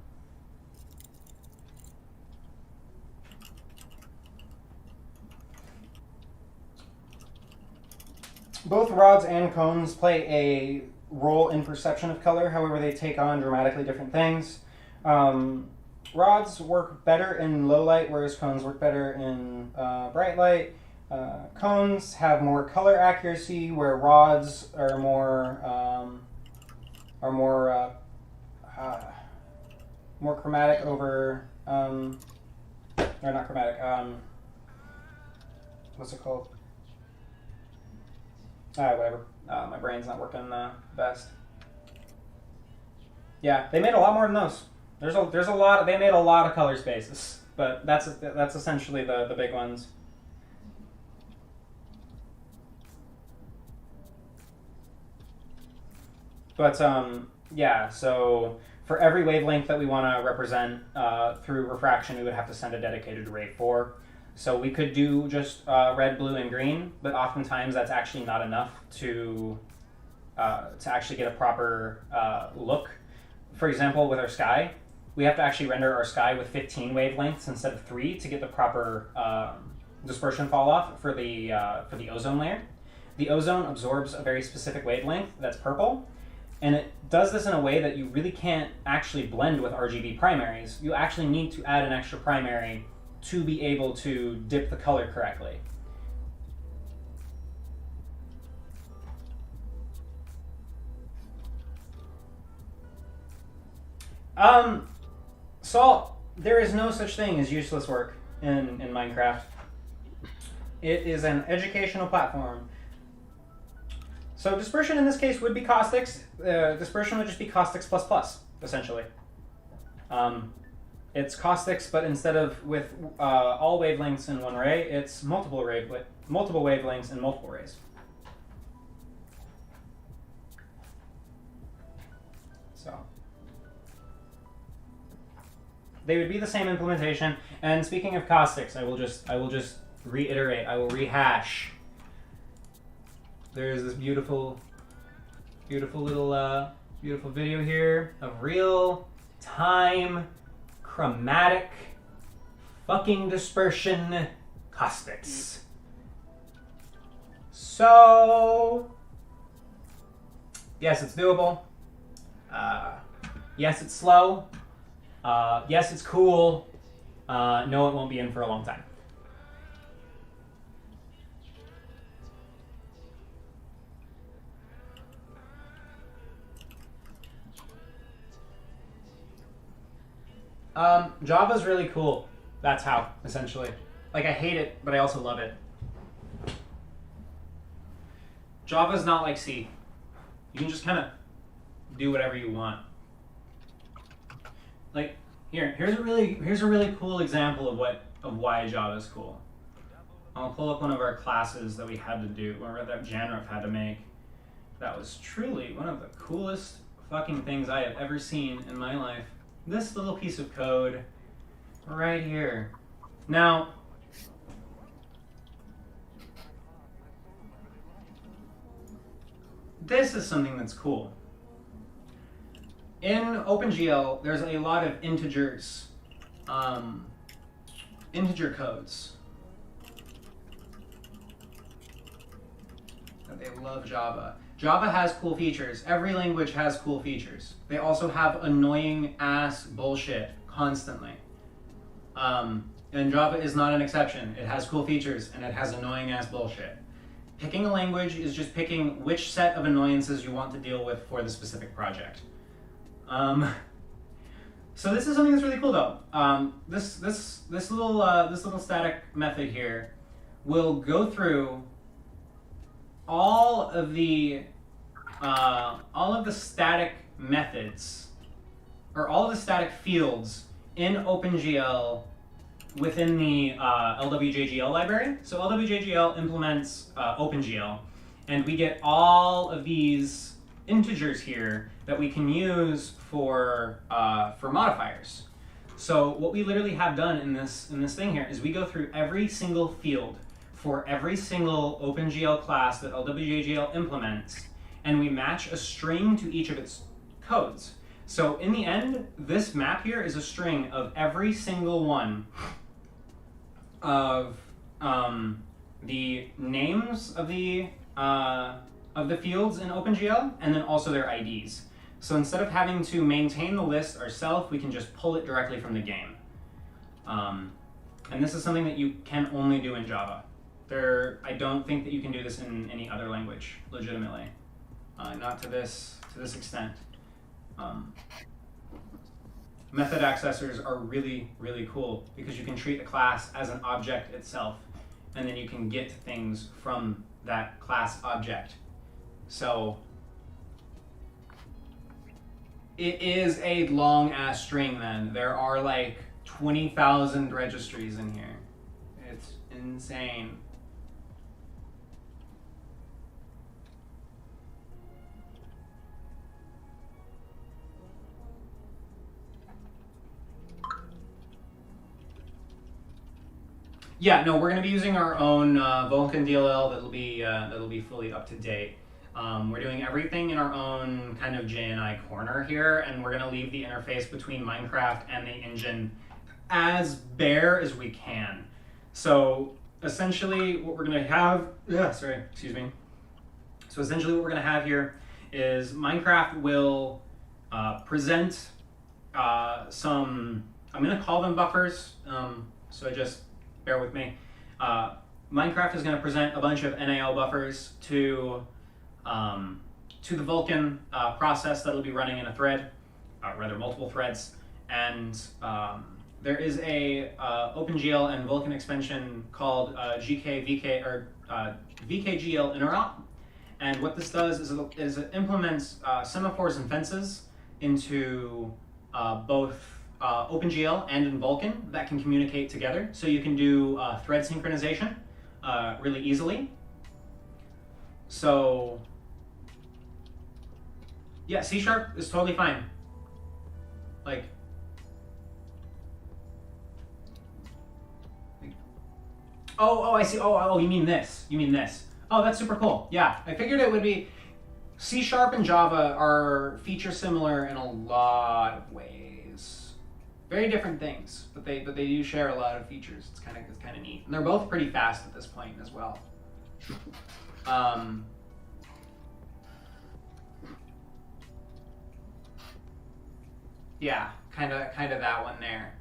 Both rods and cones play a role in perception of color. However, they take on dramatically different things. Rods work better in low light, whereas cones work better in bright light. Cones have more color accuracy, where rods are more chromatic over or not chromatic. What's it called? Whatever. My brain's not working best. Yeah, they made a lot more than those. There's a lot. They made a lot of color spaces, but that's essentially the big ones. But yeah, so for every wavelength that we want to represent through refraction, we would have to send a dedicated array for. So we could do just red, blue, and green, but oftentimes that's actually not enough to actually get a proper look. For example, with our sky, we have to actually render our sky with 15 wavelengths instead of 3 to get the proper dispersion fall off for the ozone layer. The ozone absorbs a very specific wavelength that's purple, and it does this in a way that you really can't actually blend with RGB primaries. You actually need to add an extra primary to be able to dip the color correctly. So there is no such thing as useless work in Minecraft. It is an educational platform. So dispersion in this case would be caustics. Dispersion would just be caustics plus, essentially. It's caustics, but instead of with all wavelengths in one ray, it's multiple wavelengths in multiple rays. So they would be the same implementation. And speaking of caustics, I will just reiterate. I will rehash. There's this beautiful little video here of real time chromatic fucking dispersion caustics. So yes, it's doable. Yes, it's slow. Yes, it's cool. No, it won't be in for a long time. Java's really cool. That's how, essentially. Like, I hate it, but I also love it. Java's not like C. You can just kind of do whatever you want. Like, here's a really cool example of why Java is cool. I'll pull up one of our classes that we had to do, or that Janruf had to make. That was truly one of the coolest fucking things I have ever seen in my life. This little piece of code right here. Now, this is something that's cool. In OpenGL, there's a lot of integers, integer codes. They love Java. Java has cool features. Every language has cool features. They also have annoying ass bullshit constantly. And Java is not an exception. It has cool features and it has annoying ass bullshit. Picking a language is just picking which set of annoyances you want to deal with for the specific project. So this is something that's really cool though. This little static method here will go through all of the static methods, or all of the static fields in OpenGL within the LWJGL library. So LWJGL implements OpenGL, and we get all of these integers here that we can use for modifiers. So what we literally have done in this thing here is we go through every single field for every single OpenGL class that LWJGL implements, and we match a string to each of its codes. So in the end, this map here is a string of every single one of the names of the of the fields in OpenGL, and then also their IDs. So instead of having to maintain the list ourselves, we can just pull it directly from the game. And this is something that you can only do in Java. I don't think that you can do this in any other language, legitimately. Not to this extent. Method accessors are really, really cool because you can treat the class as an object itself, and then you can get things from that class object. So it is a long ass string then. There are like 20,000 registries in here. It's insane. Yeah, no, we're going to be using our own Vulkan DLL that'll be fully up to date. We're doing everything in our own kind of JNI corner here, and we're going to leave the interface between Minecraft and the engine as bare as we can. So essentially what we're going to have, So essentially what we're going to have here is Minecraft will present some, I'm going to call them buffers, so just bear with me. Minecraft is going to present a bunch of NAL buffers to the Vulkan process that'll be running in a thread, rather multiple threads, and there is a OpenGL and Vulkan extension called VKGL interop, and what this does is it implements semaphores and fences into both OpenGL and in Vulkan that can communicate together, so you can do thread synchronization really easily. So yeah, C# is totally fine. Like, oh, I see. Oh, you mean this? You mean this? Oh, that's super cool. Yeah, I figured it would be. C# and Java are feature similar in a lot of ways. Very different things, but they do share a lot of features. It's kind of neat. And they're both pretty fast at this point as well. Yeah, kind of that one there.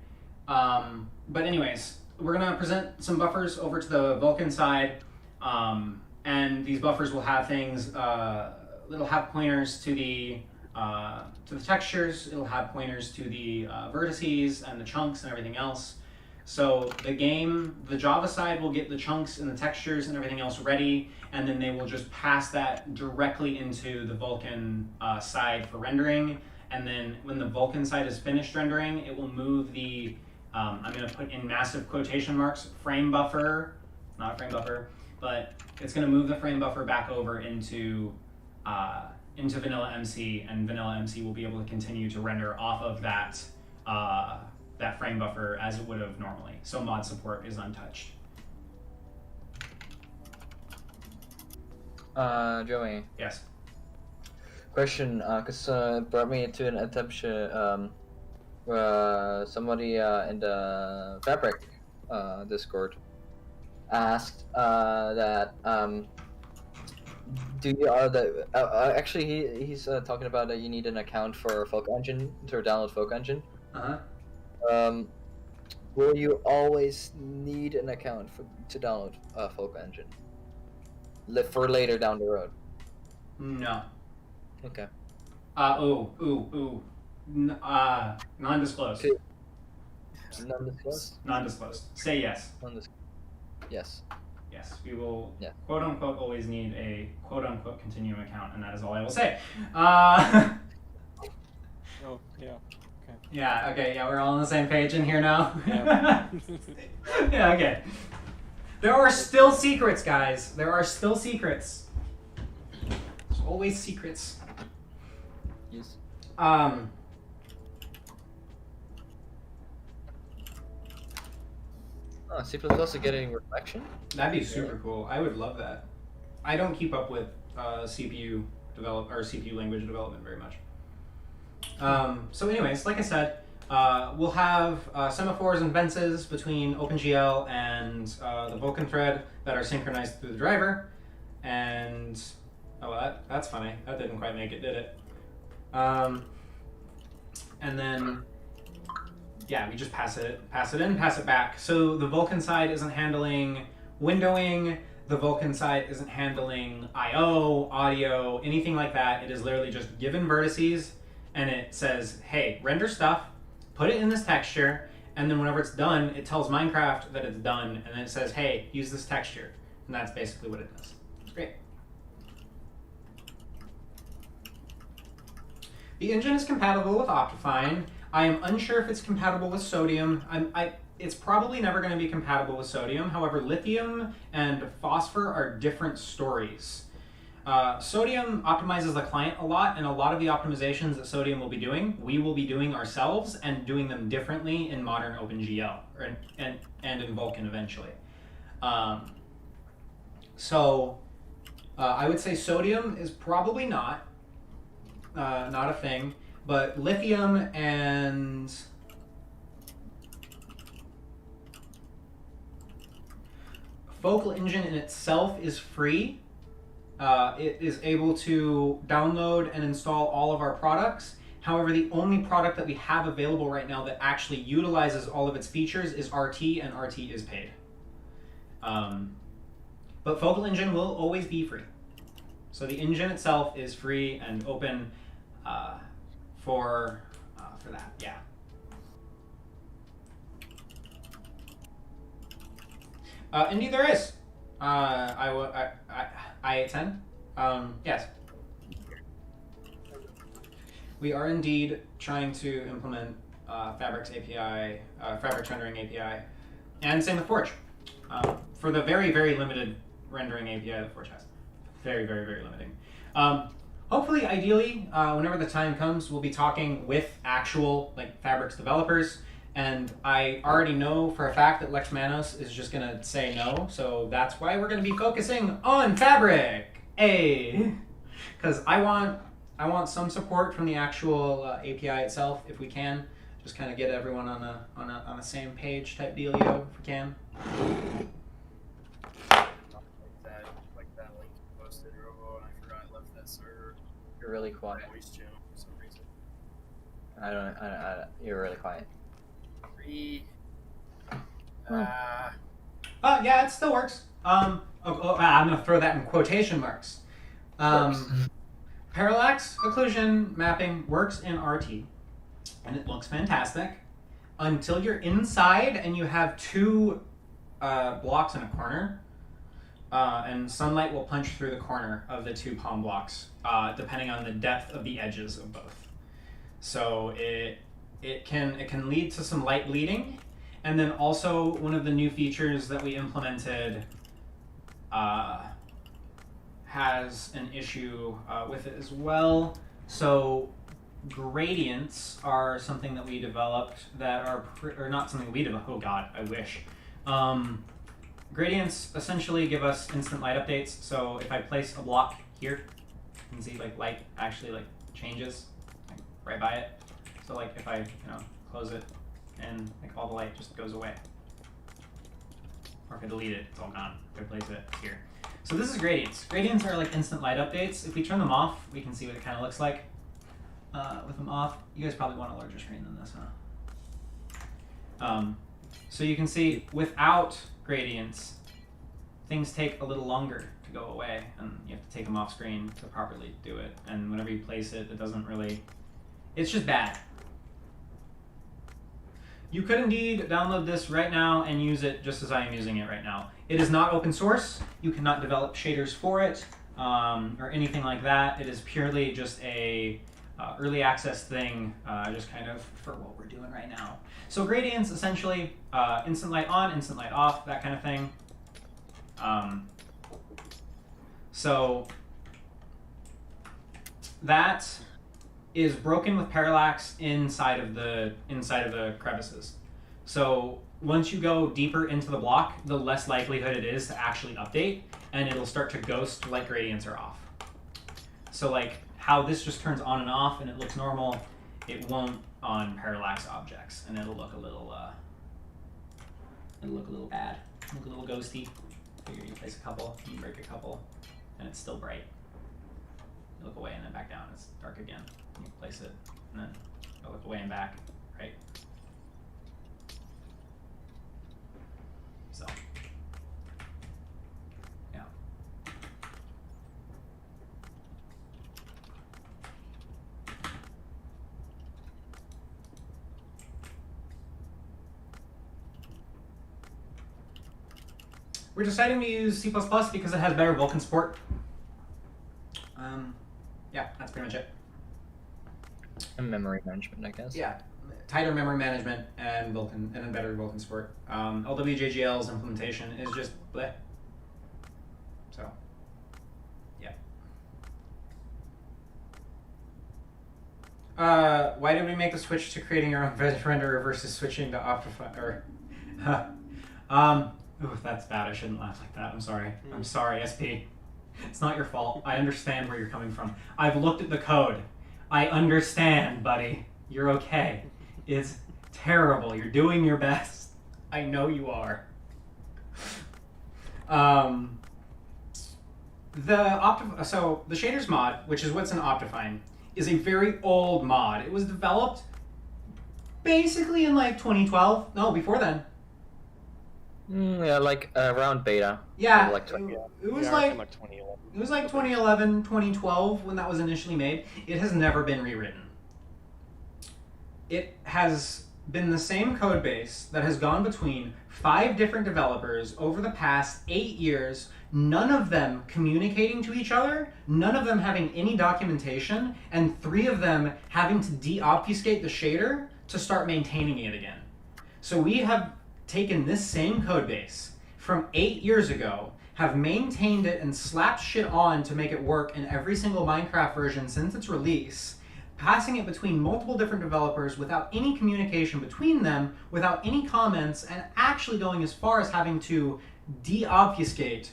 But anyways, we're gonna present some buffers over to the Vulkan side, and these buffers will have things. It'll have pointers to the textures. It'll have pointers to the vertices and the chunks and everything else. So the Java side will get the chunks and the textures and everything else ready, and then they will just pass that directly into the Vulkan side for rendering. And then when the Vulkan side is finished rendering, it will move the, I'm going to put in massive quotation marks, frame buffer, not a frame buffer, but it's going to move the frame buffer back over into Vanilla MC, and Vanilla MC will be able to continue to render off of that frame buffer as it would have normally. So mod support is untouched.
Joey.
Yes.
Question, because it brought me to an attention. Somebody in the Fabric Discord asked that do you actually he's talking about that you need an account for Folk Engine to download Folk Engine. Will you always need an account to download Folk Engine for later down the road?
No.
Okay.
Non-disclosed.
Non-disclosed?
Non-disclosed. Say yes.
Yes.
Yes, we will,
yeah.
Quote unquote, always need a quote unquote continuum account, and that is all I will say.
Oh, yeah. Okay.
Yeah, okay, yeah, we're all on the same page in here now.
Yeah.
Yeah, okay. There are still secrets, guys. There are still secrets. There's always secrets.
Yes. C++ is getting reflection?
That'd be super cool. I would love that. I don't keep up with CPU language development very much. So anyways, like I said, we'll have semaphores and fences between OpenGL and the Vulkan thread that are synchronized through the driver, and Oh, well, that's funny. That didn't quite make it, did it? And then, yeah, we just pass it in, pass it back. So the Vulkan side isn't handling windowing. The Vulkan side isn't handling I/O, audio, anything like that. It is literally just given vertices, and it says, hey, render stuff, put it in this texture, and then whenever it's done, it tells Minecraft that it's done, and then it says, hey, use this texture. And that's basically what it does. It's great. The engine is compatible with Optifine. I am unsure if it's compatible with Sodium. It's probably never going to be compatible with Sodium. However, Lithium and Phosphor are different stories. Sodium optimizes the client a lot, and a lot of the optimizations that Sodium will be doing, we will be doing ourselves and doing them differently in modern OpenGL and in Vulkan eventually. So I would say Sodium is probably not a thing, but Lithium and Focal Engine in itself is free. It is able to download and install all of our products. However, the only product that we have available right now that actually utilizes all of its features is RT, and RT is paid. But Focal Engine will always be free. So the engine itself is free and open for that, yeah. Indeed there is. I-10? Yes. We are indeed trying to implement Fabric's API, Fabric's rendering API, and same with Forge. For the very, very limited rendering API that Forge has. Very, very, very limiting. Hopefully, ideally, whenever the time comes, we'll be talking with actual Fabric's developers. And I already know for a fact that Lex Manos is just going to say no. So that's why we're going to be focusing on Fabric. Because I want some support from the actual API itself, if we can. Just kind of get everyone on a same page type dealio, if we can.
Like that link you posted, Robo, and I forgot I left that server.
You're really quiet.
Voice channel for some reason.
I don't. You're really quiet.
Yeah, it still works. I'm gonna throw that in quotation marks. Parallax occlusion mapping works in RT, and it looks fantastic until you're inside and you have two blocks in a corner, and sunlight will punch through the corner of the two palm blocks, depending on the depth of the edges of both. So it can lead to some light bleeding, and then also one of the new features that we implemented has an issue with it as well. So gradients are something that we developed that are or not something we developed. Oh God, I wish. Gradients essentially give us instant light updates. So if I place a block here, you can see light actually changes right by it. So if I close it and all the light just goes away. Or if I delete it, it's all gone. If I place it here. So this is gradients. Gradients are instant light updates. If we turn them off, we can see what it kind of looks like. With them off, you guys probably want a larger screen than this, huh? So you can see without gradients, things take a little longer to go away, and you have to take them off screen to properly do it. And whenever you place it, it doesn't really, it's just bad. You could indeed download this right now and use it just as I am using it right now. It is not open source. You cannot develop shaders for it or anything like that. It is purely just a early access thing, just kind of for what we're doing right now. So gradients, essentially, instant light on, instant light off, that kind of thing. So that is broken with parallax inside of the crevices. So once you go deeper into the block, the less likelihood it is to actually update, and it'll start to ghost gradients are off. So how this just turns on and off and it looks normal, it won't on parallax objects, and it'll look a little bad, look a little ghosty. Figure you place a couple, you break a couple, and it's still bright. look away and then back down. It's dark again. You place it and then go look away and back, right? So, yeah. We're deciding to use C++ because it has better Vulkan support. Yeah, that's pretty much it.
And memory management, I guess.
Yeah, tighter memory management and Vulkan, and then better Vulkan support. LWJGL's implementation is just bleh. So, yeah. Why did we make the switch to creating your own renderer versus switching to Optifine? Ooh, that's bad. I shouldn't laugh like that. I'm sorry. I'm sorry, SP. It's not your fault. I understand where you're coming from. I've looked at the code. I understand, buddy. You're okay. It's terrible. You're doing your best. I know you are. So the shaders mod, which is what's in Optifine, is a very old mod. It was developed basically in like 2012. No, before then.
Yeah, like around beta.
Yeah,
Like
it was
Yeah,
like
like 2011.
It was like 2011, 2012 when that was initially made. It has never been rewritten. It has been the same code base that has gone between 5 different developers over the past 8 years, none of them communicating to each other, none of them having any documentation, and 3 of them having to deobfuscate the shader to start maintaining it again. So we have taken this same code base from 8 years ago, have maintained it and slapped shit on to make it work in every single Minecraft version since its release, passing it between multiple different developers without any communication between them, without any comments, and actually going as far as having to deobfuscate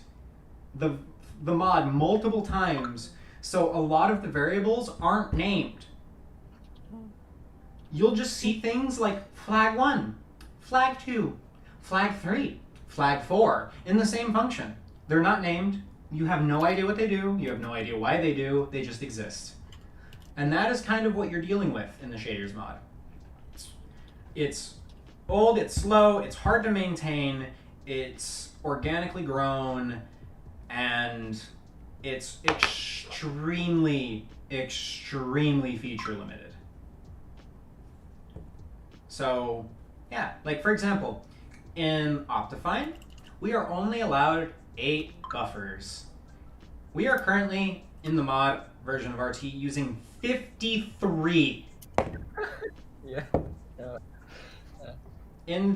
the mod multiple times, so a lot of the variables aren't named. You'll just see things like flag 1, flag 2, flag 3, flag 4 in the same function. They're not named. You have no idea what they do. You have no idea why they do. They just exist. And that is kind of what you're dealing with in the shaders mod. It's old, it's slow, it's hard to maintain, it's organically grown, and it's extremely, extremely feature limited. So, yeah, like for example, in Optifine, we are only allowed 8 buffers. We are currently, in the mod version of RT, using 53.
Yeah.
In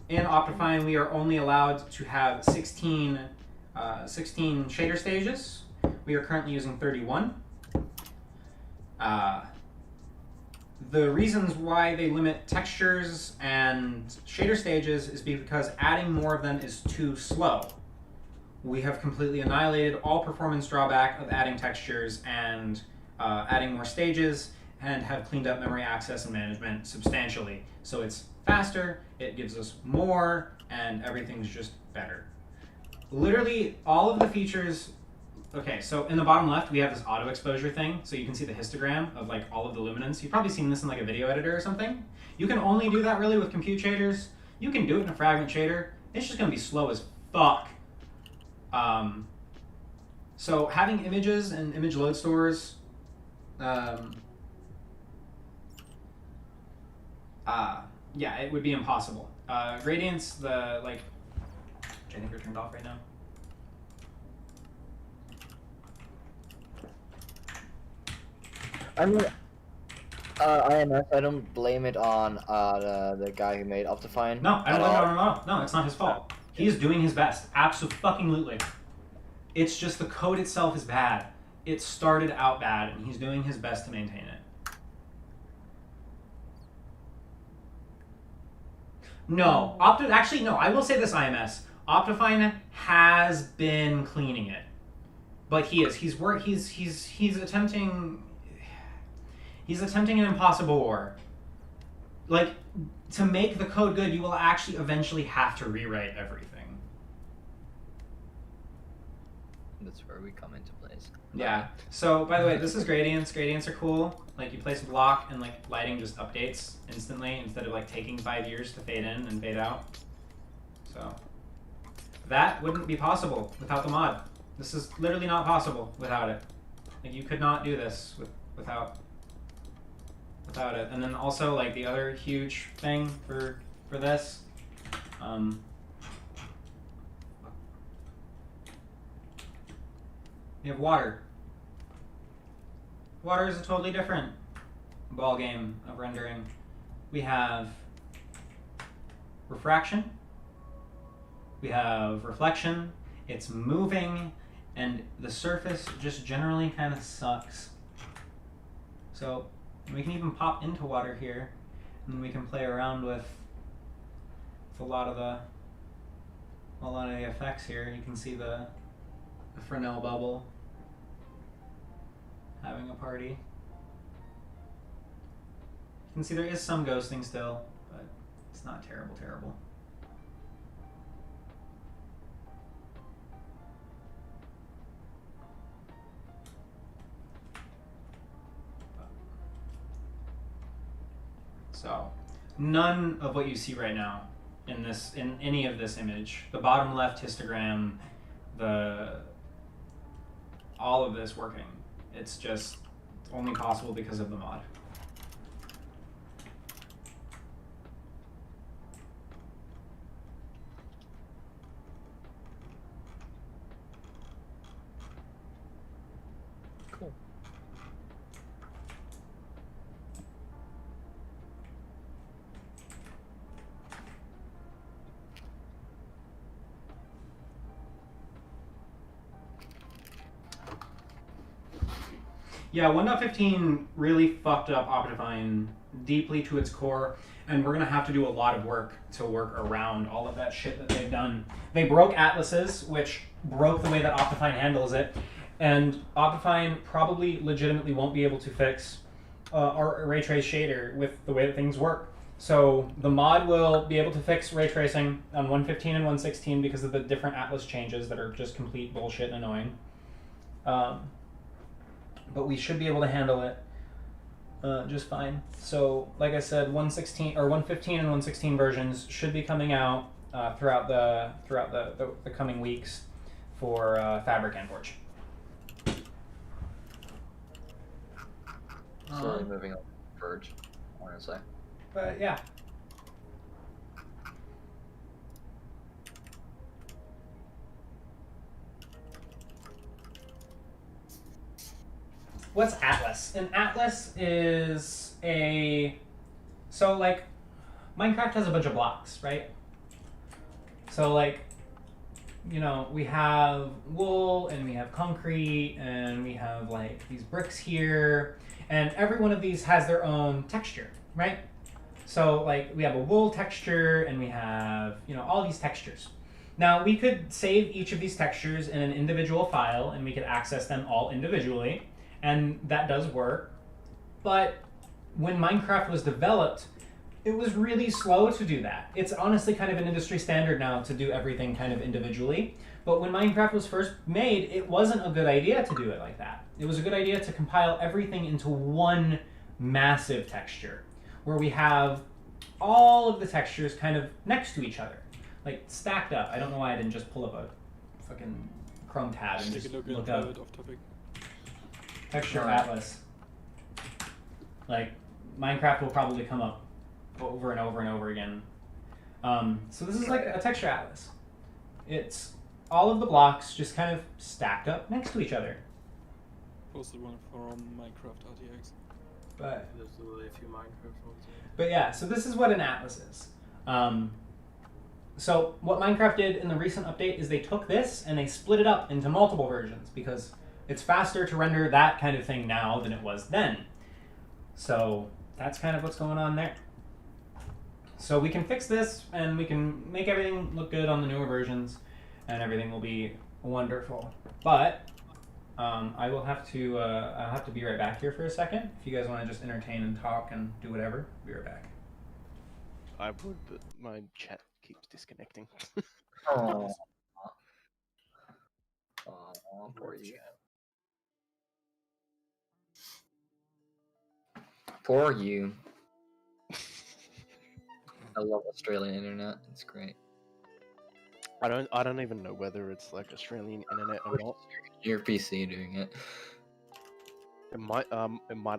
Optifine, we are only allowed to have 16 shader stages. We are currently using 31. The reasons why they limit textures and shader stages is because adding more of them is too slow. We have completely annihilated all performance drawback of adding textures and adding more stages, and have cleaned up memory access and management substantially. So it's faster, it gives us more, and everything's just better. Literally all of the features. Okay, so in the bottom left, we have this auto exposure thing, so you can see the histogram of like all of the luminance. You've probably seen this in like a video editor or something. You can only do that really with compute shaders. You can do it in a fragment shader. It's just gonna be slow as fuck. So having images and image load stores, yeah, it would be impossible. Gradients, which I think are turned off right now.
I mean, IMS, I don't blame it on the guy who made Optifine.
No, I don't blame it on him at all. No, it's not his fault. He's doing his best. Absolutely. It's just the code itself is bad. It started out bad, and he's doing his best to maintain it. No, actually, no, I will say this, IMS. Optifine has been cleaning it. But he's attempting an impossible war. Like, to make the code good, you will actually eventually have to rewrite everything.
that's where we come into place.
Yeah. So by the way, this is gradients. Gradients are cool. Like you place a block and like lighting just updates instantly instead of like taking 5 years to fade in and fade out. So that wouldn't be possible without the mod. This is literally not possible without it. Like you could not do this without it. And then also like the other huge thing for this, you have water. Water is a totally different ball game of rendering. We have refraction, we have reflection, it's moving, and the surface just generally kind of sucks. So we can even pop into water here, and we can play around with a lot of the effects here. You can see the Fresnel bubble having a party. You can see there is some ghosting still, but it's not terrible. So none of what you see right now in any of this image, the bottom left histogram, all of this working, it's just only possible because of the mod.
Cool.
Yeah, 1.15 really fucked up Optifine deeply to its core, and we're gonna have to do a lot of work to work around all of that shit that they've done. They broke atlases, which broke the way that Optifine handles it, and Optifine probably legitimately won't be able to fix our ray trace shader with the way that things work. So the mod will be able to fix ray tracing on 1.15 and 1.16 because of the different atlas changes that are just complete bullshit and annoying. But we should be able to handle it just fine. So, like I said, 1.16 or 1.15 and 1.16 versions should be coming out throughout the coming weeks for Fabric and Forge.
Slowly moving on to Verge, I want to say.
But yeah. What's Atlas? An Atlas is so like Minecraft has a bunch of blocks, right? So like, you know, we have wool and we have concrete and we have like these bricks here, and every one of these has their own texture, right? So like we have a wool texture and we have, you know, all these textures. Now we could save each of these textures in an individual file and we could access them all individually. And that does work, but when Minecraft was developed, it was really slow to do that. It's honestly kind of an industry standard now to do everything kind of individually, but when Minecraft was first made, it wasn't a good idea to do it like that. It was a good idea to compile everything into one massive texture, where we have all of the textures kind of next to each other, like stacked up. I don't know why I didn't just pull up a fucking Chrome tab and
Take
just
a look
look
at
up
it off topic.
texture atlas. Like Minecraft will probably come up over and over and over again. So this is like a texture atlas. It's all of the blocks just kind of stacked up next to each other.
Posted one from Minecraft RTX.
But
There's literally a few Minecraft ones.
But yeah, so this is what an atlas is. So what Minecraft did in the recent update is they took this and they split it up into multiple versions because it's faster to render that kind of thing now than it was then. So that's kind of what's going on there. So we can fix this and we can make everything look good on the newer versions and everything will be wonderful. But I will have to I'll have to be right back here for a second. If you guys want to just entertain and talk and do whatever, be right back.
I would, but my chat keeps disconnecting.
Aww. Aww. Oh, poor you. Poor you. I love Australian internet. It's great.
I don't even know whether it's like Australian internet or not.
Your PC doing it.
It might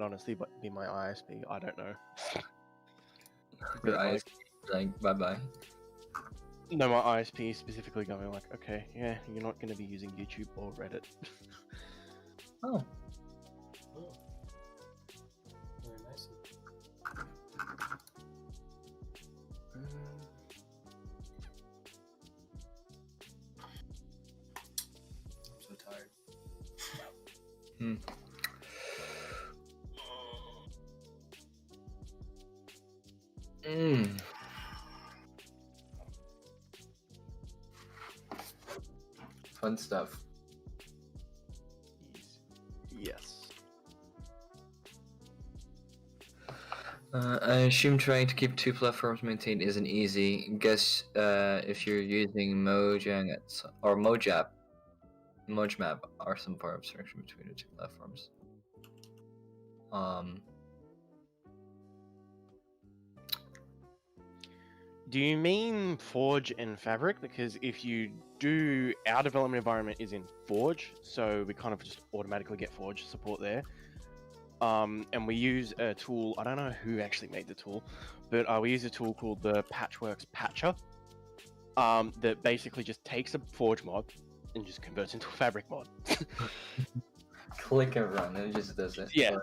honestly be my ISP. I don't know.
Your
But,
eyes like bye bye.
no, my ISP specifically going like, okay, yeah, you're not going to be using YouTube or Reddit.
Oh.
Oh. Very nice. I'm so tired.
Mm. Fun stuff.
Yes.
I assume trying to keep 2 platforms maintained isn't easy. Guess if you're using Mojang or Mojap, Mojmap are some form of abstraction between the 2 platforms.
Do you mean Forge and Fabric? Because if you do, our development environment is in Forge, so we kind of just automatically get Forge support there. And we use a tool, I don't know who actually made the tool, but we use a tool called the Patchworks Patcher, that basically just takes a Forge mod and just converts into a Fabric mod.
Click and run, and it just does it.
Yeah.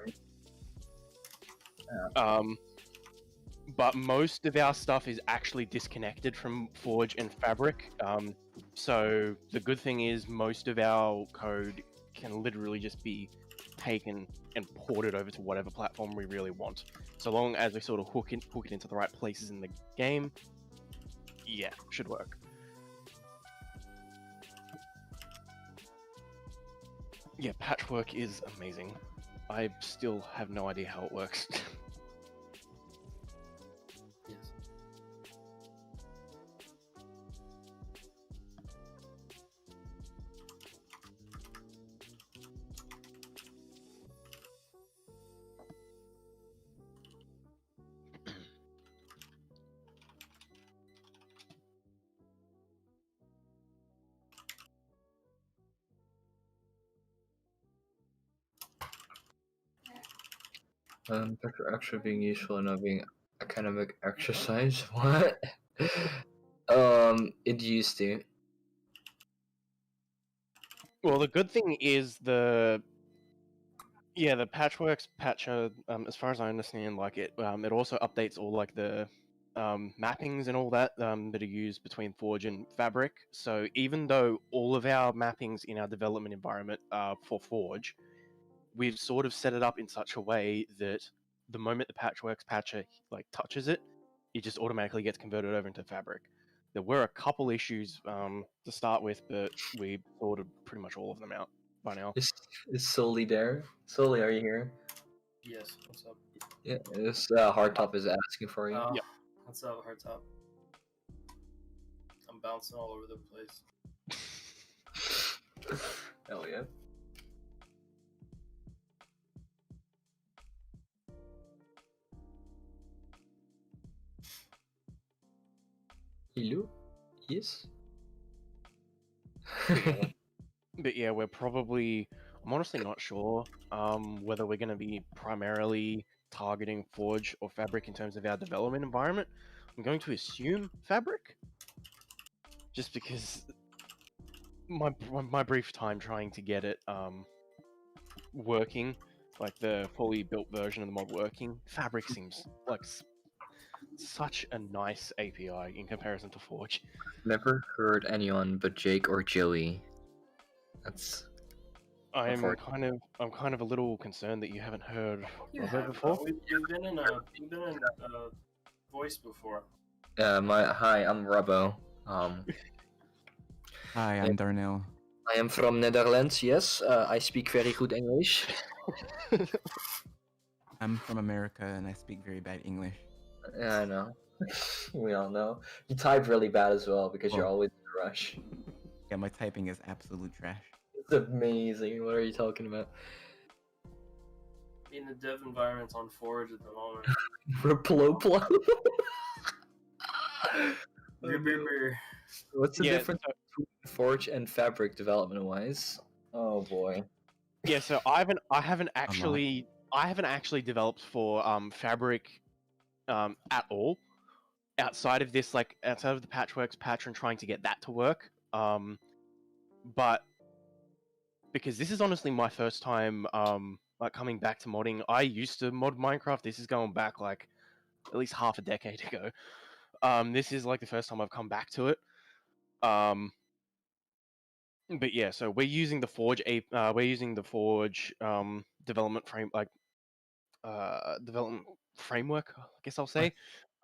But most of our stuff is actually disconnected from Forge and Fabric. So the good thing is most of our code can literally just be taken and ported over to whatever platform we really want. So long as we sort of hook it into the right places in the game, yeah, should work. Yeah, Patchwork is amazing. I still have no idea how it works.
Yes.
Better actually being useful and not being academic exercise. What? It used to.
Well, the good thing is the Patchworks patcher, as far as I understand, like it also updates all like the mappings and all that that are used between Forge and Fabric. So even though all of our mappings in our development environment are for Forge, we've sort of set it up in such a way that the moment the Patchworks patcher like touches it, it just automatically gets converted over into Fabric. There were a couple issues to start with, but we sorted pretty much all of them out by now.
Is Soli there? Soli, are you here?
Yes. What's up?
Yeah, this Hardtop is asking for you.
Yep.
What's up, Hardtop? I'm bouncing all over the place.
Hell yeah. Hello? Yes?
But yeah, we're probably. I'm honestly not sure whether we're going to be primarily targeting Forge or Fabric in terms of our development environment. I'm going to assume Fabric, just because my brief time trying to get it working, like the fully built version of the mod working, Fabric seems like such a nice API in comparison to Forge.
Never heard anyone but Jake or Joey. That's.
I'm kind of a little concerned that you haven't heard
You
of it
have,
before.
you've been in voice before.
Hi, I'm Robbo.
Hi, I'm Darnell.
I am from Netherlands, yes. I speak very good English.
I'm from America and I speak very bad English.
Yeah, I know. We all know. You type really bad as well because you're
Oh.
always in a rush.
Yeah, my typing is absolute trash.
amazing. What are you talking about?
In the dev environment on Forge at the moment.
Reploplo?
Grr.
What's the
Yeah,
difference between Forge and Fabric development wise? Oh boy.
Yeah, so I haven't actually developed for Fabric at all. Outside of this, like outside of the Patchworks patch and trying to get that to work. But because this is honestly my first time like coming back to modding. I used to mod Minecraft. This is going back like at least half a decade ago. This is like the first time I've come back to it. But yeah, so we're using the Forge development development framework, I guess I'll say,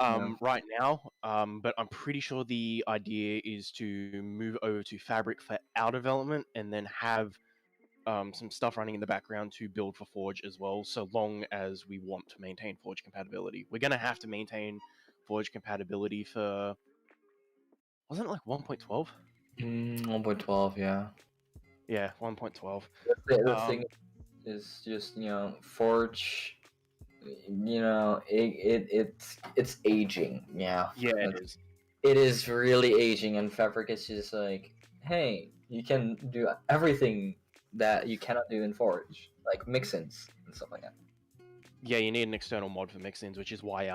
Yeah.
right now. But I'm pretty sure the idea is to move over to Fabric for our development, and then have some stuff running in the background to build for Forge as well, so long as we want to maintain Forge compatibility. We're gonna have to maintain Forge compatibility for, wasn't it like 1.12?
1.12, yeah.
Yeah, 1.12.
The thing is just, Forge, it's aging, yeah.
Yeah, it is.
It is really aging, and Fabric is just like, hey, you can do everything that you cannot do in Forge, like mixins and stuff like that.
Yeah, you need an external mod for mixins, which is why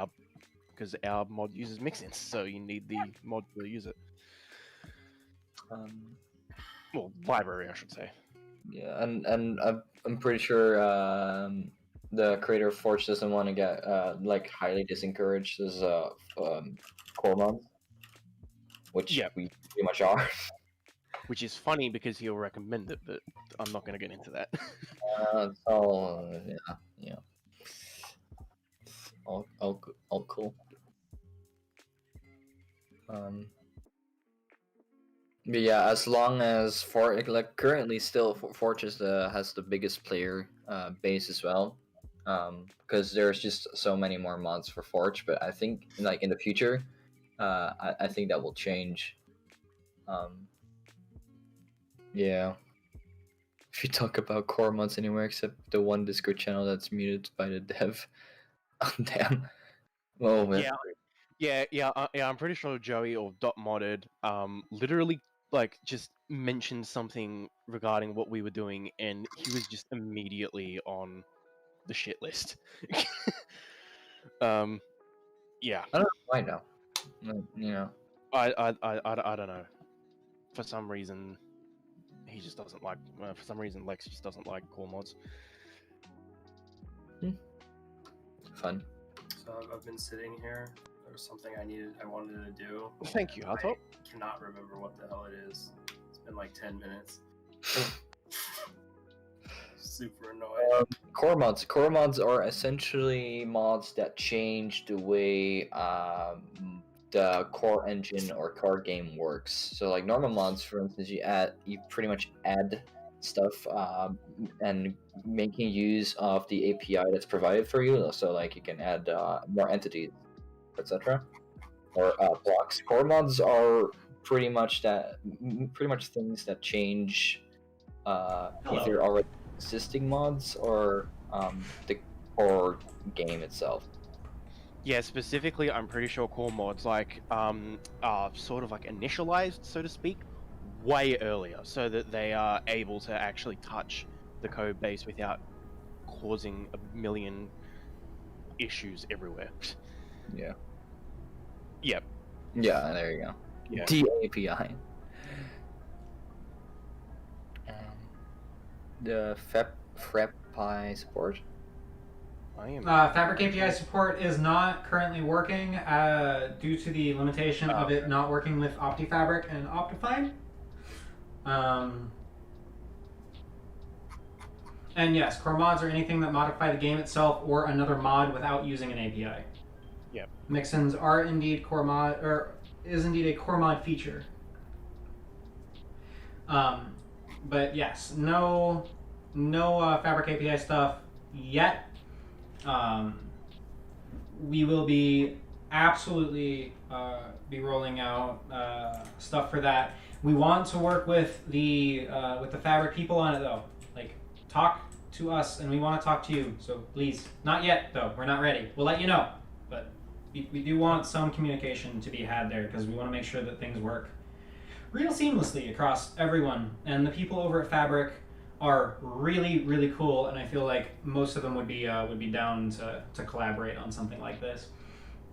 because our mod uses mixins, so you need the mod to use it. Well, library, I should say.
Yeah, and I'm pretty sure the creator of Forge doesn't want to get like highly disencouraged as core mods, which we pretty much are.
Which is funny because he'll recommend it, but I'm not going to get into that.
Yeah. All cool. But yeah, as long as currently still Forge has the biggest player base as well, because there's just so many more mods for Forge. But I think like in the future, I think that will change. Yeah. If you talk about core mods anywhere except the one Discord channel that's muted by the dev, damn. Oh man.
Yeah. I'm pretty sure Joey or Dot Modded literally like just mentioned something regarding what we were doing, and he was just immediately on the shit list. Yeah.
I don't know why now.
I don't know. For some reason, he just doesn't like. For some reason, Lex just doesn't like core mods.
Fun.
So I've been sitting here. There was something I wanted to do.
Thank you, Hotop.
I cannot remember what the hell it is. It's been like 10 minutes. Super annoying.
Core mods are essentially mods that change the way the core engine or core game works. So like normal mods, for instance, you pretty much add stuff and making use of the API that's provided for you. So like you can add more entities, etc. or blocks. Core mods are pretty much things that change either already existing mods or the core game itself.
Yeah, specifically, I'm pretty sure core mods are sort of like initialized, so to speak, way earlier, so that they are able to actually touch the code base without causing a million issues everywhere.
Yeah.
Yep.
Yeah, there you go.
Yeah.
DAPI. The FrepPi support.
Fabric API support is not currently working due to the limitation of it not working with OptiFabric and Optifine. And yes, core mods are anything that modify the game itself or another mod without using an API.
Yep.
Mixins are indeed core mod, or is indeed a core mod feature. But yes, no Fabric API stuff yet. We will be absolutely be rolling out stuff for that We want to work with the Fabric people on it though. Like, talk to us, and we want to talk to you. So please, not yet though. We're not ready. We'll let you know, but we do want some communication to be had there because we want to make sure that things work real seamlessly across everyone. And the people over at Fabric are really, really cool, and I feel like most of them would be down to collaborate on something like this.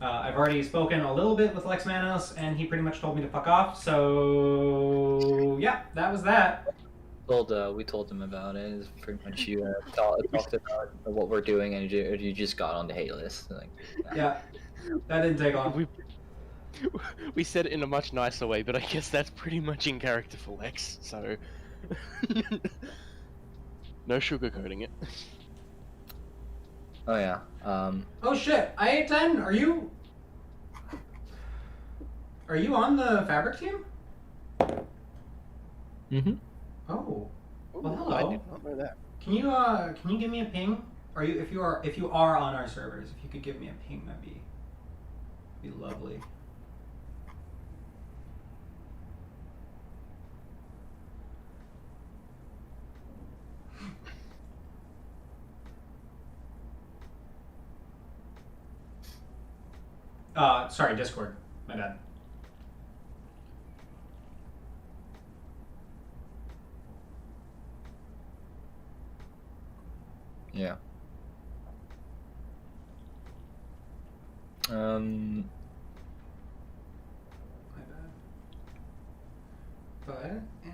I've already spoken a little bit with Lex Manos, and he pretty much told me to fuck off. So yeah, that was that.
We told him about it. It's pretty much you talked about what we're doing, and you just got on the hate list. Like,
Yeah, that didn't take long.
We said it in a much nicer way, but I guess that's pretty much in character for Lex, so... No sugarcoating it.
Oh yeah.
Oh shit! I810, are you on the Fabric team?
Mm-hmm.
Oh, well,
Ooh,
hello.
I did not know that.
Can you give me a ping? If you are on our servers, if you could give me a ping, that'd be lovely. Sorry, Discord. My bad.
Yeah.
My bad. But yeah.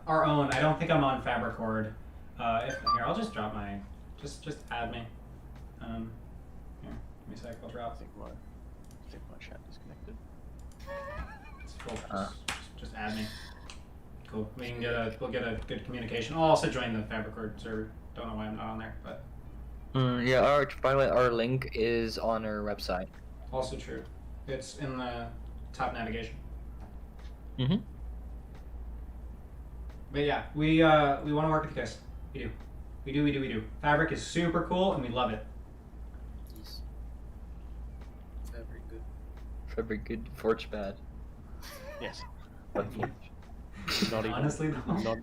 Our own. I don't think I'm on Fabricord. Here, I'll just drop my. Just add me. Here, give me a sec. I'll drop.
I think my chat disconnected.
It's cool. Just add me. Cool. We'll get a good communication. I'll also join the Fabricord server. Don't know why I'm not on there, but.
Yeah. By the way, our link is on our website.
Also true. It's in the top navigation.
Mm-hmm.
But yeah, we want to work with you guys. We do. Fabric is super cool, and we love it.
Yes. Very good.
Very good. Forge bad.
Yes.
But Forge.
Not even,
Honestly, though.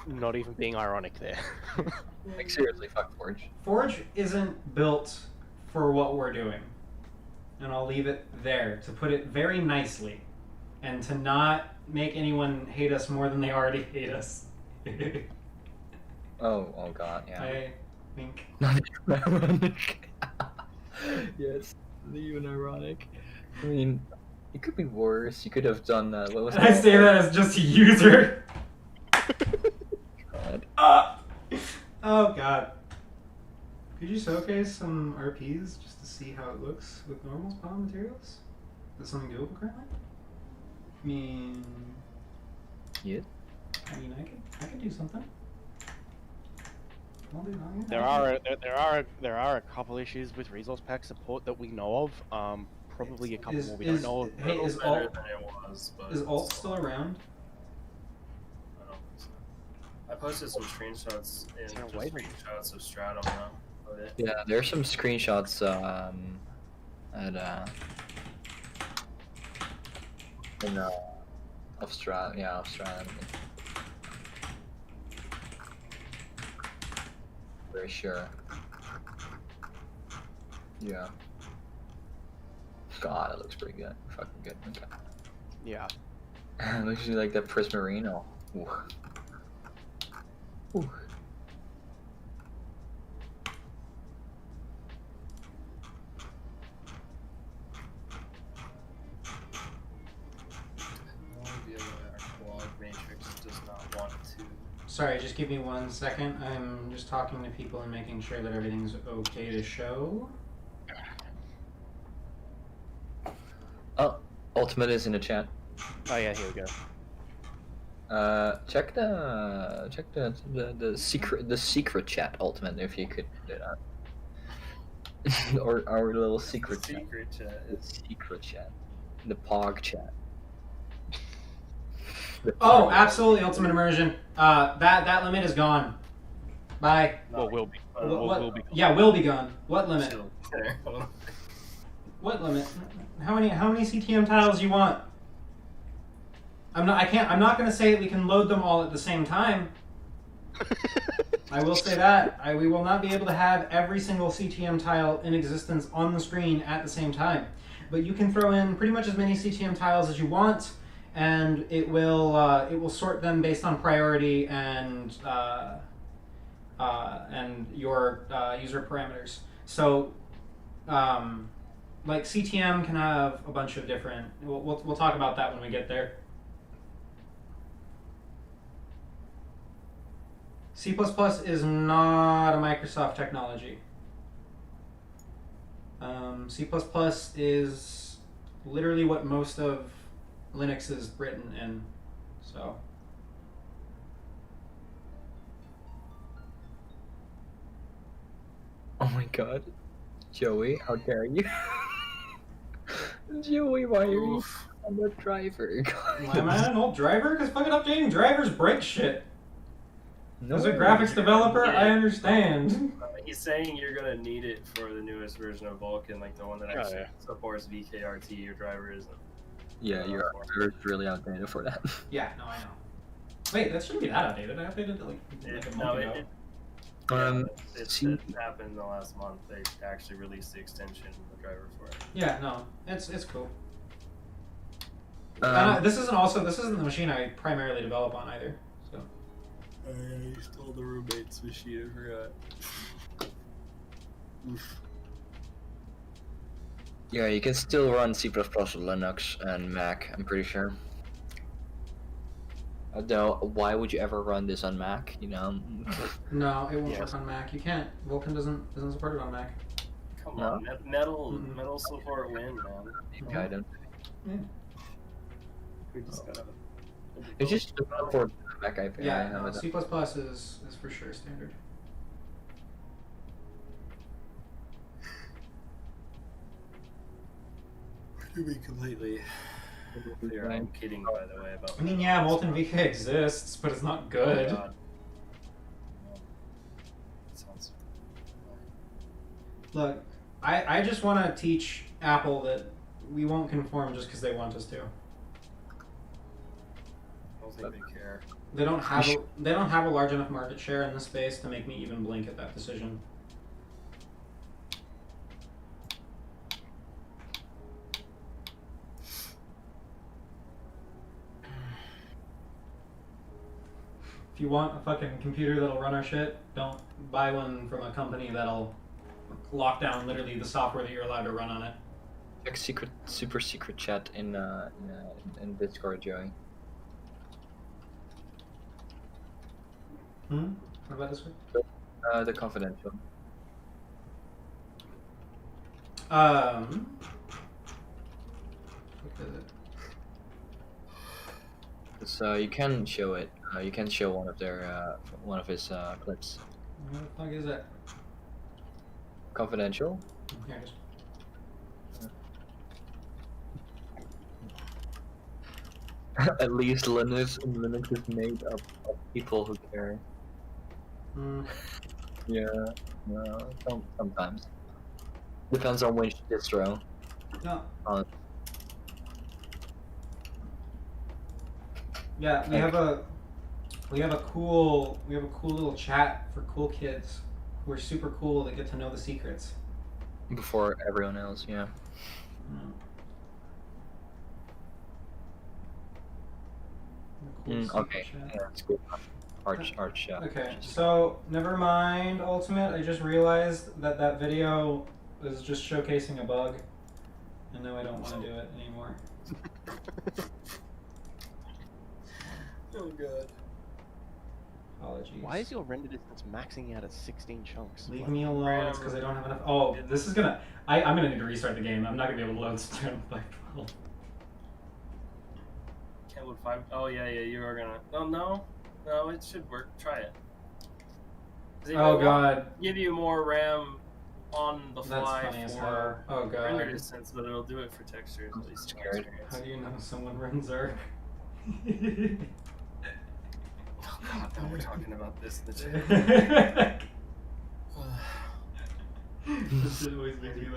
not even being ironic there.
Like seriously, fuck Forge.
Forge isn't built for what we're doing, and I'll leave it there to put it very nicely, and to not make anyone hate us more than they already hate us.
Oh god, yeah.
I think.
Not even ironic. Yes, not even ironic. I mean, it could be worse. You could have done what was
I say that as just a user.
God.
Oh god. Could you showcase some RPs just to see how it looks with normal spawn materials? Is that something doable currently? I mean,
Yeah.
I could do something. I'll do that.
There are a couple issues with resource pack support that we know of. Probably a couple more we don't know of.
Hey, is
better
alt
than it was, but
is alt still around?
I don't think so. I posted some screenshots and
Yeah,
just
wait.
screenshots of Stratum now. Of it.
Yeah, there's some screenshots of Strat. Yeah, of Strat. Very sure. Yeah. God, it looks pretty good. Fucking good. Okay.
Yeah.
It looks like that Prismarino. Ooh. Ooh.
Quad Matrix does not want to.
Sorry, just give me 1 second. I'm just talking to people and making sure that everything's okay to show.
Oh, Ultimate is in the chat.
Oh yeah, here we go.
Check the secret chat, Ultimate, if you could do that. Or our little secret chat.
Secret chat.
The secret chat. The Pog chat.
Oh, absolutely, Ultimate Immersion. That limit is gone. Bye.
Well, will be.
What-
Will be.
Yeah, will be gone. What limit?
Chill there.
What limit? How many CTM tiles do you want? I'm not gonna say we can load them all at the same time. I will say that. We will not be able to have every single CTM tile in existence on the screen at the same time. But you can throw in pretty much as many CTM tiles as you want, and it will sort them based on priority and your user parameters. So, like CTM can have a bunch of different. We'll talk about that when we get there. C++ is not a Microsoft technology. C++ is literally what most of Linux is written in. So.
Oh my god. Joey, how dare you? Joey, why are you on the driver?
Why am I an old driver? Because fucking updating drivers break shit.
No.
As a graphics developer, I understand.
He's saying you're gonna need it for the newest version of Vulkan, like the one that actually supports VKRT. Your driver isn't.
Yeah, you're really outdated for that.
Yeah, no, I know. Wait, that shouldn't be that outdated. I updated it like a month ago.
It happened in the last month. They actually released the extension of the driver for it.
Yeah, no, it's cool. This isn't the machine I primarily develop on either. So.
I stole the roommate's machine. I forgot. Oof.
Yeah, you can still run C++ with Linux and Mac, I'm pretty sure. Although, why would you ever run this on Mac, you know?
No, it won't work on Mac. You can't. Vulkan doesn't support it on Mac.
Come on, metal support win, man.
Guidance.
Yeah.
We just gotta.
It's just for Mac API.
Yeah, no, C++ is for sure standard.
To be completely clear, I'm kidding, by the way, about.
I mean, yeah, Molten VK exists, but it's not good.
Oh, God. Sounds.
Look, I just want to teach Apple that we won't conform just because they want us to.
I don't think they care.
They don't have a large enough market share in this space to make me even blink at that decision. If you want a fucking computer that'll run our shit, don't buy one from a company that'll lock down literally the software that you're allowed to run on it.
Check super secret chat in Discord, Joey.
What about this one?
The confidential.
What is it?
So you can show it. You can show one of his clips.
What the fuck is it?
Confidential.
Here it is.
At least Linux is made up of people who care. Yeah, no, sometimes. Depends on which distro.
No. Yeah, we have a cool little chat for cool kids who are super cool that get to know the secrets.
Before everyone else, yeah. Okay, yeah, that's good. Arch chat.
Okay, so never mind Ultimate. I just realized that video was just showcasing a bug, and now I don't want to do it anymore.
Oh god.
Apologies.
Why is your render distance maxing out at 16 chunks?
Leave me alone. It's because I don't have enough. Oh, this is gonna. I'm gonna need to restart the game. I'm not gonna be able to load Stone by 12.
Can't load 5. Oh yeah, you are gonna. Oh no, it should work. Try it.
Oh god.
Give you more RAM on the fly
That's funny as
for
hell. Oh god.
render distance, but it'll do it for textures. At least
scared.
How do you know someone runs Zerg?
God, now we're talking about this in the chat.
This shit always makes me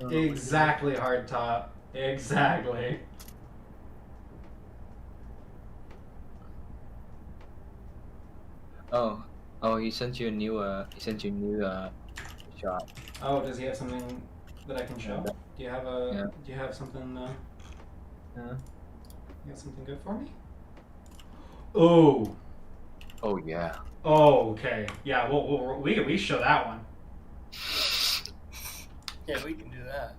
laugh. Exactly, hard top. Exactly.
Oh, he sent you a new shot.
Oh, does he have something that I can show? Do you have a?
Yeah.
Do you have something?
Yeah.
You got something good for me? Oh.
Oh yeah.
Oh, okay. Yeah. We show that one.
Yeah, we can do that.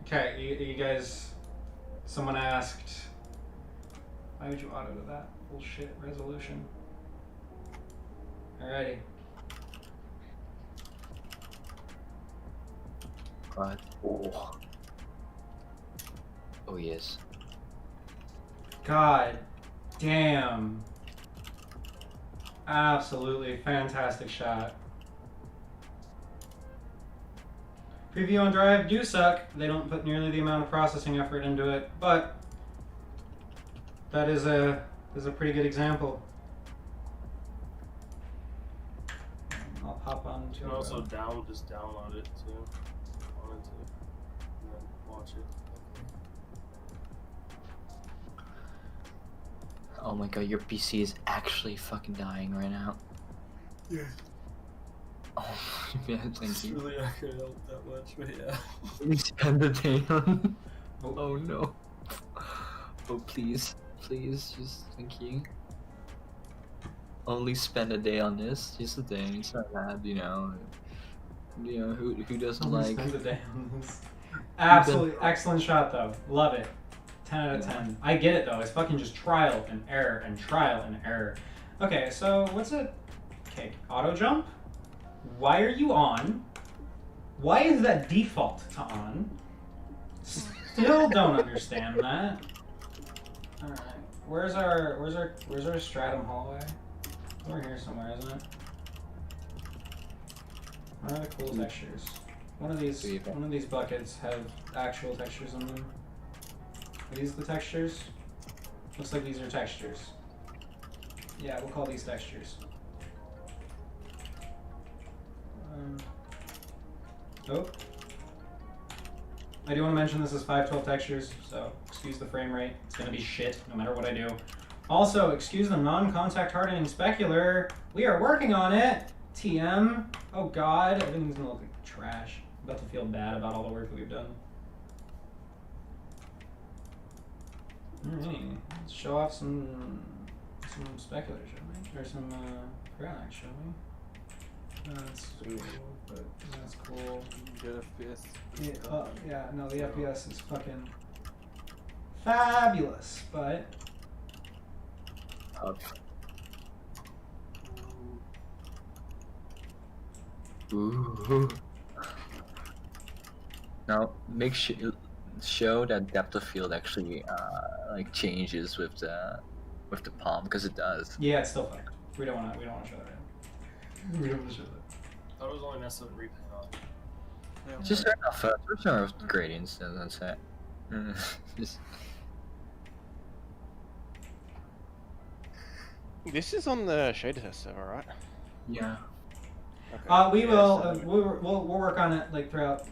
Okay, you guys. Someone asked, why would you auto to that bullshit resolution? Alrighty.
God. Oh. Oh yes.
God damn. Absolutely fantastic shot. Preview on Drive do suck. They don't put nearly the amount of processing effort into it, but that is a pretty good example. I'll pop on
You
to
can also just download it too. If you wanted to. And then watch it.
Oh my god, your PC is actually fucking dying right now.
Yeah.
Oh yeah, thank
It's
you.
really not gonna help that much, but yeah.
Please spend the day on. Oh no. Oh please, just thank you. Only spend a day on this, just a day. It's not bad, you know. You know who doesn't like?
Spend the day on this. Absolutely excellent shot though. Love it. 10 out of 10. I get it though. It's fucking just trial and error and trial and error. Okay, so what's it? Okay, auto jump. Why are you on? Why is that default to on? Still don't understand that. All right, where's our stratum hallway? Over here somewhere, isn't it? What are the cool textures? One of these buckets have actual textures on them. Are these the textures? Looks like these are textures. Yeah, we'll call these textures. Oh. I do want to mention this is 512 textures, so excuse the frame rate. It's going to be shit no matter what I do. Also, excuse the non-contact hardening specular. We are working on it. TM. Oh god, everything's going to look like trash. I'm about to feel bad about all the work that we've done. Alright, let's show off some specular, shall we? Or some granite, shall we? That's cool, but that's cool.
The FPS.
Yeah, yeah, no, the FPS is fucking fabulous, but
Ooh. Now make show that depth of field actually like changes with the palm, because it does.
yeah, it's still fucked. We don't want to show that right now. We don't want to show that.
I was only messing with repaint on.
Yeah.
Just start off with gradients, and that's it. Just
This is on the shader test server, right?
yeah.
Okay.
We
Yeah,
will.
so-
We'll work on it like throughout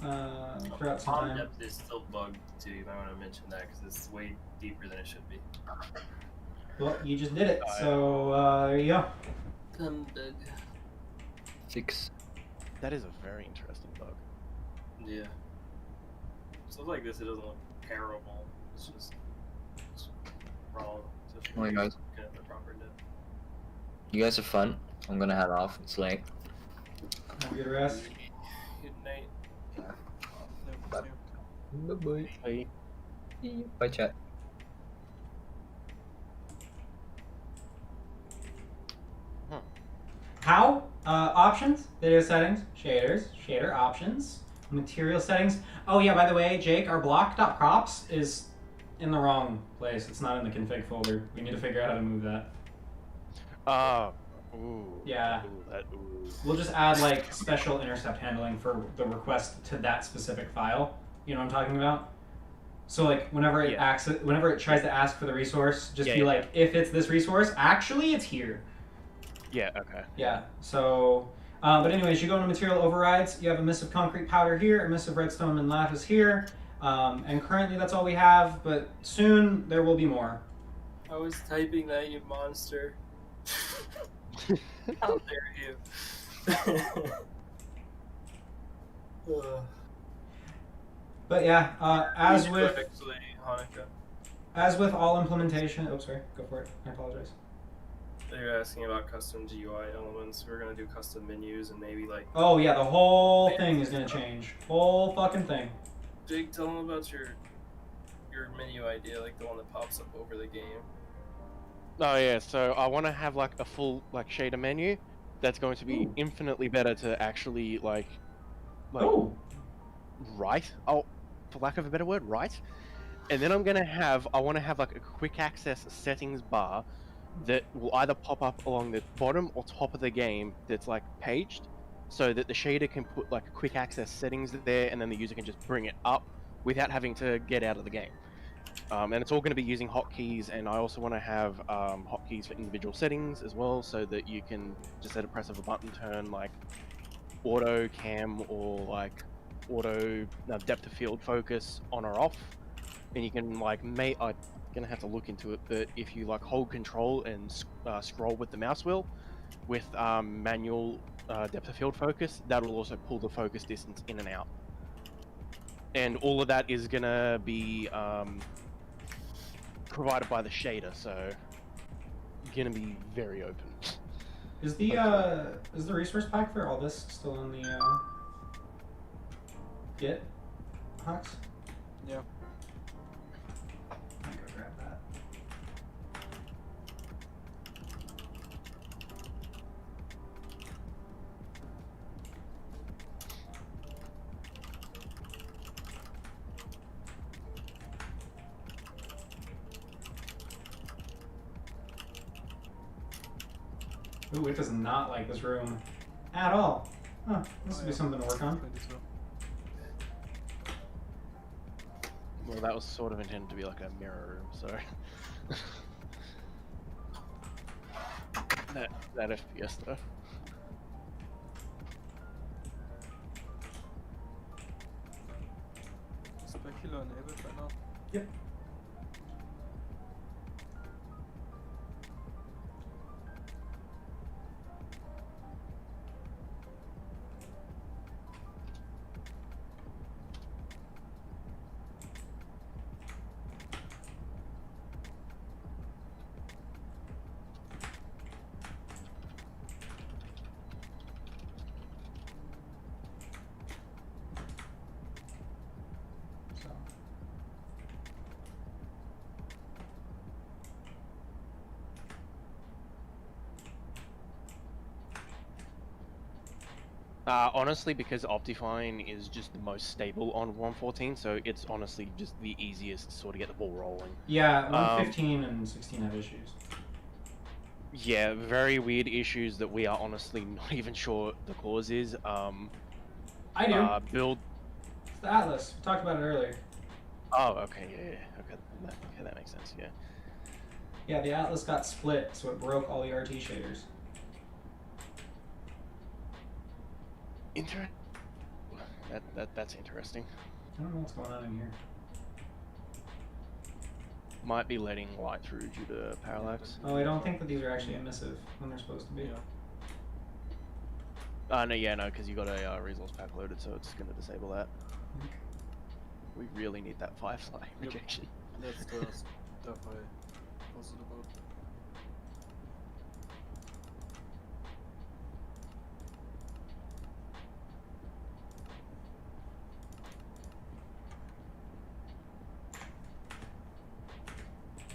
some
Palm
time.
depth is still bugged too. You might want to mention that because it's way deeper than it should be.
Well, you just did it, so there you go.
Bug.
6.
That is a very interesting bug.
Yeah. Stuff like this, it doesn't look terrible. It's just wrong. Especially
Oh, you guys.
looking at the proper depth.
You guys have fun. I'm gonna head off. It's late.
Have a good rest.
Good night.
Bye bye.
Hey.
Bye chat.
How? Options, video settings, shaders, shader options, material settings. Oh yeah, by the way, Jake, our block.props is in the wrong place. It's not in the config folder. We need to figure out how to move that.
Ooh.
Yeah.
Ooh.
We'll just add like special intercept handling for the request to that specific file. You know what I'm talking about? So like whenever it
Yeah.
whenever it tries to ask for the resource, just
Yeah,
be
yeah.
like, if it's this resource, actually it's here.
Yeah. Okay.
Yeah. So, but anyways, you go into material overrides. You have a miss of concrete powder here, a miss of redstone and lapis here, and currently that's all we have. But soon there will be more.
I was typing that, you monster. How dare you? Ugh.
But yeah,
We do actually, Hanukkah.
as with all implementation. Oh, sorry. Go for it. I apologize.
They're asking about custom GUI elements. We're gonna do custom menus and maybe like.
Oh yeah, the whole thing is gonna change. Whole fucking thing.
Jake, tell them about your menu idea, like the one that pops up over the game.
Oh yeah, so I want to have like a full like shader menu that's going to be
Ooh.
infinitely better to actually like
Oh.
write. Oh, for lack of a better word, write. And then I want to have like a quick access settings bar that will either pop up along the bottom or top of the game that's like paged, so that the shader can put like quick access settings there, and then the user can just bring it up without having to get out of the game. And it's all going to be using hotkeys, and I also want to have hotkeys for individual settings as well, so that you can just at a press of a button turn like auto cam or like auto depth of field focus on or off, and you can like I'm gonna have to look into it, but if you like hold control and scroll with the mouse wheel with manual depth of field focus, that will also pull the focus distance in and out, and all of that is gonna be provided by the shader, so gonna be very open.
Is the resource pack for all this still in the Git, Hux?
Yeah.
I'm gonna go grab that. Ooh, it does not like this room at all. Huh, this would be something to work on.
Maybe so.
Well, that was sort of intended to be like a mirror room, so that FPS though.
Specular enabled right now.
Yep. So.
Honestly, because Optifine is just the most stable on 114, so it's honestly just the easiest to sort of get the ball rolling.
Yeah, 115 and 16 have issues.
Yeah, very weird issues that we are honestly not even sure the cause is.
I do.
Build.
It's the Atlas. We talked about it earlier.
Oh, okay, yeah. Okay, that makes sense. Yeah.
Yeah, the Atlas got split, so it broke all the RT shaders.
That's interesting.
I don't know what's going on in here.
Might be letting light through due to parallax.
Oh, I don't think that these are actually emissive when they're supposed to be.
Yeah.
No, because you got a resource pack loaded, so it's gonna disable that. We really need that firefly
Yep.
rejection.
That's the stuff I posted about.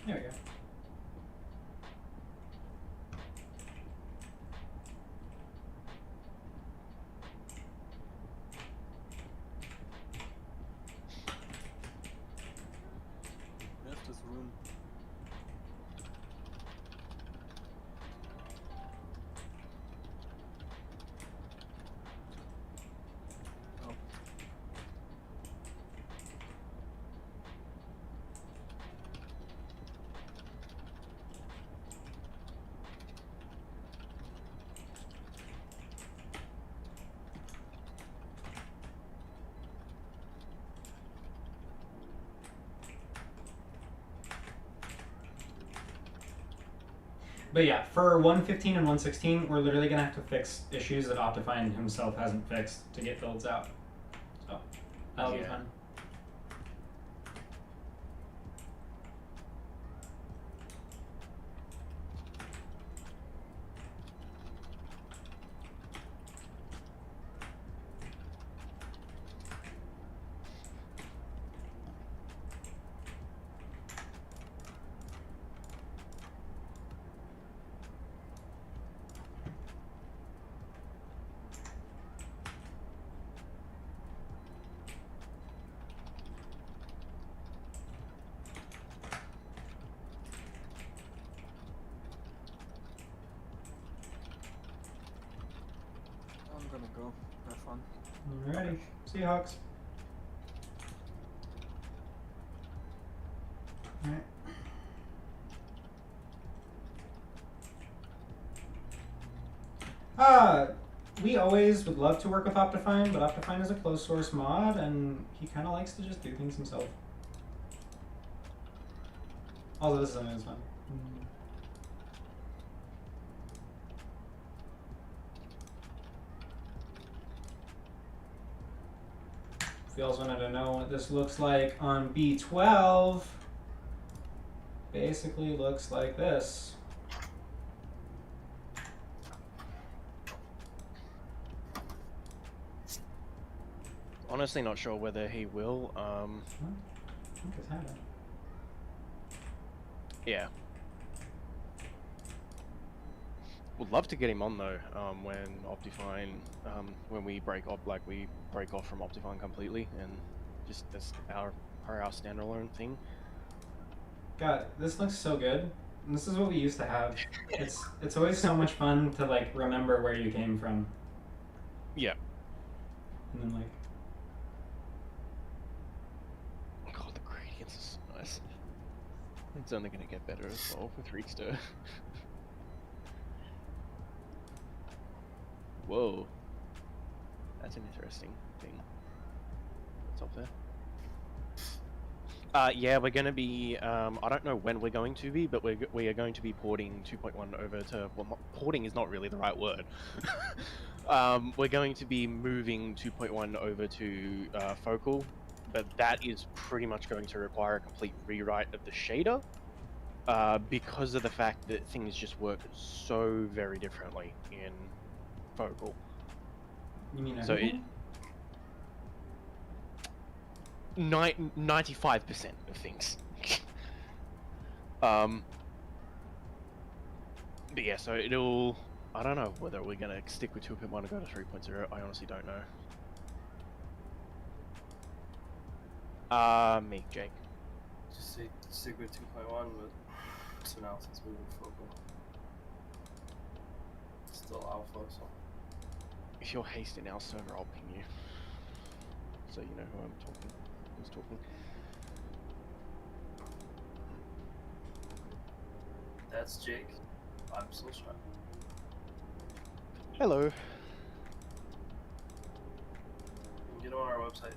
There we go.
Where's this room?
But yeah, for 115 and 116, we're literally gonna have to fix issues that Optifine himself hasn't fixed to get builds out. So that'll be
Yeah.
fun.
I'm gonna go. Have fun.
Alrighty, Seahawks. Alright. We always would love to work with Optifine, but Optifine is a closed source mod, and he kind of likes to just do things himself. Although this is something that's fun. If you also wanted to know what this looks like on B12, basically looks like this.
Honestly, not sure whether he will.
I think it's happening.
Yeah. Would love to get him on though. When Optifine, when we break off, we break off from Optifine completely, and just that's our standalone thing.
God, this looks so good. And this is what we used to have. It's always so much fun to like remember where you came from.
Yeah.
And then like
God, the gradients are so nice. It's only gonna get better as well with Reekster. Whoa. That's an interesting thing. What's up there? Yeah, we're gonna be, I don't know when we're going to be, but we are going to be porting 2.1 over to, well, porting is not really the right word. We're going to be moving 2.1 over to Focal, but that is pretty much going to require a complete rewrite of the shader, because of the fact that things just work so very differently in Focal.
you mean
So
everything?
95% of things. But yeah, so it'll, I don't know whether we're gonna stick with 2.1 or go to 3.0. I honestly don't know. Me, Jake.
Just stick with 2.1, but so now since moving Focal. Still alpha, so.
If you're hasting our server, I'll ping you. So you know who I'm talking. Who's talking.
That's Jake. I'm Soulshine.
Hello.
You can get him on our website.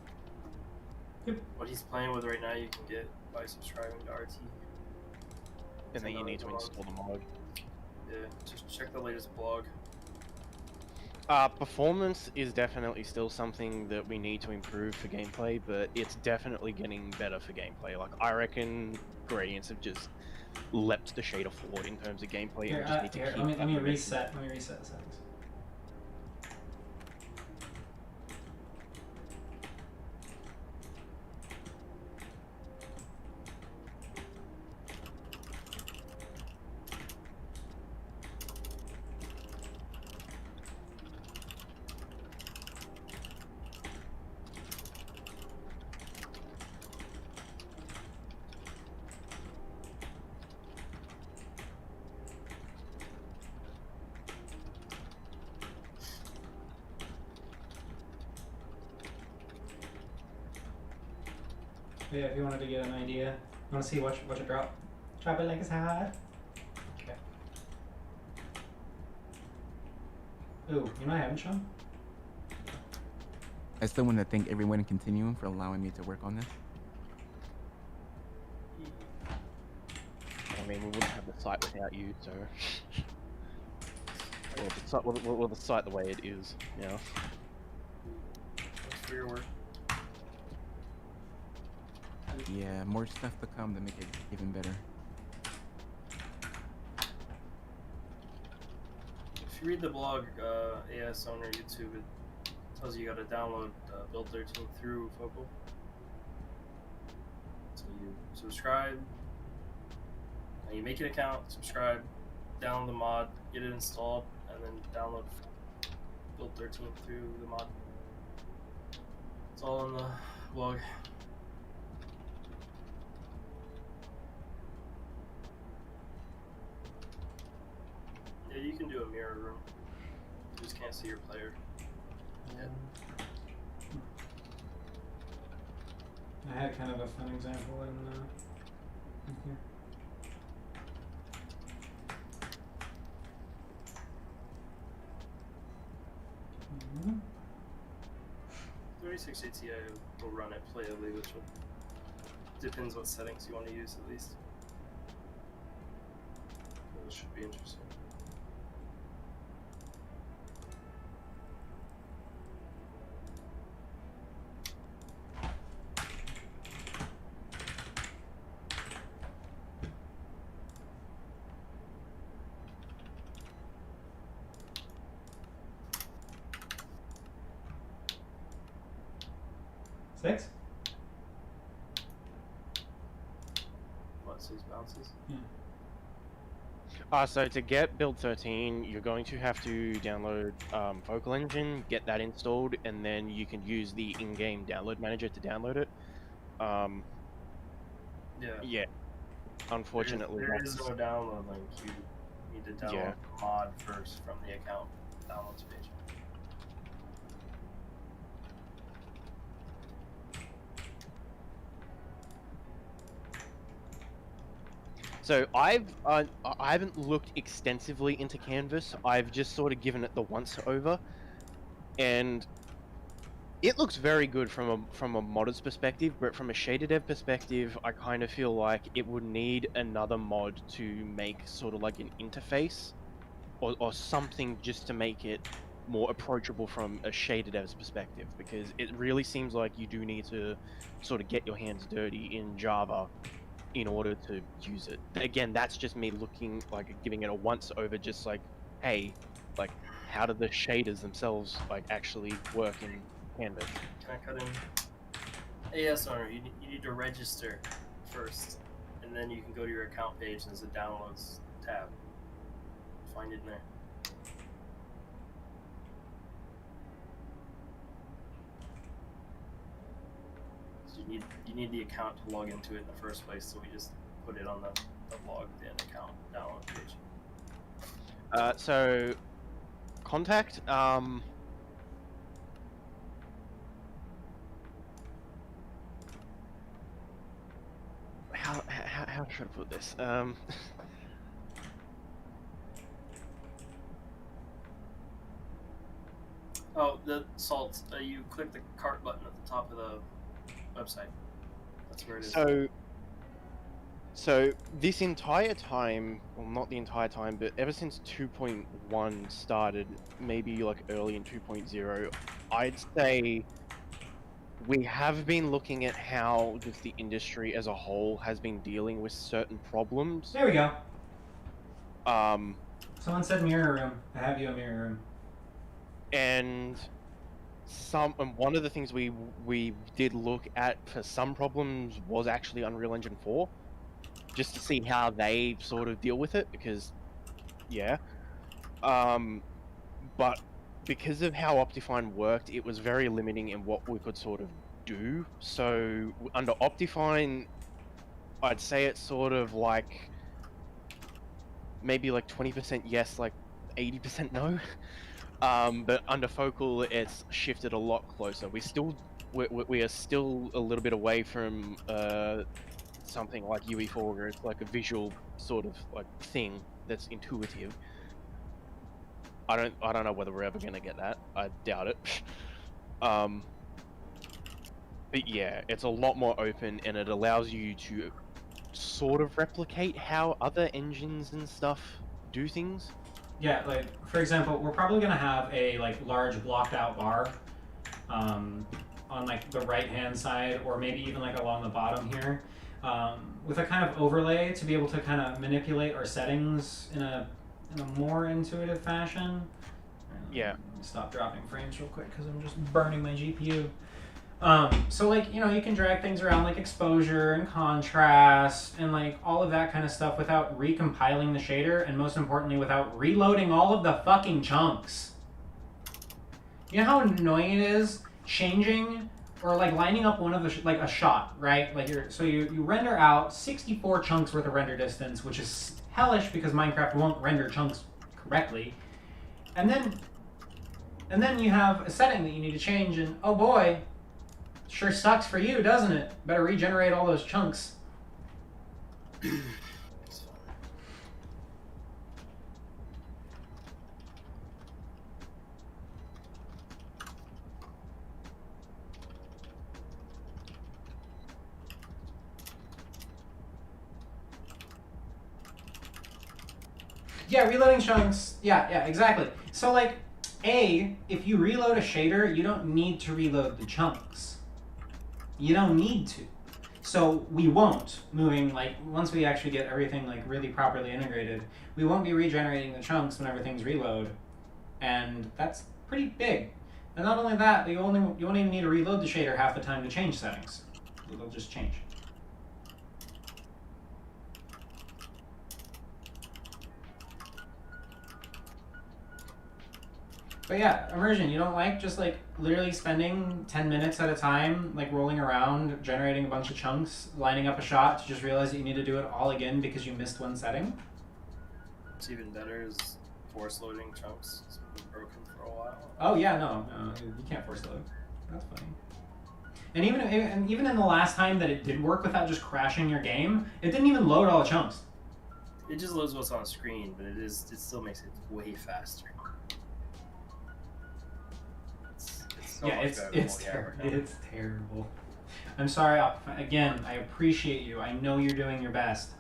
Yep.
What he's playing with right now, you can get by subscribing to RT.
And then you need to install the mod.
Yeah, just check the latest blog.
Performance is definitely still something that we need to improve for gameplay, but it's definitely getting better for gameplay. Like, I reckon gradients have just leapt the shader forward in terms of gameplay,
Here,
and we just need to
here,
keep
let me
that
reset. Let me reset the settings. But yeah, if you wanted to get an idea, you want to see watch it drop. Drop it like it's hot. Okay. Ooh, you know I haven't shown?
I still want to thank everyone in Continuum for allowing me to work on this.
mean, we wouldn't have the site without you, so. Well, the site the way it is, you know.
Thanks for your work.
Yeah, more stuff to come to make it even better.
If you read the blog, AS Owner YouTube, it tells you gotta download Build 13 through Focal. So you subscribe, and you make an account, subscribe, download the mod, get it installed, and then download Build 13 through the mod. It's all in the blog. Yeah, you can do a mirror room. You just can't see your player. Yeah.
I had kind of a fun example in here.
36 Ti will run it playably, which will depends what settings you want to use at least. This should be interesting.
Six?
What, 6 bounces?
Yeah.
So to get Build 13, you're going to have to download Focal Engine, get that installed, and then you can use the in-game download manager to download it. Yeah. Unfortunately,
there is no download link. You need to download the mod first from the account downloads page.
So I haven't looked extensively into Canvas. I've just sort of given it the once over, and it looks very good from a modder's perspective. But from a shader dev perspective, I kind of feel like it would need another mod to make sort of like an interface, or something just to make it more approachable from a shader dev's perspective. Because it really seems like you do need to sort of get your hands dirty in Java in order to use it. Again, that's just me looking, like, giving it a once over, just like, hey, like, how do the shaders themselves, like, actually work in Canvas?
Can I cut in? AS Owner, you need to register first, and then you can go to your account page and there's a downloads tab. Find it in there. You need the account to log into it in the first place, so we just put it on the logged in account download page.
So contact how should I put this?
Oh, the salt. You click the cart button at the top of the website. That's where it is.
So this entire time, well, not the entire time, but ever since 2.1 started, maybe like early in 2.0, I'd say we have been looking at how just the industry as a whole has been dealing with certain problems.
There we go.
Someone
said mirror room. I have you a mirror room.
And one of the things we did look at for some problems was actually Unreal Engine 4, just to see how they sort of deal with it, because but because of how Optifine worked, it was very limiting in what we could sort of do. So under Optifine, I'd say it's sort of like maybe like 20% yes, like 80% no. But under Focal, it's shifted a lot closer. We are still a little bit away from something like UE4, where it's like a visual sort of like thing that's intuitive. I don't know whether we're ever gonna get that. I doubt it. But yeah, it's a lot more open, and it allows you to sort of replicate how other engines and stuff do things.
Yeah, like for example, we're probably gonna have a like large blocked out bar on like the right hand side, or maybe even like along the bottom here, with a kind of overlay to be able to kind of manipulate our settings in a more intuitive fashion.
Yeah.
Let me stop dropping frames real quick because I'm just burning my GPU. So like, you know, you can drag things around like exposure and contrast and like all of that kind of stuff without recompiling the shader, and most importantly without reloading all of the fucking chunks. You know how annoying it is changing or like lining up one of the like a shot, right? Like you render out 64 chunks worth of render distance, which is hellish because Minecraft won't render chunks correctly. And then you have a setting that you need to change, and oh boy, sure sucks for you, doesn't it? Better regenerate all those chunks. Yeah, reloading chunks. Yeah, exactly. So like, if you reload a shader, you don't need to reload the chunks. You don't need to. So we won't, once we actually get everything like really properly integrated, we won't be regenerating the chunks whenever things reload. And that's pretty big. And not only that, you won't even need to reload the shader half the time to change settings. It'll just change. But yeah, immersion, you don't like just like literally spending 10 minutes at a time, like rolling around, generating a bunch of chunks, lining up a shot to just realize that you need to do it all again because you missed one setting?
What's even better is force loading chunks. It's been broken for a while.
Oh yeah, no, you can't force load. That's funny. And even in the last time that it did work without just crashing your game, it didn't even load all the chunks.
It just loads what's on screen, but it still makes it way faster. So
yeah, it's terrible. I'm sorry. Again, I appreciate you. I know you're doing your best.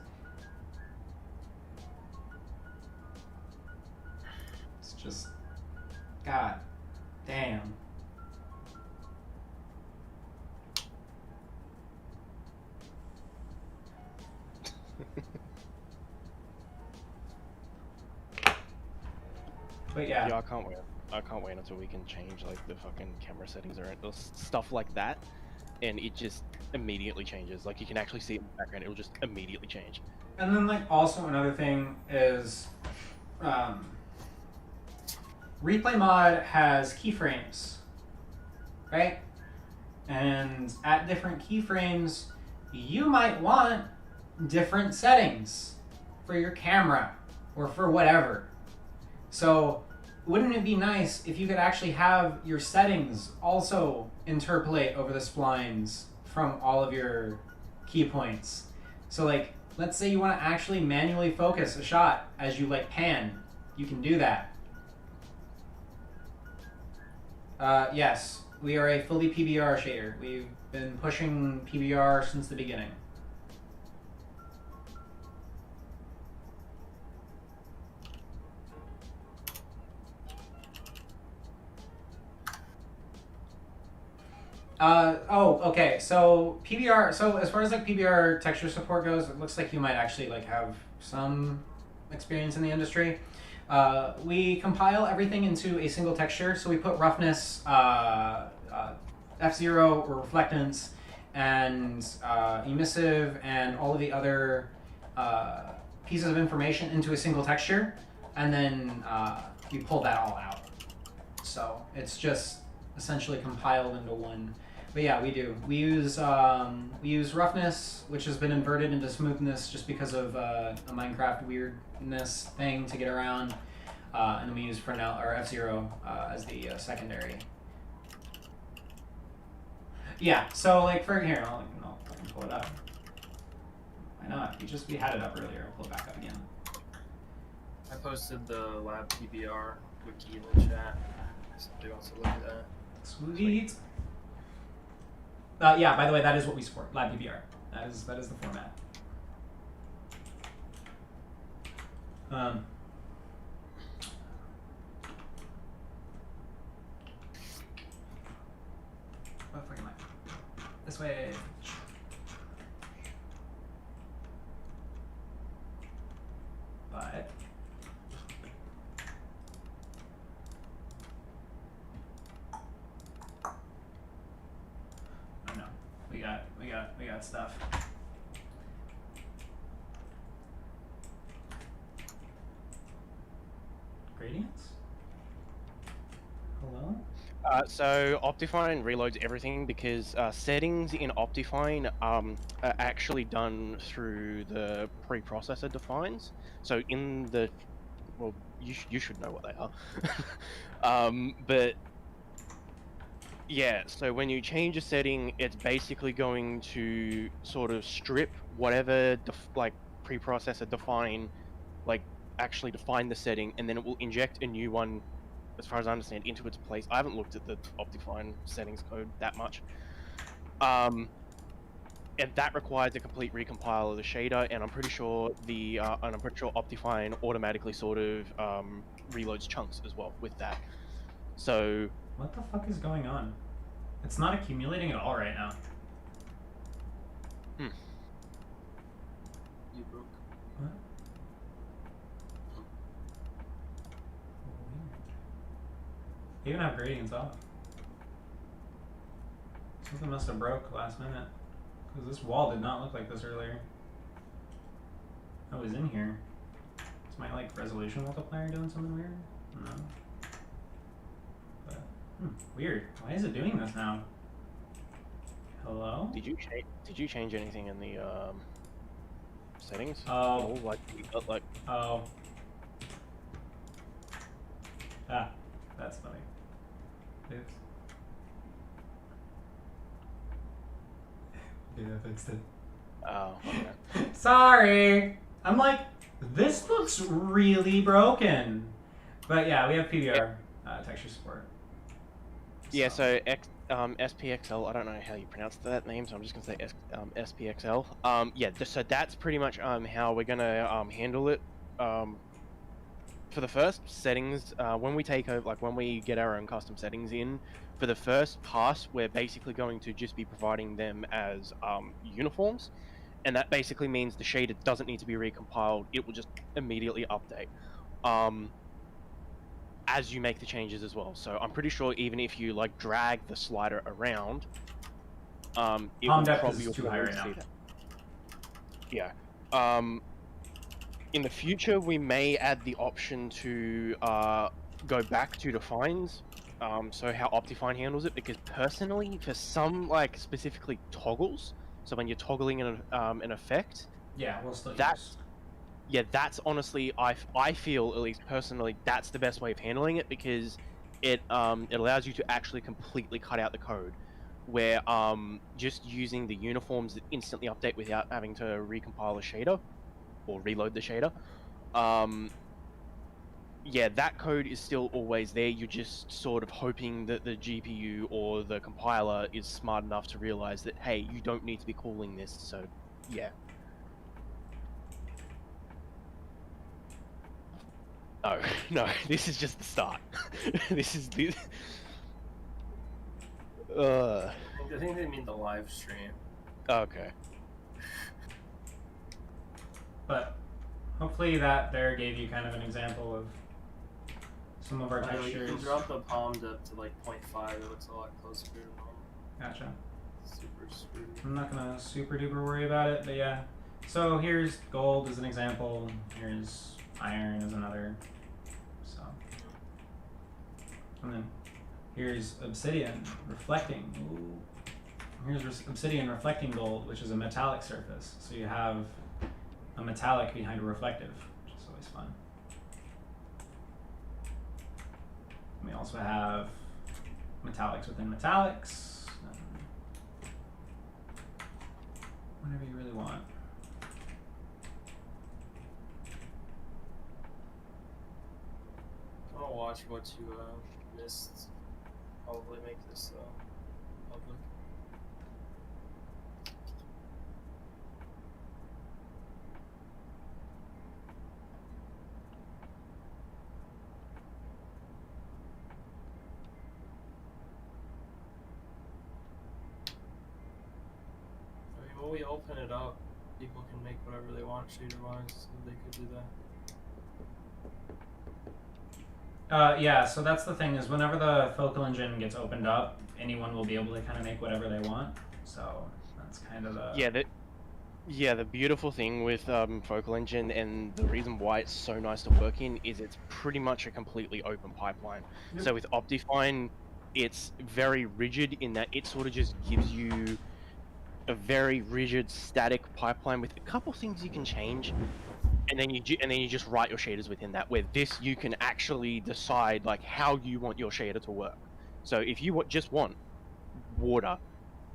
It's just, God damn. But yeah.
Yeah, I can't wait until we can change like the fucking camera settings or stuff like that, and it just immediately changes. Like you can actually see it in the background; it'll just immediately change.
And then like also another thing is, Replay Mod has keyframes, right? And at different keyframes, you might want different settings for your camera or for whatever. So wouldn't it be nice if you could actually have your settings also interpolate over the splines from all of your key points? So like, let's say you want to actually manually focus a shot as you like pan. You can do that. Yes, we are a fully PBR shader. We've been pushing PBR since the beginning. Okay. So PBR. So as far as like PBR texture support goes, it looks like you might actually like have some experience in the industry. We compile everything into a single texture. So we put roughness, F0 or reflectance, and emissive, and all of the other pieces of information into a single texture, and then you pull that all out. So it's just essentially compiled into one. But yeah, we do. We use roughness, which has been inverted into smoothness just because of a Minecraft weirdness thing to get around, and then we use Fresnel or F0 as the secondary. Yeah. So like for here, I'll fucking pull it up. Why not? We had it up earlier. I'll pull it back up again.
I posted the lab PBR wiki in the chat. If somebody wants to look at that.
Sweet. Yeah, by the way, that is what we support, Lab PBR. That is the format. Um, what fucking light? This way. But oh no, we got stuff. Gradients? Hello?
So Optifine reloads everything because settings in Optifine are actually done through the preprocessor defines. So in the, well, you should know what they are. But yeah, so when you change a setting, it's basically going to sort of strip whatever like preprocessor define, like actually define the setting, and then it will inject a new one, as far as I understand, into its place. I haven't looked at the Optifine settings code that much. And that requires a complete recompile of the shader, and I'm pretty sure Optifine automatically sort of reloads chunks as well with that. So
What the fuck is going on? It's not accumulating at all right now.
You broke.
What? They even have gradients off. Something must have broke last minute. Because this wall did not look like this earlier. I was in here. Is my like resolution multiplier doing something weird? No. But weird. Why is it doing this now? Hello?
did you change anything in the settings?
Oh.
Like
Oh. Ah, that's funny. Oops. Yeah, I fixed it.
oh, okay.
Sorry! I'm like, this looks really broken. But yeah, we have PBR texture support.
Yeah, so SPXL, I don't know how you pronounce that name, so I'm just going to say SPXL. Yeah, so that's pretty much how we're going to handle it. For the first settings, when we take over, like when we get our own custom settings in, for the first pass, we're basically going to just be providing them as uniforms. And that basically means the shader doesn't need to be recompiled, it will just immediately update. As you make the changes as well. So I'm pretty sure even if you like drag the slider around, it
Palm
will
depth
probably
is too high right now.
see that. Yeah. In the future, we may add the option to go back to defines. So how Optifine handles it, because personally, for some like specifically toggles, so when you're toggling an effect,
Yeah, we'll still
that's that's honestly, I feel, at least personally, that's the best way of handling it, because it allows you to actually completely cut out the code, where just using the uniforms that instantly update without having to recompile a shader or reload the shader, yeah, that code is still always there. You're just sort of hoping that the GPU or the compiler is smart enough to realize that, hey, you don't need to be calling this, so yeah. No, no, this is just the start. This is the.
I think they mean the live stream.
Okay.
But hopefully that there gave you kind of an example of some of our
You
textures.
can drop the palm depth to like 0.5. It looks a lot closer to normal.
Gotcha.
Super smooth.
I'm not gonna super duper worry about it, but yeah. So here's gold as an example. Here's iron as another. So, and then here's obsidian reflecting. Ooh. Here's obsidian reflecting gold, which is a metallic surface. So you have a metallic behind a reflective, which is always fun. And we also have metallics within metallics. Whatever you really want.
I'll watch what you missed. Probably make this public. when we open it up, people can make whatever they want shader-wise, so they could do that.
Yeah, so that's the thing, is whenever the Focal Engine gets opened up, anyone will be able to kind of make whatever they want. So that's kind of the...
The beautiful thing with Focal Engine, and the reason why it's so nice to work in, is it's pretty much a completely open pipeline.
Yep.
So with Optifine, it's very rigid in that it sort of just gives you a very rigid, static pipeline with a couple things you can change, and then you just write your shaders within that. Where this, you can actually decide like how you want your shader to work. So if you just want water,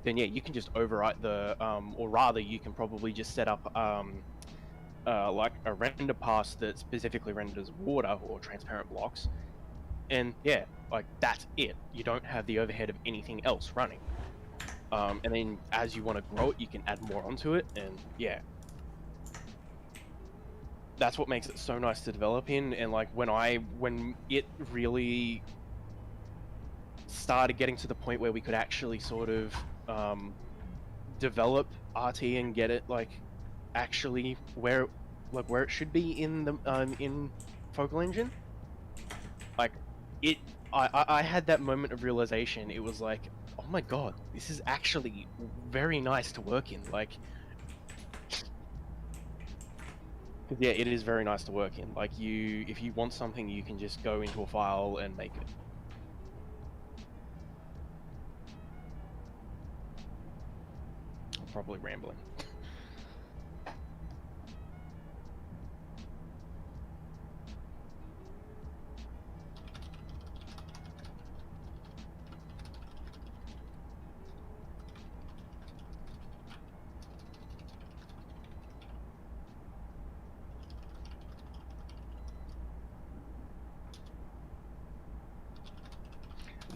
then yeah, you can just overwrite the, or rather, you can probably just set up like a render pass that specifically renders water or transparent blocks, and yeah, like that's it. You don't have the overhead of anything else running. And then as you want to grow it, you can add more onto it, and yeah, that's what makes it so nice to develop in. And like when it really started getting to the point where we could actually sort of develop RT and get it like actually where it should be in the in Focal Engine, like I had that moment of realization. It was like, oh my god, this is actually very nice to work in. Like, yeah, it is very nice to work in. Like, if you want something, you can just go into a file and make it. I'm probably rambling.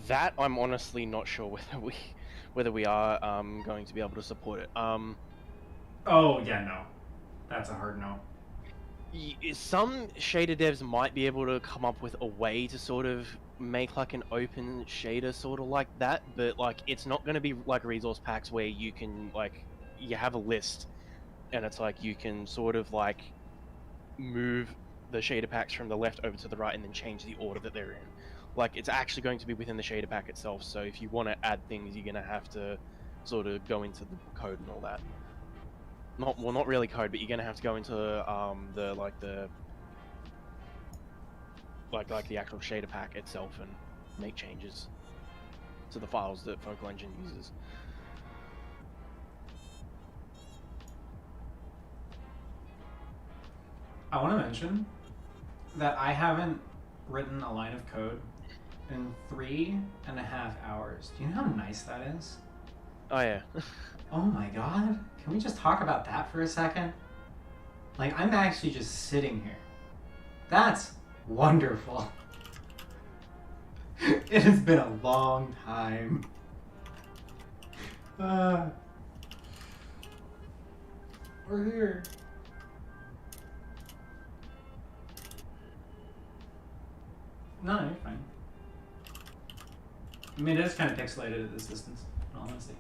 That I'm honestly not sure whether we are going to be able to support it.
Oh yeah, no, that's a hard no.
Some shader devs might be able to come up with a way to sort of make like an open shader sort of like that, but like it's not going to be like resource packs where you can like you have a list and it's like you can sort of like move the shader packs from the left over to the right and then change the order that they're in. Like, it's actually going to be within the shader pack itself, so if you want to add things, you're going to have to sort of go into the code and all that. Not really code, but you're going to have to go into the actual shader pack itself and make changes to the files that Focal Engine uses.
I want to mention that I haven't written a line of code in 3.5 hours. Do you know how nice that is?
Oh yeah.
Oh my god. Can we just talk about that for a second? Like, I'm actually just sitting here. That's wonderful. It has been a long time. We're here. No, you're fine. I mean, it is kind of pixelated at this distance, in all honesty.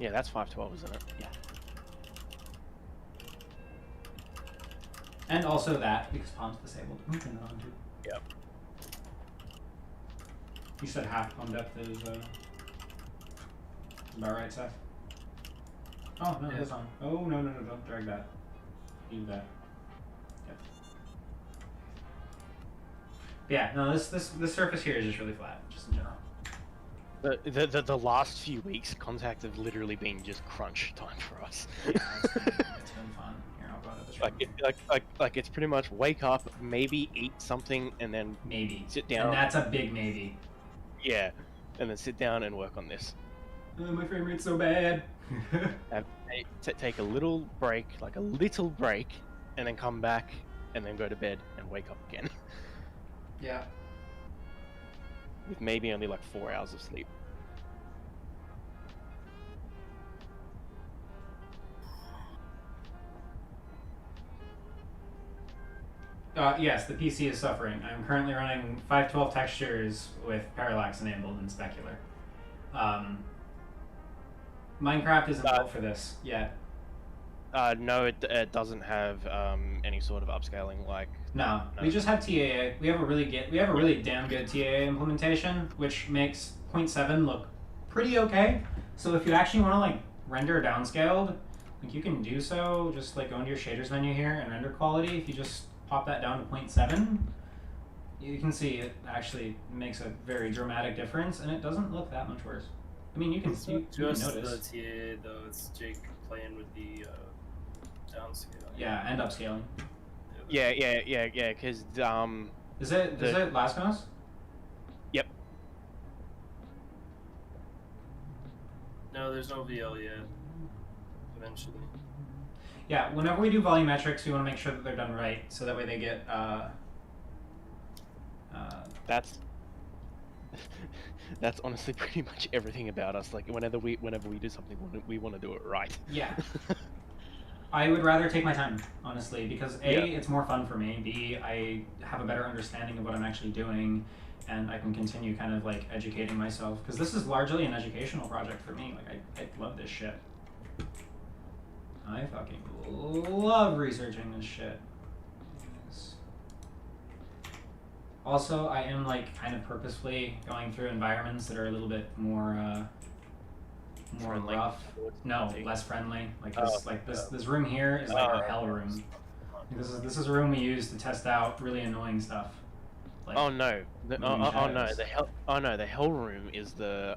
Yeah, that's 512, isn't it?
Yeah. And also that, because palm's disabled. I'm turning it on too.
Yep.
You said half palm depth is about right, Seth? Oh, no, it's on. Oh, no, don't drag that. Do that. Yeah, no, this surface here is just really flat, just in general.
The last few weeks, contact have literally been just crunch time for us.
Yeah, it's been fun. Here, I'll go to this room.
Like it's pretty much wake up, maybe eat something, and then
Maybe.
sit down.
And that's a big maybe.
Yeah, and then sit down and work on this.
My frame rate's so bad.
Take a little break, and then come back, and then go to bed and wake up again.
Yeah.
With maybe only like 4 hours of sleep.
Yes, the PC is suffering. I'm currently running 512 textures with parallax enabled in specular. Minecraft isn't built for this yet.
No, it doesn't have any sort of upscaling. Like
No, we just have TAA. We have a really damn good TAA implementation, which makes 0.7 look pretty okay. So if you actually want to like render downscaled, like you can do so. Just like go into your shaders menu here and render quality. If you just pop that down to 0.7, you can see it actually makes a very dramatic difference, and it doesn't look that much worse. I mean, you can
Just
notice.
the TAA though. It's Jake playing with the downscale.
Yeah, and upscaling.
Yeah, because
Is it Lascos?
Yep.
No, there's no VL yet. Eventually.
Yeah, whenever we do volumetrics, we want to make sure that they're done right, so that way they get
that's honestly pretty much everything about us. Like whenever we do something, we want to do it right.
Yeah. I would rather take my time, honestly, because A,
Yeah.
it's more fun for me, B, I have a better understanding of what I'm actually doing, and I can continue kind of like educating myself, because this is largely an educational project for me. Like, I love this shit. I fucking love researching this shit. Yes. Also, I am like kind of purposefully going through environments that are a little bit more
Friendly.
rough. No, less friendly. Like this,
Oh.
this room here is like our hell room. This is a room we use to test out really annoying stuff. Like,
Oh no!
moving
No!
shadows.
The hell room is the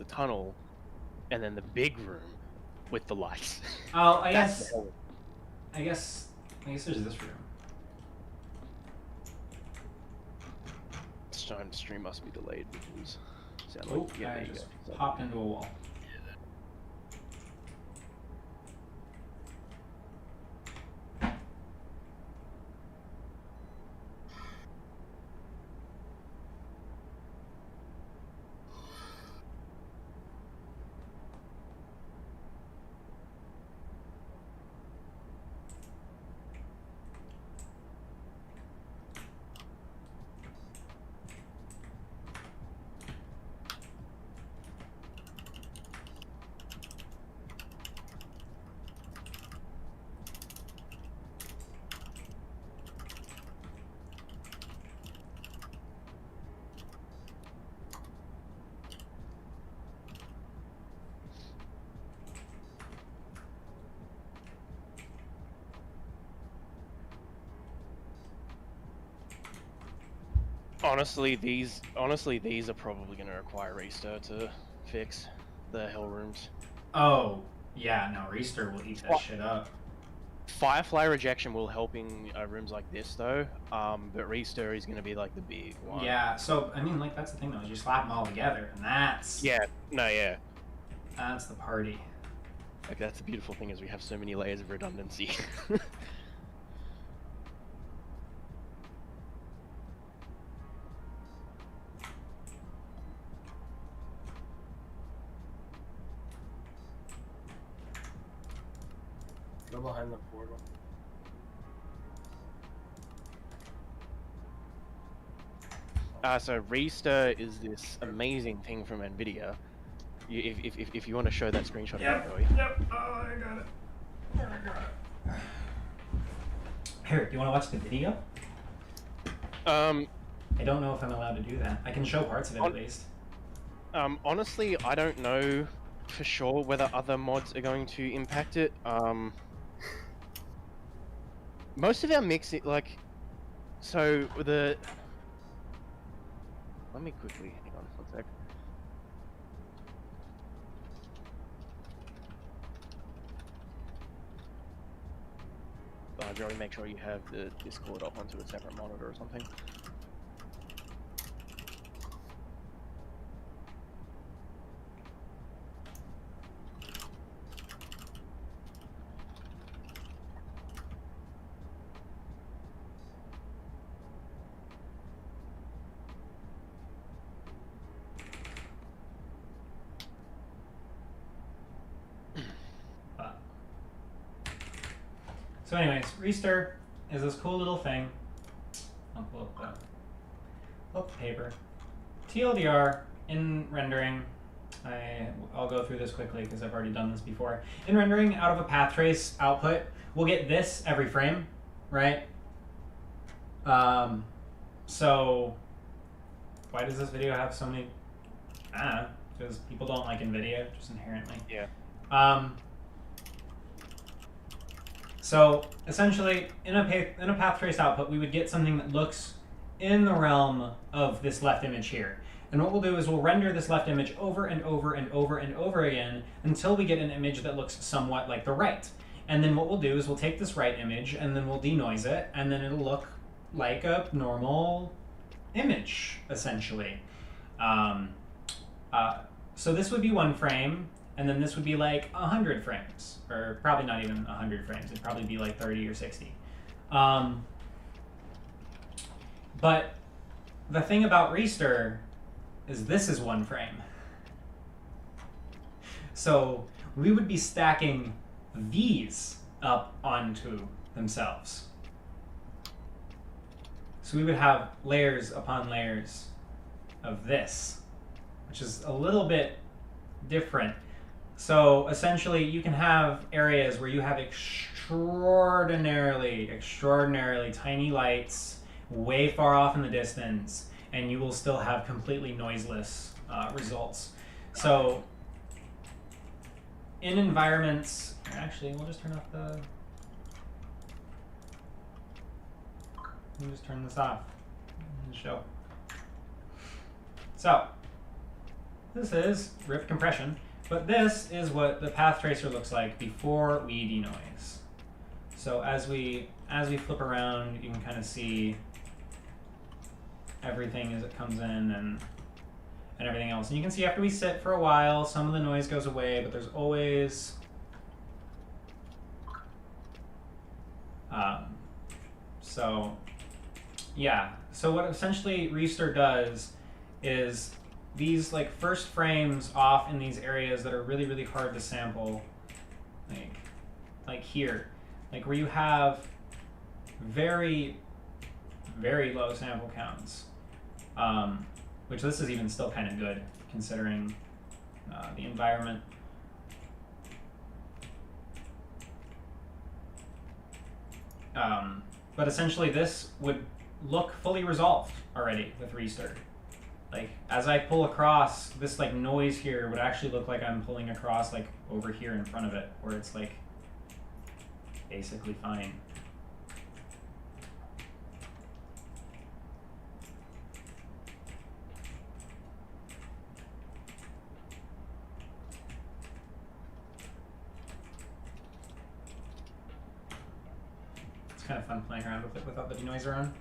tunnel, and then the big room with the lights.
Oh, I
That's
guess.
the hell room.
I guess there's this room.
This time the stream must be delayed because sound
Oh,
like
I
there you
just
go.
popped into a wall.
Honestly, these are probably going to require restart to fix the hell rooms.
Oh, yeah, no, Reester will eat that
What?
shit up.
Firefly rejection will help in rooms like this though, but restir is going to be like the big one.
Yeah, so, I mean, like, that's the thing, though, is you slap them all together, and that's the party.
Like that's the beautiful thing is we have so many layers of redundancy.
Go behind the portal.
So restir is this amazing thing from Nvidia. If you want to show that screenshot again, Joey.
Yep, oh, I got it. Here, you want to watch the video? I don't know if I'm allowed to do that. I can show parts of it at least.
Honestly, I don't know for sure whether other mods are going to impact it. Most of our mixing, like, so the. Let me quickly hang on 1 sec. Joey, make sure you have the Discord up onto a separate monitor or something.
So anyways, Reester is this cool little thing. I'll pull up the paper. TLDR in rendering, I'll go through this quickly because I've already done this before. In rendering, out of a path trace output, we'll get this every frame, right? So why does this video have so many? Because people don't like NVIDIA just inherently.
Yeah.
So essentially, in a path trace output, we would get something that looks in the realm of this left image here. And what we'll do is we'll render this left image over and over and over and over again until we get an image that looks somewhat like the right. And then what we'll do is we'll take this right image and then we'll denoise it, and then it'll look like a normal image, essentially. So this would be 1 frame, and then this would be like 100 frames, or probably not even 100 frames. It'd probably be like 30 or 60. But the thing about Restir is this is 1 frame. So we would be stacking these up onto themselves. So we would have layers upon layers of this, which is a little bit different. So essentially you can have areas where you have extraordinarily tiny lights way far off in the distance, and you will still have completely noiseless results. So in environments, actually, we'll just turn off the, we'll just turn this off and show. So this is RIP compression, but this is what the path tracer looks like before we denoise. So as we flip around, you can kind of see everything as it comes in and everything else. And you can see after we sit for a while, some of the noise goes away, but there's always so yeah. So what essentially Restir does is these like first frames off in these areas that are really hard to sample, like here, like where you have very low sample counts, which this is even still kind of good considering the environment. But essentially this would look fully resolved already with Restir. Like as I pull across, this like noise here would actually look like I'm pulling across like over here in front of it, where it's like basically fine. It's kind of fun playing around with it without the denoiser on.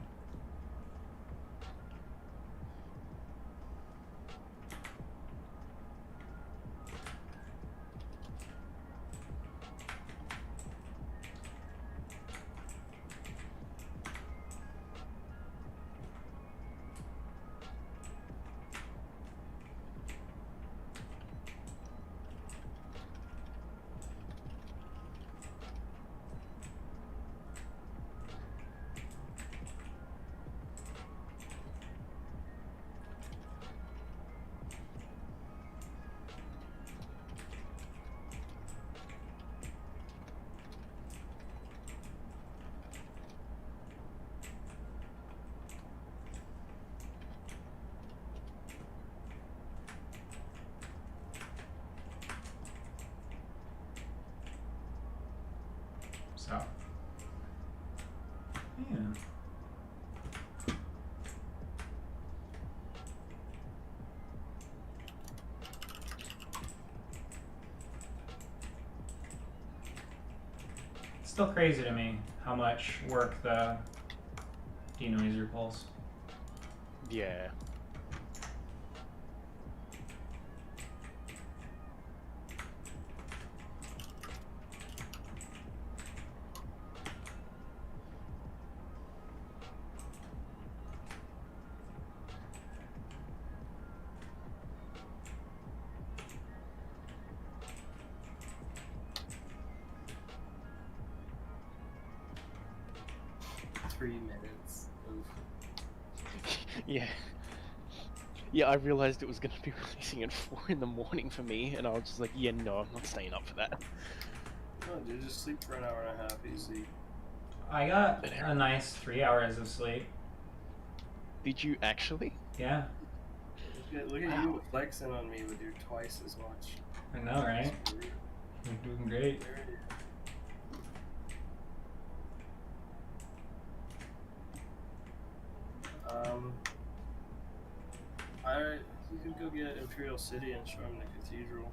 So, yeah. It's still crazy to me how much work the denoiser pulls.
Yeah. Yeah, I realized it was gonna be releasing at 4 in the morning for me, and I was just like, yeah, no, I'm not staying up for that.
No, dude, just sleep for an hour and a half, easy.
I got a nice 3 hours of sleep.
Did you actually?
Yeah,
Look at you flexing on me with your twice as much.
I know, right? You're doing great.
You could go get Imperial City and show him the cathedral.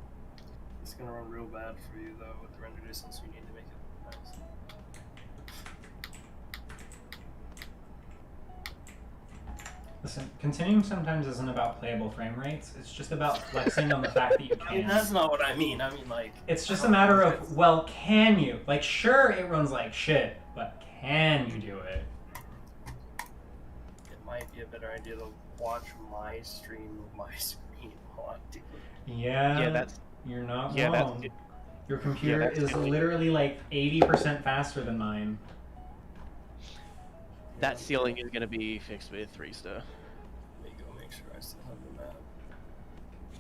It's gonna run real bad for you though with the render distance you need to make it nice.
Listen, continuing sometimes isn't about playable frame rates. It's just about flexing on the fact that you
I mean,
can.
that's not what I mean. I mean, like...
It's just a matter of, well, can you? Like, sure, it runs like shit, but can you do it?
It might be a better idea to watch my stream with my screen while I do it.
Yeah,
that's...
You're not
Yeah,
wrong.
that's...
Your computer
that's
is
really-
literally like 80% faster than mine.
That ceiling is gonna be fixed with 3-star.
Let me go make sure I still have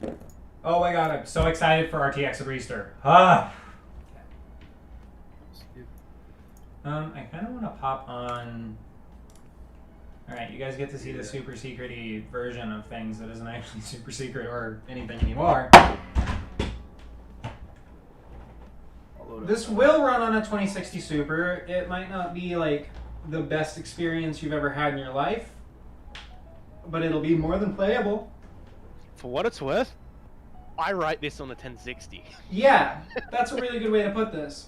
the map.
Oh my god, I'm so excited for RTX at Reister. Ah! I kind of want to pop on... Alright, you guys get to see the super secret-y version of things that isn't actually super secret or anything anymore. This will run on a 2060 Super. It might not be like the best experience you've ever had in your life, but it'll be more than playable.
For what it's worth, I write this on the 1060.
Yeah, that's a really good way to put this.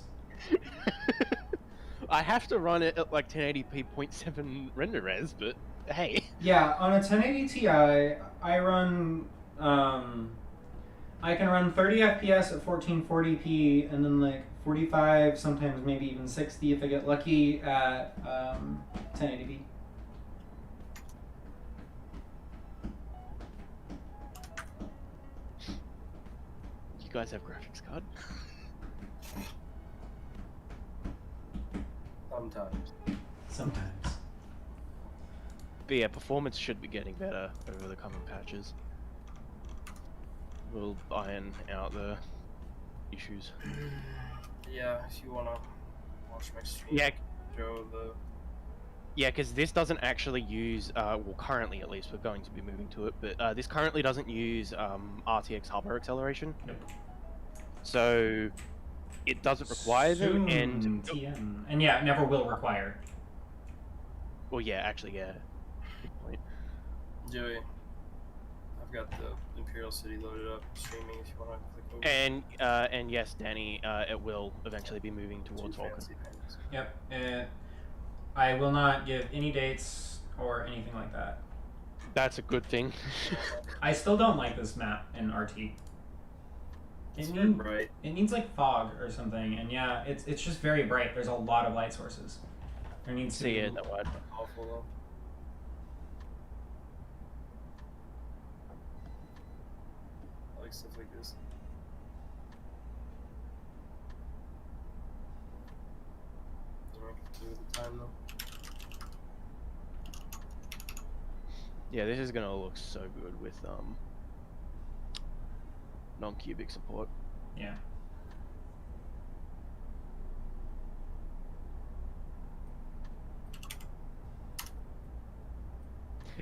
I have to run it at like 1080p 0.7 render res, but hey.
Yeah, on a 1080 Ti, I run, I can run 30 FPS at 1440p, and then like 45, sometimes maybe even 60 if I get lucky at 1080p.
You guys have graphics card?
Sometimes.
Sometimes.
But yeah, performance should be getting better over the coming patches. We'll iron out the issues.
Yeah, if you wanna watch my stream,
Yeah.
show the...
Yeah, because this doesn't actually use, well, currently at least, we're going to be moving to it, but this currently doesn't use RTX hardware acceleration.
Nope.
So it doesn't require them, and
TM. And yeah, it never will require.
well, yeah, actually, yeah. Good point.
Joey, I've got the Imperial City loaded up, streaming if you wanna click over.
And yes, Danny, it will eventually be moving towards
Two
Vulcan.
fancy things.
Yep. I will not give any dates or anything like that.
That's a good thing.
I still don't like this map in RT.
It's very bright.
It needs like fog or something, and yeah, it's just very bright. There's a lot of light sources. There needs to
See
be.
it, that wide.
Awful though. I like stuff like this. Do the time though.
Yeah, this is gonna look so good with non-cubic support.
Yeah.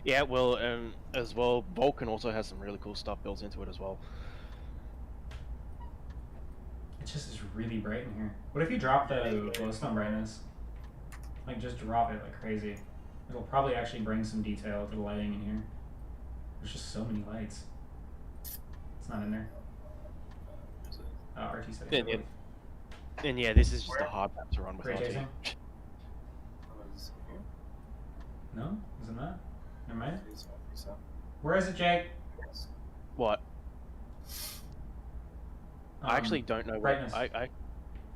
Yeah, well, as well, Vulcan also has some really cool stuff built into it as well.
It just is really bright in here. What if you drop the glowstone brightness? Like, just drop it like crazy. It'll probably actually bring some detail to the lighting in here. There's just so many lights. It's not in there.
Is it?
RT setting.
And yeah, this is just a hard map to run with
Ray
RT.
tracing?
Oh, is it here?
No? Is it not? Never mind.
It's not, it's not.
Where is it, Jake?
Yes.
What? I actually don't know where
brightness.
I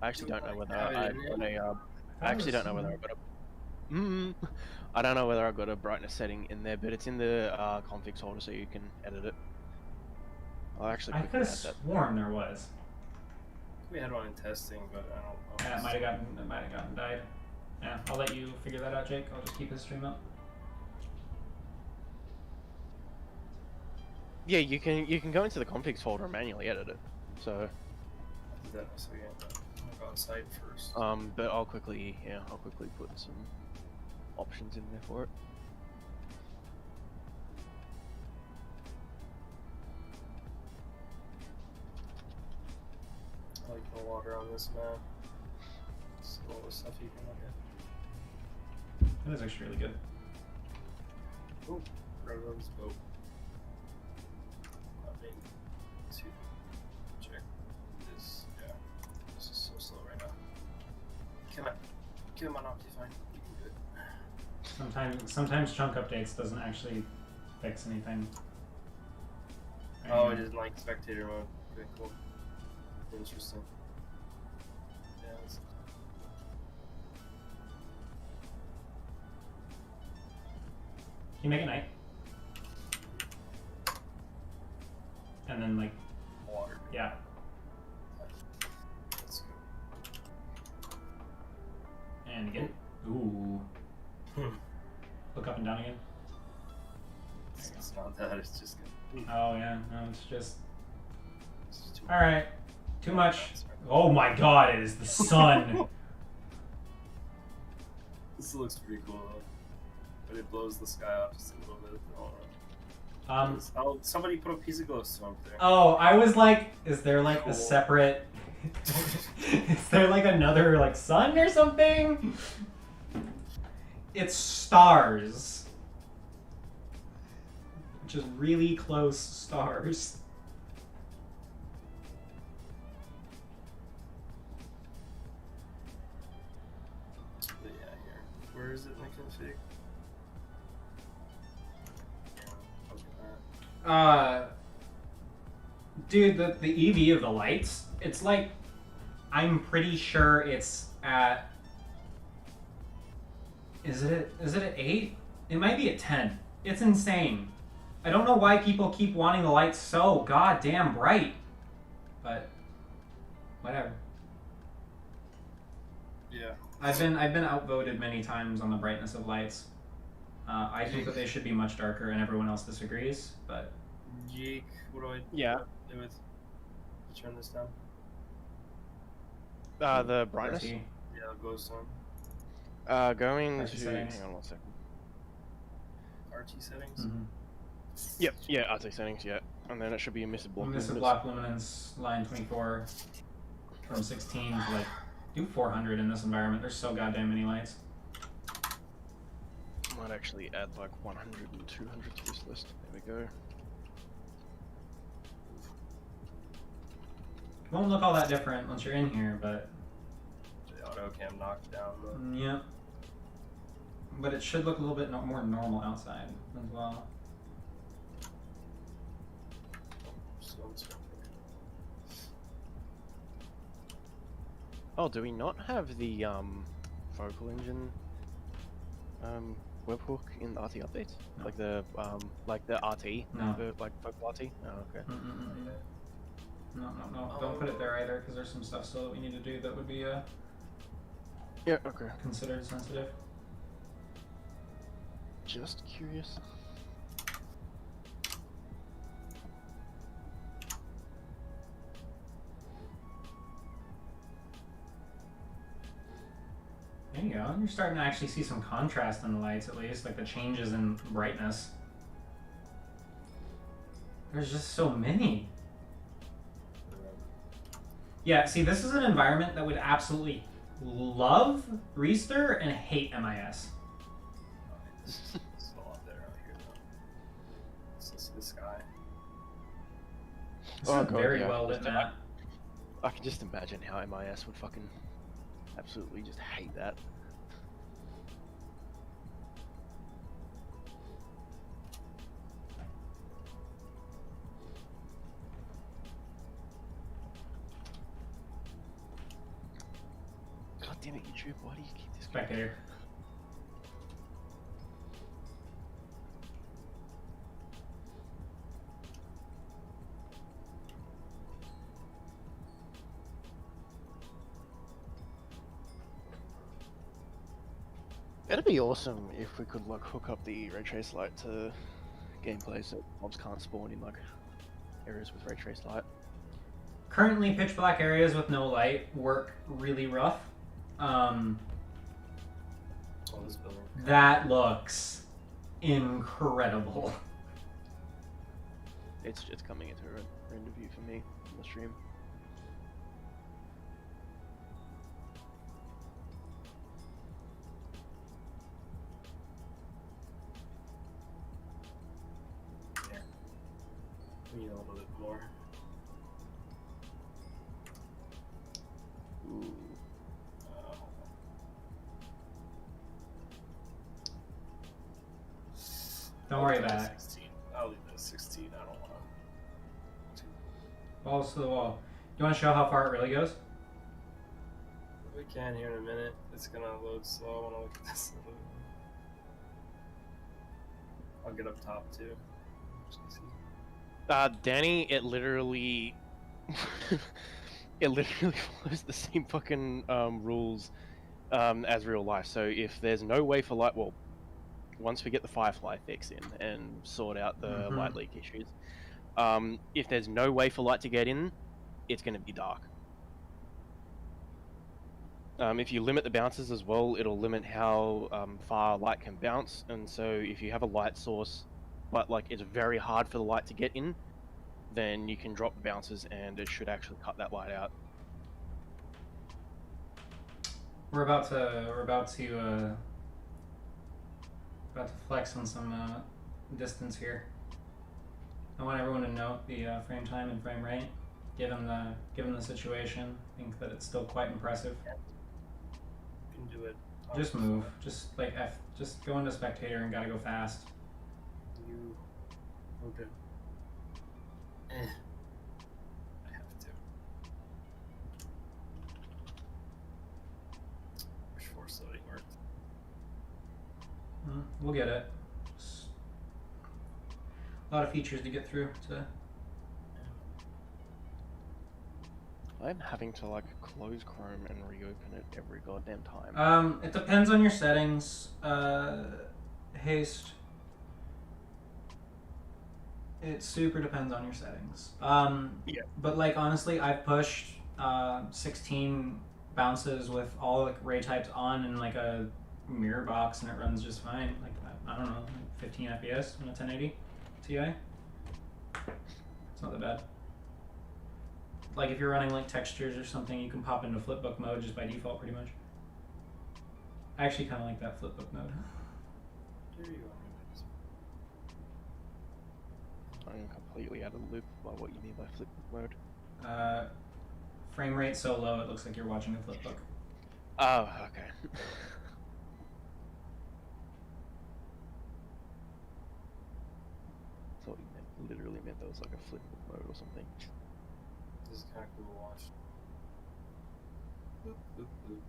actually don't know whether
Have it
I
in
got
there?
a I actually don't know whether I got a I don't know whether I got a brightness setting in there, but it's in the config folder, so you can edit it. I'll actually
I
quickly
could have
add that.
sworn there was.
We had one in testing, but I don't know.
Yeah, it might have gotten died. Yeah, I'll let you figure that out, Jake. I'll just keep his stream up.
Yeah, you can go into the configs folder and manually edit it. So,
Do that in a second. I'm gonna go outside first.
but I'll quickly put some options in there for it.
I like the water on this map. It's all the stuff you can look at.
That is actually really good.
Ooh, Railroad's boat. I mean, let's see. Check this. Yeah, this is so slow right now. Come on, Optifine. You can do it.
Sometimes chunk updates doesn't actually fix anything.
Oh, it isn't like spectator mode. Okay, cool. Interesting. Yeah, that's...
Can you make it night? And then like,
water.
yeah.
Let's go.
And again. Ooh. Look up and down again.
It's not that, it's just good.
Oh yeah, no, it's just.
It's just too
Alright. Too much. Oh my god, it is the sun.
This looks pretty cool though. But it blows the sky off just a little bit. Oh, somebody put a piece of glowstone up there.
Oh, I was like, is there like
Cool.
a separate is there like another like sun or something? It's stars. Which is really close stars.
But yeah, here. Where is it in the config? Yeah, look at that.
Dude, the EV of the lights, it's like, I'm pretty sure it's at, is it at 8? It might be at 10. It's insane. I don't know why people keep wanting the lights so goddamn bright. But, whatever.
Yeah.
I've been outvoted many times on the brightness of lights. I think that they should be much darker, and everyone else disagrees. But
Yeek, what do I do with? Turn this down.
The brightness.
RT.
Yeah, glowstone.
Going
RT
to
settings.
hang on 1 second.
RT settings.
Mhm.
Yep, yeah, RT settings, yeah, and then it should be emissive block.
Emissive block luminance, line 24, from 16 to like, do 400 in this environment. There's so goddamn many lights.
Might actually add like 100 and 200 to this list. There we go.
It won't look all that different once you're in here, but
The auto cam knocked down the.
yeah. But it should look a little bit more normal outside as well.
Oh, do we not have the Focal Engine webhook in the RT updates?
No.
Like the RT?
No.
Like Focal RT? Oh, okay.
No, don't put it there either, because there's some stuff still that we need to do that would be
Yeah, okay.
considered sensitive.
Just curious.
There you go. You're starting to actually see some contrast in the lights, at least, like the changes in brightness. There's just so many. Yeah, see, this is an environment that would absolutely love Reister and hate MIS.
It's a lot better out here though. Let's see the sky.
This
Oh,
is a
God,
very
yeah.
well lit map.
I can just imagine how MIS would fucking absolutely just hate that. God damn it, YouTube, why do you keep this going?
Spectator.
It'd be awesome if we could like hook up the ray trace light to gameplay, so mobs can't spawn in like areas with ray trace light.
Currently, pitch black areas with no light work really rough.
Oh, this building.
That looks incredible.
It's coming into a render view for me on the stream.
We need a little bit more.
Ooh.
Don't worry about it.
16. I'll leave that at 16. I don't want to.
Balls to the wall. You want to show how far it really goes?
We can here in a minute. It's gonna load slow. I want to look at this. I'll get up top too. Just to see.
Danny, it literally follows the same fucking rules as real life. So if there's no way for light, well, once we get the Firefly fix in and sort out the light leak issues, if there's no way for light to get in, it's going to be dark. If you limit the bounces as well, it'll limit how far light can bounce, and so if you have a light source, but like it's very hard for the light to get in, then you can drop the bounces and it should actually cut that light out.
We're about to flex on some distance here. I want everyone to note the frame time and frame rate. Given the situation, I think that it's still quite impressive.
You can do it.
Just move. Just like just go into spectator and gotta go fast.
You. Okay. I have to. Wish force loading worked.
We'll get it. Just a lot of features to get through today.
I'm having to like close Chrome and reopen it every goddamn time.
It depends on your settings. Haste. It super depends on your settings.
Yeah.
But like honestly, I've pushed 16 bounces with all like ray types on in like a mirror box, and it runs just fine. Like I don't know, like 15 FPS on a 1080 Ti. It's not that bad. Like if you're running like textures or something, you can pop into flipbook mode just by default, pretty much. I actually kind of like that flipbook mode.
There you go.
I'm completely out of the loop by what you mean by flipbook mode.
Frame rate so low it looks like you're watching a flipbook.
Oh, okay. Thought you literally meant there was like a flipbook mode or something.
This is kind of cool to watch. Boop, boop, boop.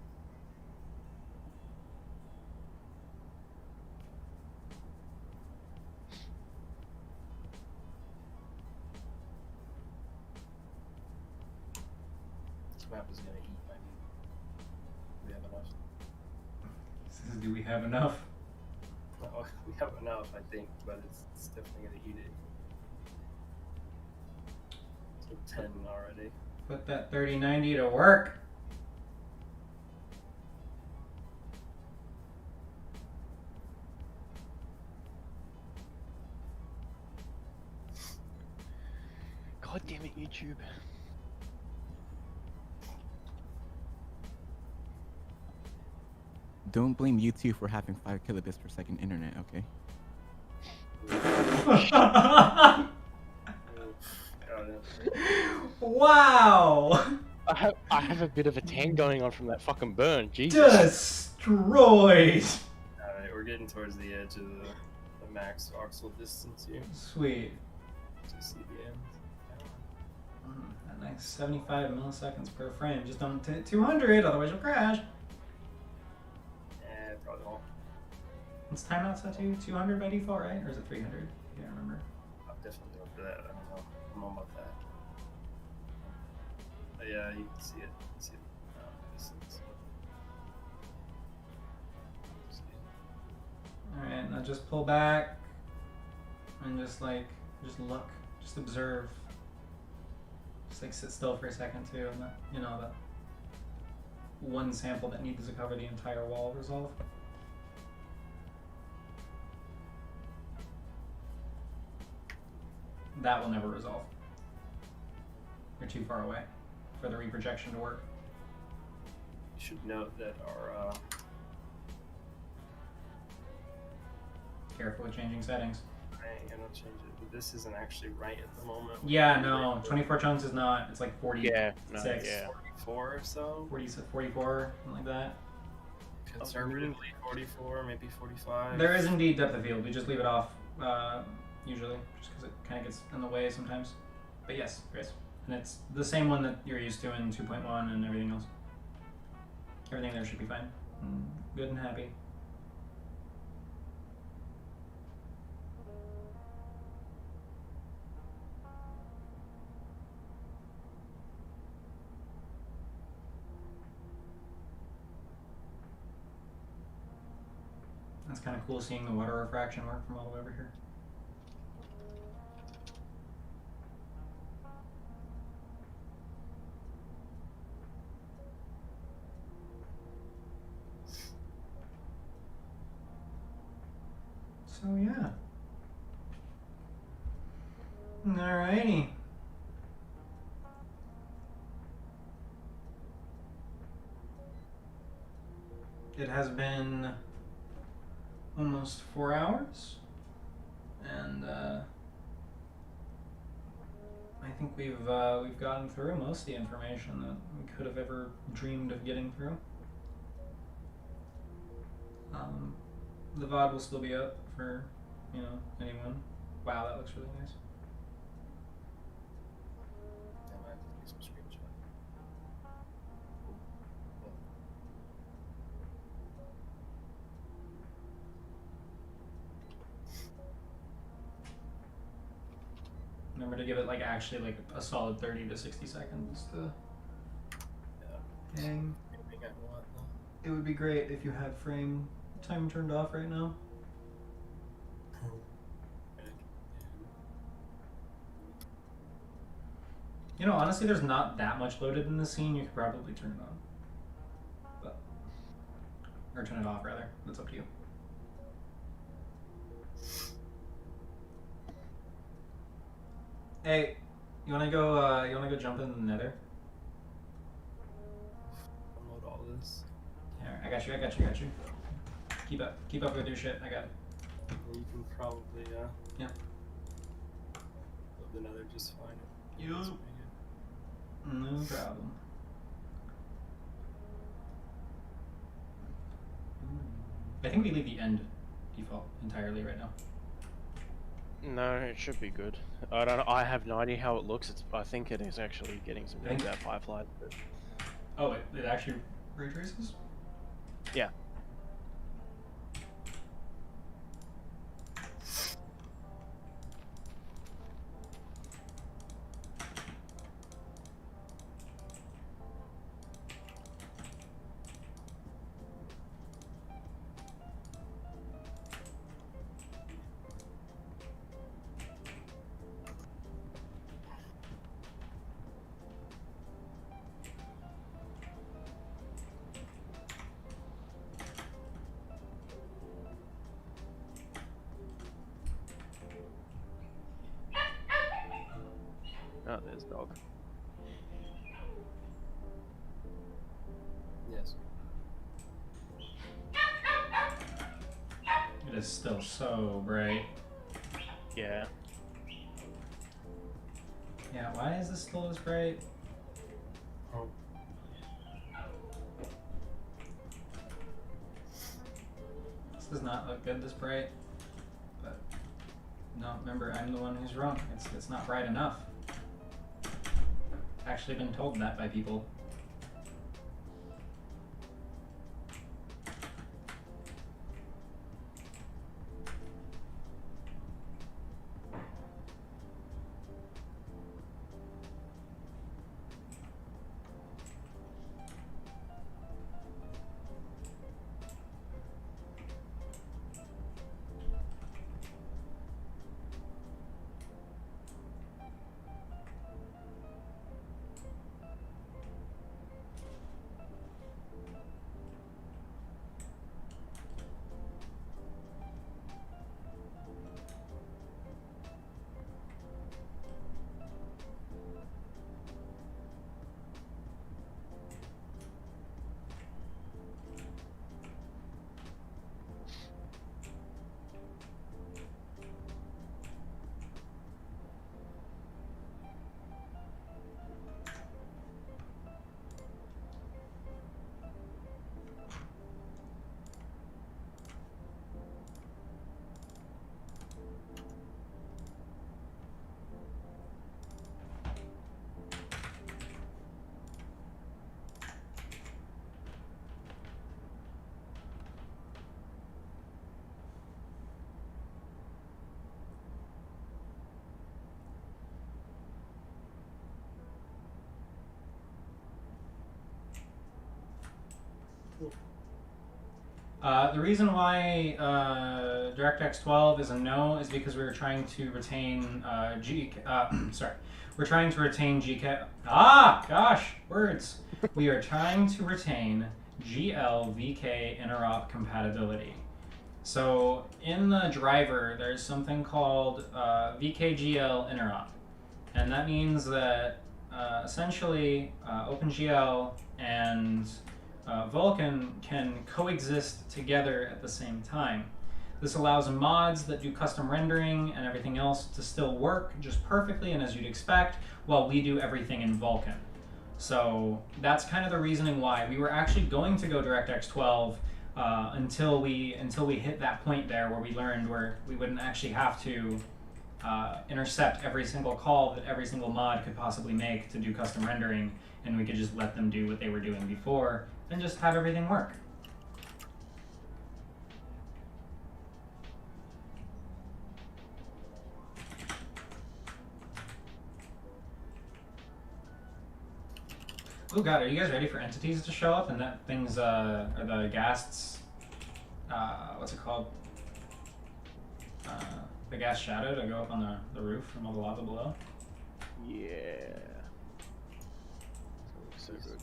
This map is gonna eat my meat. We have enough.
Do we have enough?
No, we have enough, I think, but it's definitely gonna eat it. So 10 already.
Put that 3090 to work.
God damn it, YouTube.
Don't blame YouTube for having 5 kilobits per second internet, okay?
Wow!
I have a bit of a tan going on from that fucking burn. Jesus.
Destroyed!
Alright, we're getting towards the edge of the max voxel distance here
Sweet.
to see the end.
That nice 75 milliseconds per frame. Just don't 200, otherwise you'll crash.
Probably won't.
What's timeout set to? 200 by default, right? Or is it 300? I can't remember.
I'm definitely going for that. I don't know. I'm on about that. But yeah, you can see it. You can see it. Distance.
Alright, now just pull back. and just look, just observe. Just like sit still for a second too, and the one sample that needs to cover the entire wall resolve. That will never resolve. You're too far away for the reprojection to work.
You should note that our
Careful with changing settings.
I ain't gonna change it, but this isn't actually right at the moment.
Yeah, no, 24 chunks is not. It's like 40.
Yeah, no,
6.
yeah.
44 or so.
44, something like that.
Conservatively 44, maybe 45.
There is indeed depth of field. We just leave it off usually, just because it kind of gets in the way sometimes. But yes, Grace. And it's the same one that you're used to in 2.1 and everything else. Everything there should be fine. Good and happy. It's kind of cool seeing the water refraction work from all the way over here. So yeah. Alrighty. It has been almost 4 hours, and I think we've gotten through most of the information that we could have ever dreamed of getting through. The VOD will still be up for, anyone. Wow, that looks really nice.
Yeah, I have to take some screenshot.
Remember to give it actually a solid 30 to 60 seconds to hang.
Aiming at what, though?
It would be great if you had frame time turned off right now. Honestly, there's not that much loaded in the scene. You could probably turn it on. Or turn it off, rather. That's up to you. Hey, you wanna go jump in the nether?
Unload all this.
Yeah, I got you. Keep up with your shit, I got it.
You can probably,
Yeah.
Load the nether just fine.
Yup.
That's pretty good.
No problem. I think we leave the end default entirely right now.
No, it should be good. I don't know. I have no idea how it looks. I think it is actually getting some things out of Firefly. But...
Oh, it actually ray traces?
Yeah. Oh, there's dog.
Yes.
It is still so bright.
Yeah.
Yeah, why is this still as bright?
Oh.
This does not look good this bright. But no, remember, I'm the one who's wrong. It's not bright enough. Actually been told that by people. The reason why DirectX 12 is a no is because we were trying to retain we're trying to retain GK. Words. We are trying to retain GL-VK interop compatibility. So in the driver, there's something called VKGL interop, and that means that essentially OpenGL and Vulkan can coexist together at the same time. This allows mods that do custom rendering and everything else to still work just perfectly and as you'd expect, while we do everything in Vulkan. So that's kind of the reasoning why we were actually going to go DirectX 12 until we hit that point there where we learned where we wouldn't actually have to intercept every single call that every single mod could possibly make to do custom rendering, and we could just let them do what they were doing before and just have everything work. Oh god, are you guys ready for entities to show up and that things, or the ghasts, what's it called? The ghast shadow to go up on the roof from all the lava below?
Yeah. So good.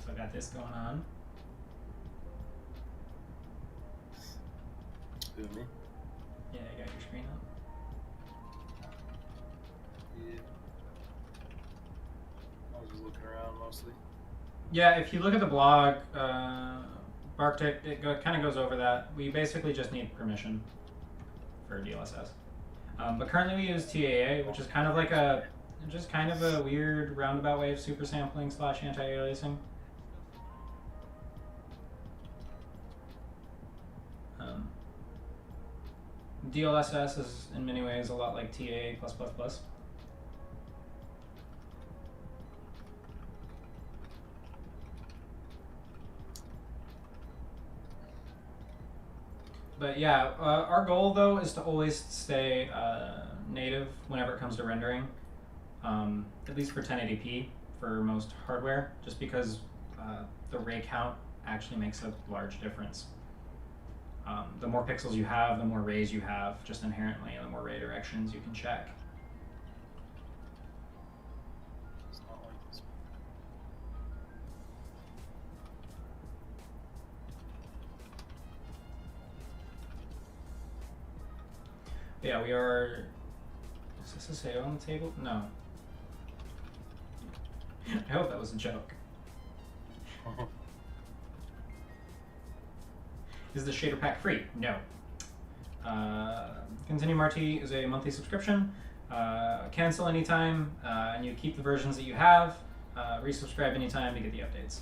So I got this going on.
Who, me?
Yeah, you got your screen up.
Yeah. I was just looking around mostly.
Yeah, if you look at the blog, Barktic, it kind of goes over that. We basically just need permission for DLSS. But currently we use TAA, which is kind of like a weird roundabout way of super sampling / anti-aliasing. DLSS is in many ways a lot like TAA+++. But yeah, our goal though is to always stay native whenever it comes to rendering, at least for 1080p for most hardware, just because the ray count actually makes a large difference. The more pixels you have, the more rays you have, just inherently, and the more ray directions you can check.
It's not like this.
Yeah, we are. Is this a sale on the table? No. I hope that was a joke. Is the shader pack free? No. Continue Marty is a monthly subscription. Cancel anytime, and you keep the versions that you have. Resubscribe anytime to get the updates.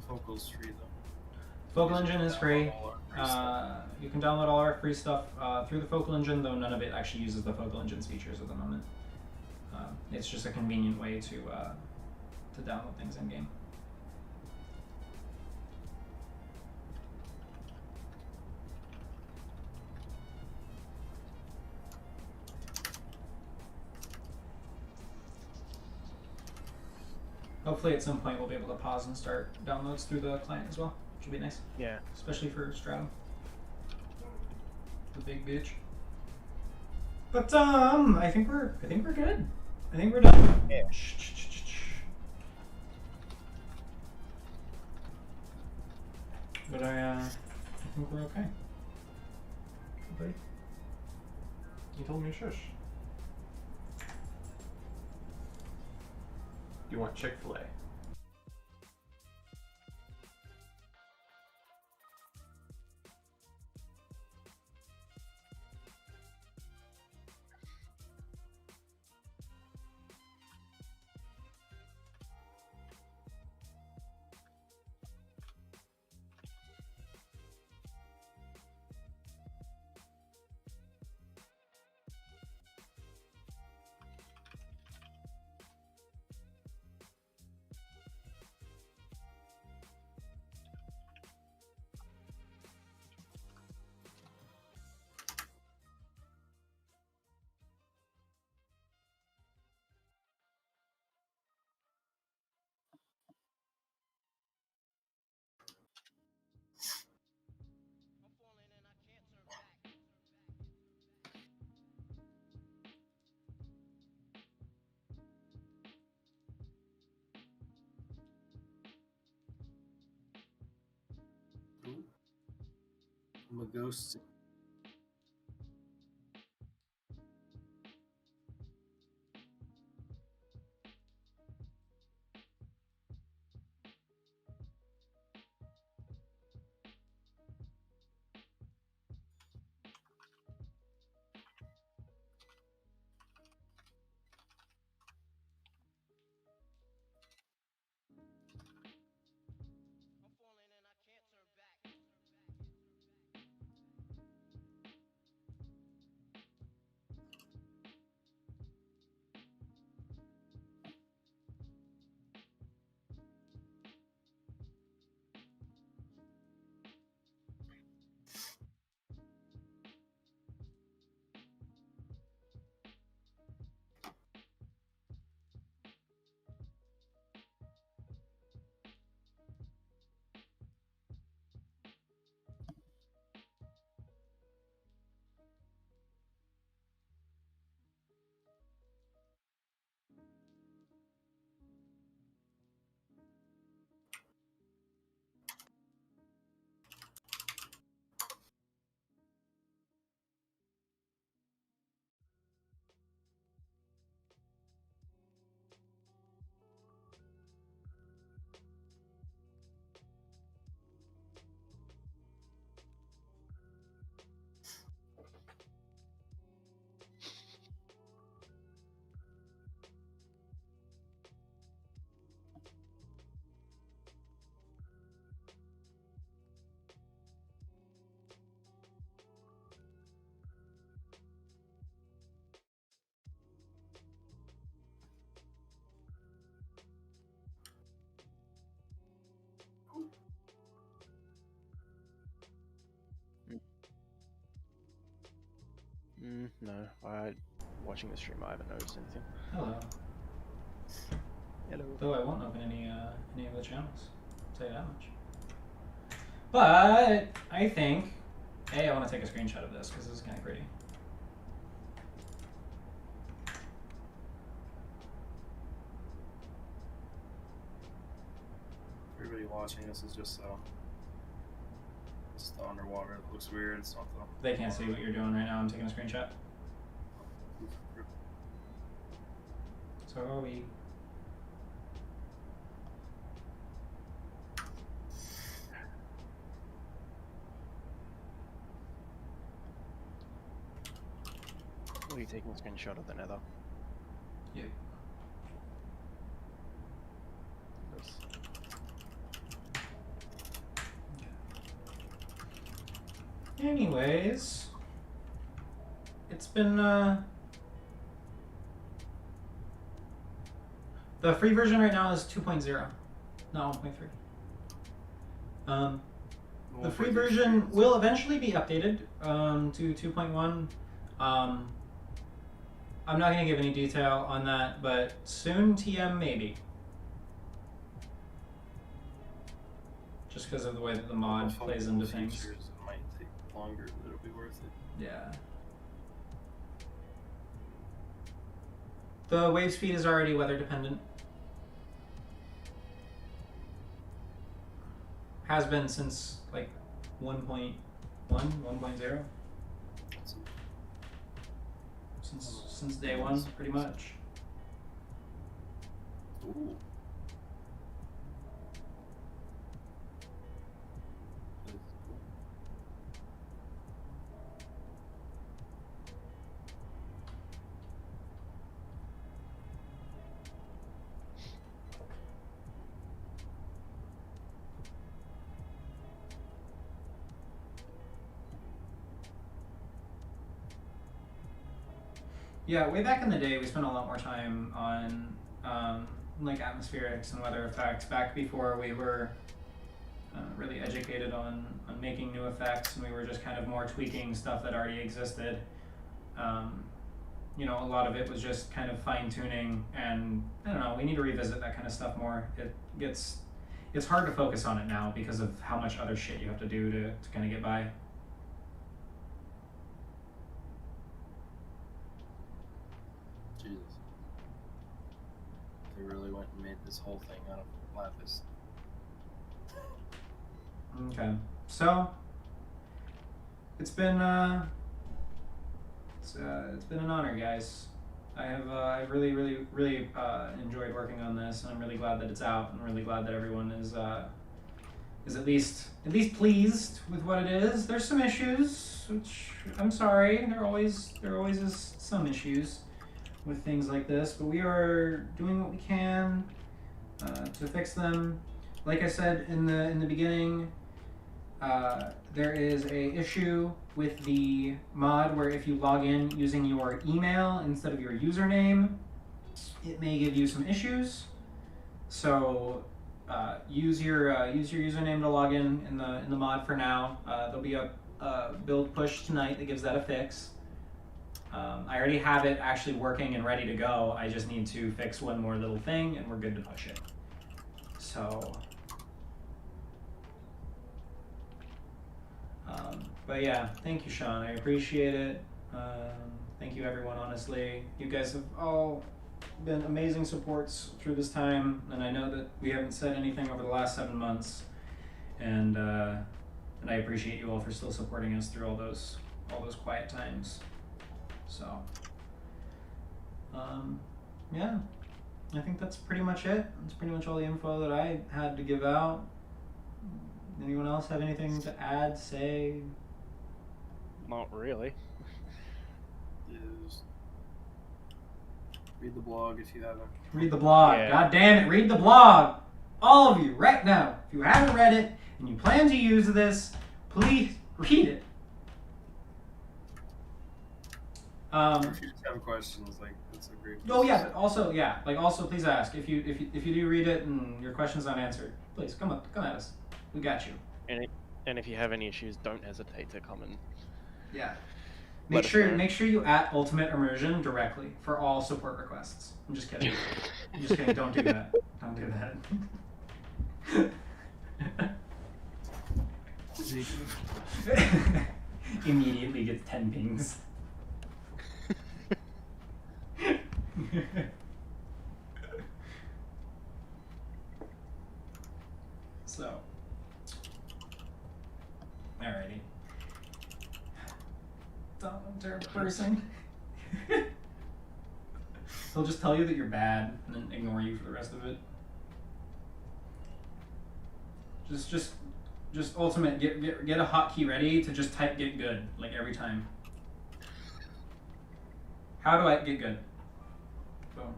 Focal's free though.
Focal Engine is free.
All our free stuff.
You can download all our free stuff through the Focal Engine, though none of it actually uses the Focal Engine's features at the moment. It's just a convenient way to download things in game. Hopefully at some point we'll be able to pause and start downloads through the client as well, which will be nice,
Yeah.
especially for Stratum, the big bitch. But I think we're good. I think we're done.
Yeah.
But I think we're okay. Okay. You told me to shush. You want Chick-fil-A?
Ooh. I'm a ghost.
No, watching the stream, I haven't noticed anything.
Hello.
Hello.
Though I won't open any of the channels. I'll tell you that much. But I think, I want to take a screenshot of this because this is kind of pretty.
Everybody watching this is just it's underwater. It looks weird. It's not though.
They can't see what you're doing right now. I'm taking a screenshot. So are we.
What are you taking a screenshot of the nether?
Yeah.
Yes.
Anyways, it's been the free version right now is 2.0, not 1.3. The free version will eventually be updated to 2.1. I'm not going to give any detail on that, but soon TM maybe. just because of the way that the mod
Full
plays into things.
features, it might take longer, but it'll be worth it.
Yeah. The wave speed is already weather dependent. Has been since like 1.1, 1.0. Since day one, pretty much.
Ooh.
Yeah, way back in the day, we spent a lot more time on like atmospherics and weather effects. Back before we were really educated on making new effects, and we were just kind of more tweaking stuff that already existed. You know, a lot of it was just kind of fine tuning, and I don't know. We need to revisit that kind of stuff more. It's hard to focus on it now because of how much other shit you have to do to kind of get by.
Jesus. They really went and made this whole thing out of lapis.
Okay, so it's been it's been an honor, guys. I've really enjoyed working on this, and I'm really glad that it's out. I'm really glad that everyone is at least pleased with what it is. There's some issues, which I'm sorry. There always is some issues with things like this, but we are doing what we can to fix them. Like I said in the beginning, there is a issue with the mod where if you log in using your email instead of your username, it may give you some issues. So use your username to log in the mod for now. There'll be a build push tonight that gives that a fix. I already have it actually working and ready to go. I just need to fix one more little thing and we're good to push it. So, but yeah, thank you, Sean. I appreciate it. Thank you, everyone, honestly. You guys have all been amazing supports through this time, and I know that we haven't said anything over the last 7 months, and I appreciate you all for still supporting us through all those quiet times. So, yeah, I think that's pretty much it. That's pretty much all the info that I had to give out. Anyone else have anything to add, say?
Not really.
Is read the blog if you haven't.
Read the blog.
Yeah.
God damn it, read the blog. All of you, right now. If you haven't read it and you plan to use this, please read it.
If you just have questions, like that's a great.
Oh yeah, but also please ask if you do read it and your question's not answered. Please come at us. We got you.
And if you have any issues, don't hesitate to come and
Yeah.
Let us know.
Make sure you at Ultimate Immersion directly for all support requests. I'm just kidding. I'm just kidding. Don't do that. Don't do that. Immediately gets 10 pings. So, alrighty. Don't terrible person. He'll just tell you that you're bad and then ignore you for the rest of it. Just ultimate get a hotkey ready to just type get good like every time. How do I get good? Boom.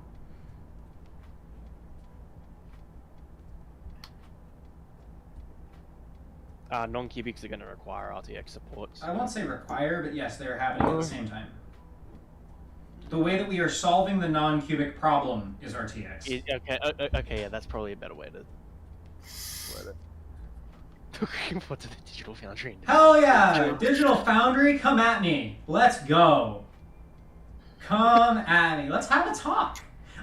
non-cubics are going to require RTX support.
I won't say require, but yes, they are happening at the same time. The way that we are solving the non-cubic problem is RTX.
Okay, yeah, that's probably a better way to word it. Looking forward to the Digital Foundry.
Hell yeah! Digital Foundry, come at me. Let's go. Come at me. Let's have a talk.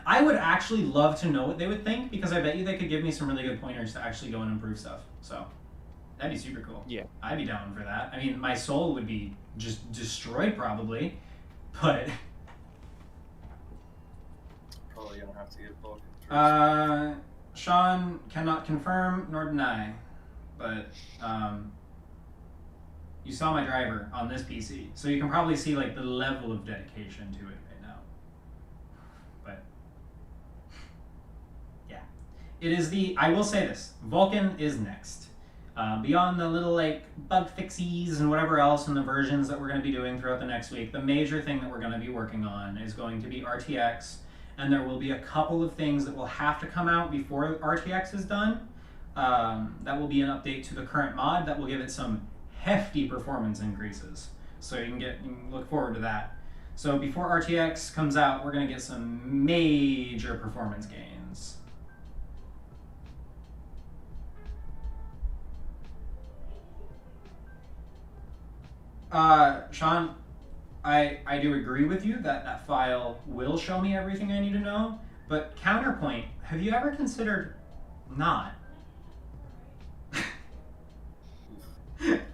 I would actually love to know what they would think because I bet you they could give me some really good pointers to actually go and improve stuff. So, That'd be super cool.
Yeah.
I'd be down for that. I mean, my soul would be just destroyed probably, but
Probably gonna have to get Vulcan.
Sean cannot confirm nor deny, but you saw my driver on this PC, so you can probably see like the level of dedication to it right now. But yeah, it is I will say this, Vulcan is next. Beyond the little like bug fixies and whatever else in the versions that we're going to be doing throughout the next week, the major thing that we're going to be working on is going to be RTX, and there will be a couple of things that will have to come out before RTX is done. That will be an update to the current mod that will give it some hefty performance increases. So you can look forward to that. So before RTX comes out, we're going to get some major performance gains. Sean, I do agree with you that that file will show me everything I need to know, but counterpoint, have you ever considered not?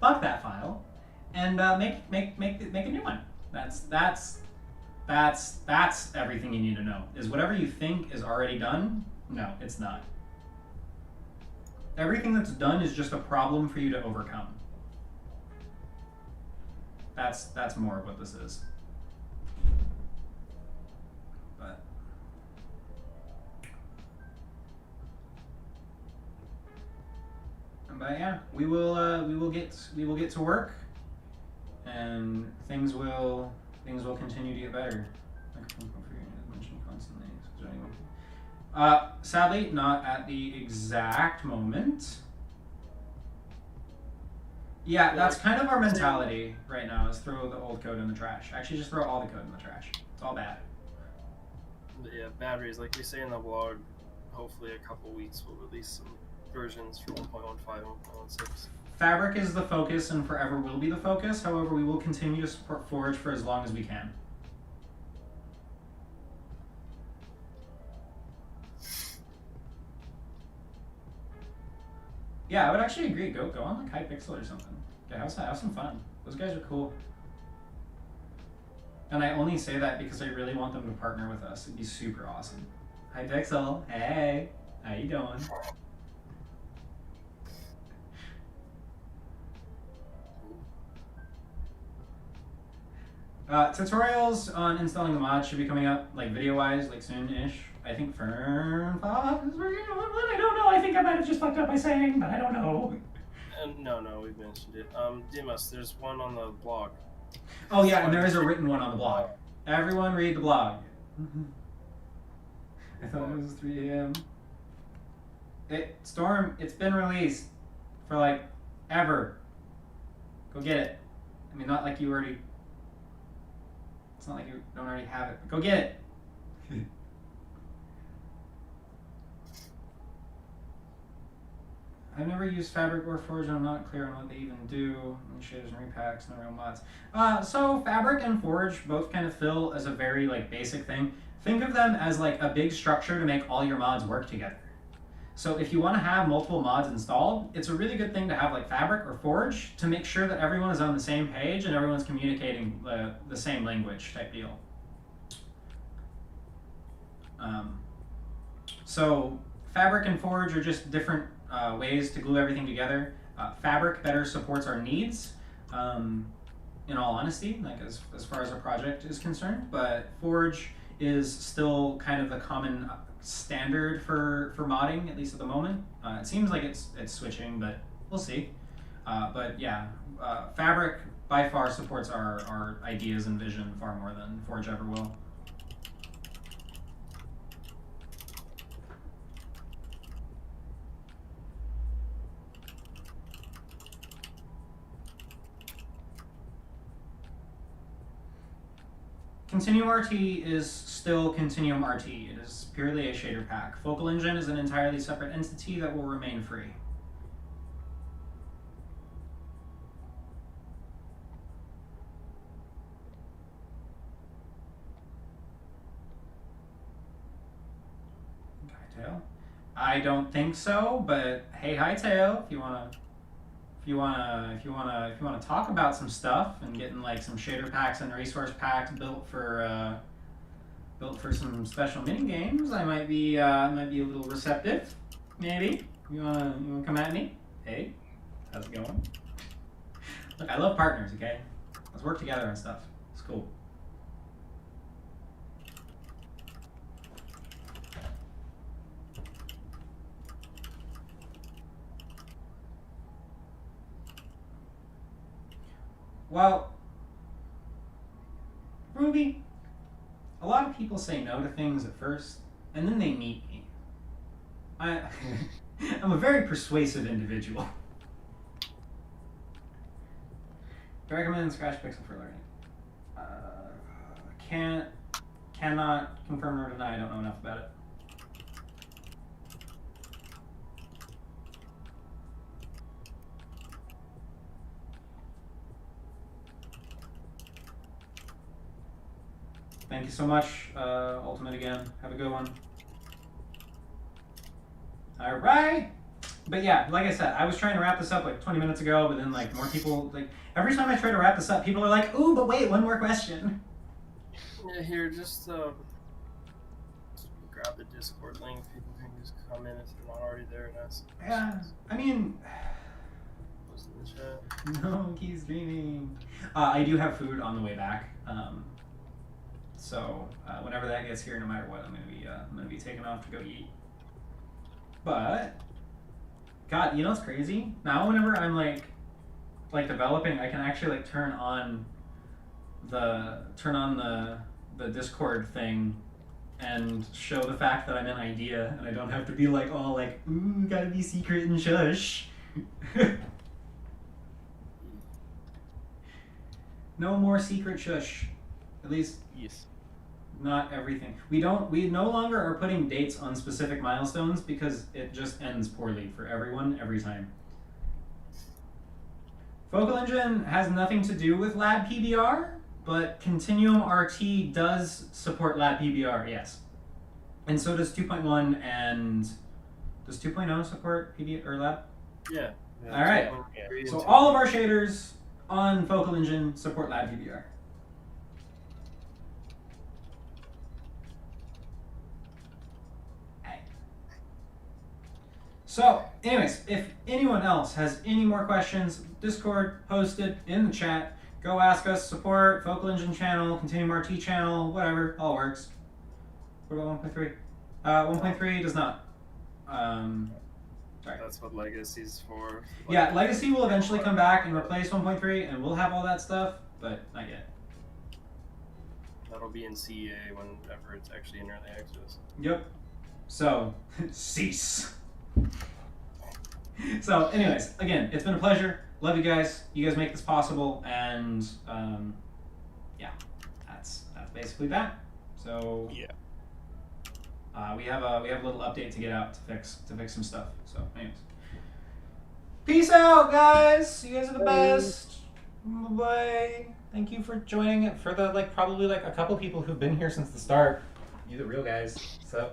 Fuck that file, and make a new one. That's everything you need to know. Is whatever you think is already done? No, it's not. Everything that's done is just a problem for you to overcome. That's more of what this is. But yeah, we will get to work, and things will continue to get better. Sadly, not at the exact moment. Yeah, that's kind of our mentality right now, is throw the old code in the trash. Actually, just throw all the code in the trash. It's all bad.
But yeah, batteries, like we say in the blog, hopefully a couple weeks we'll release some versions for 1.15 and 1.16.
Fabric is the focus and forever will be the focus. However, we will continue to support Forge for as long as we can. Yeah, I would actually agree. Go on like Hypixel or something. Yeah, have some fun. Those guys are cool. And I only say that because I really want them to partner with us. It'd be super awesome. Hypixel, hey, how you doing? Tutorials on installing the mod should be coming up, like video-wise, like soon-ish. I think Fernfox is working on one. I don't know. I think I might have just fucked up by saying, but I don't know.
No, we've mentioned it. Dimas, there's one on the blog.
Oh yeah, and there is a written one on the blog. Everyone read the blog. I thought it was 3 a.m. Storm, it's been released for like ever. Go get it. I mean, not like you already. It's not like you don't already have it. But go get it. I've never used Fabric or Forge, and I'm not clear on what they even do. Shaders and repacks, no real mods. So Fabric and Forge both kind of fill as a very like basic thing. Think of them as like a big structure to make all your mods work together. So if you want to have multiple mods installed, it's a really good thing to have like Fabric or Forge to make sure that everyone is on the same page and everyone's communicating the same language type deal. So Fabric and Forge are just different ways to glue everything together. Fabric better supports our needs, in all honesty, like as far as our project is concerned, but Forge is still kind of the common standard for modding, at least at the moment. It seems like it's switching, but we'll see. But yeah, Fabric by far supports our ideas and vision far more than Forge ever will. Continuum RT is still Continuum RT. It is purely a shader pack. Focal Engine is an entirely separate entity that will remain free. Hightail? I don't think so, but hey Hightail, if you wanna talk about some stuff and getting like some shader packs and resource packs built for some special mini games, I might be a little receptive. Maybe you wanna come at me? Hey, how's it going? Look, I love partners. Okay, let's work together on stuff. It's cool. Well, Ruby, a lot of people say no to things at first, and then they meet me. I'm a very persuasive individual. Do I recommend Scratch Pixel for learning? Cannot confirm nor deny. I don't know enough about it. Thank you so much, Ultimate again. Have a good one. All right. But yeah, like I said, I was trying to wrap this up like 20 minutes ago, but then like more people, like every time I try to wrap this up, people are like, ooh, but wait, one more question.
Yeah, here, just grab the Discord link. People can just come in if they're not already there and ask.
Yeah, I mean,
Post in the chat.
no, he's streaming. I do have food on the way back. So whenever that gets here, no matter what, I'm gonna be taking off to go eat. But God, you know what's crazy? Now whenever I'm like developing, I can actually like turn on the Discord thing and show the fact that I'm an idea, and I don't have to be like all like, ooh, gotta be secret and shush. No more secret shush. At least
Yes.
not everything. We no longer are putting dates on specific milestones because it just ends poorly for everyone every time. Focal Engine has nothing to do with Lab PBR, but Continuum RT does support Lab PBR, yes. And so does 2.1, and does 2.0 support PBR or Lab?
Yeah.
All right. So all of our shaders on Focal Engine support Lab PBR. So, anyways, if anyone else has any more questions, Discord posted in the chat. Go ask us. Support Focal Engine channel, Continuum RT channel, whatever, all works. What about 1.3? 1.3 does not. Sorry.
That's what Legacy's for.
Yeah, Legacy will eventually come back and replace 1.3, and we'll have all that stuff, but not yet.
That'll be in CEA whenever it's actually in early access.
Yep. So, cease. So, anyways, again, it's been a pleasure. Love you guys. You guys make this possible, and yeah, that's basically that. So
Yeah.
we have a little update to get out to fix some stuff. So, anyways, peace out, guys. You guys are the best. Bye. Thank you for joining it for the probably a couple people who've been here since the start. You the real guys. So.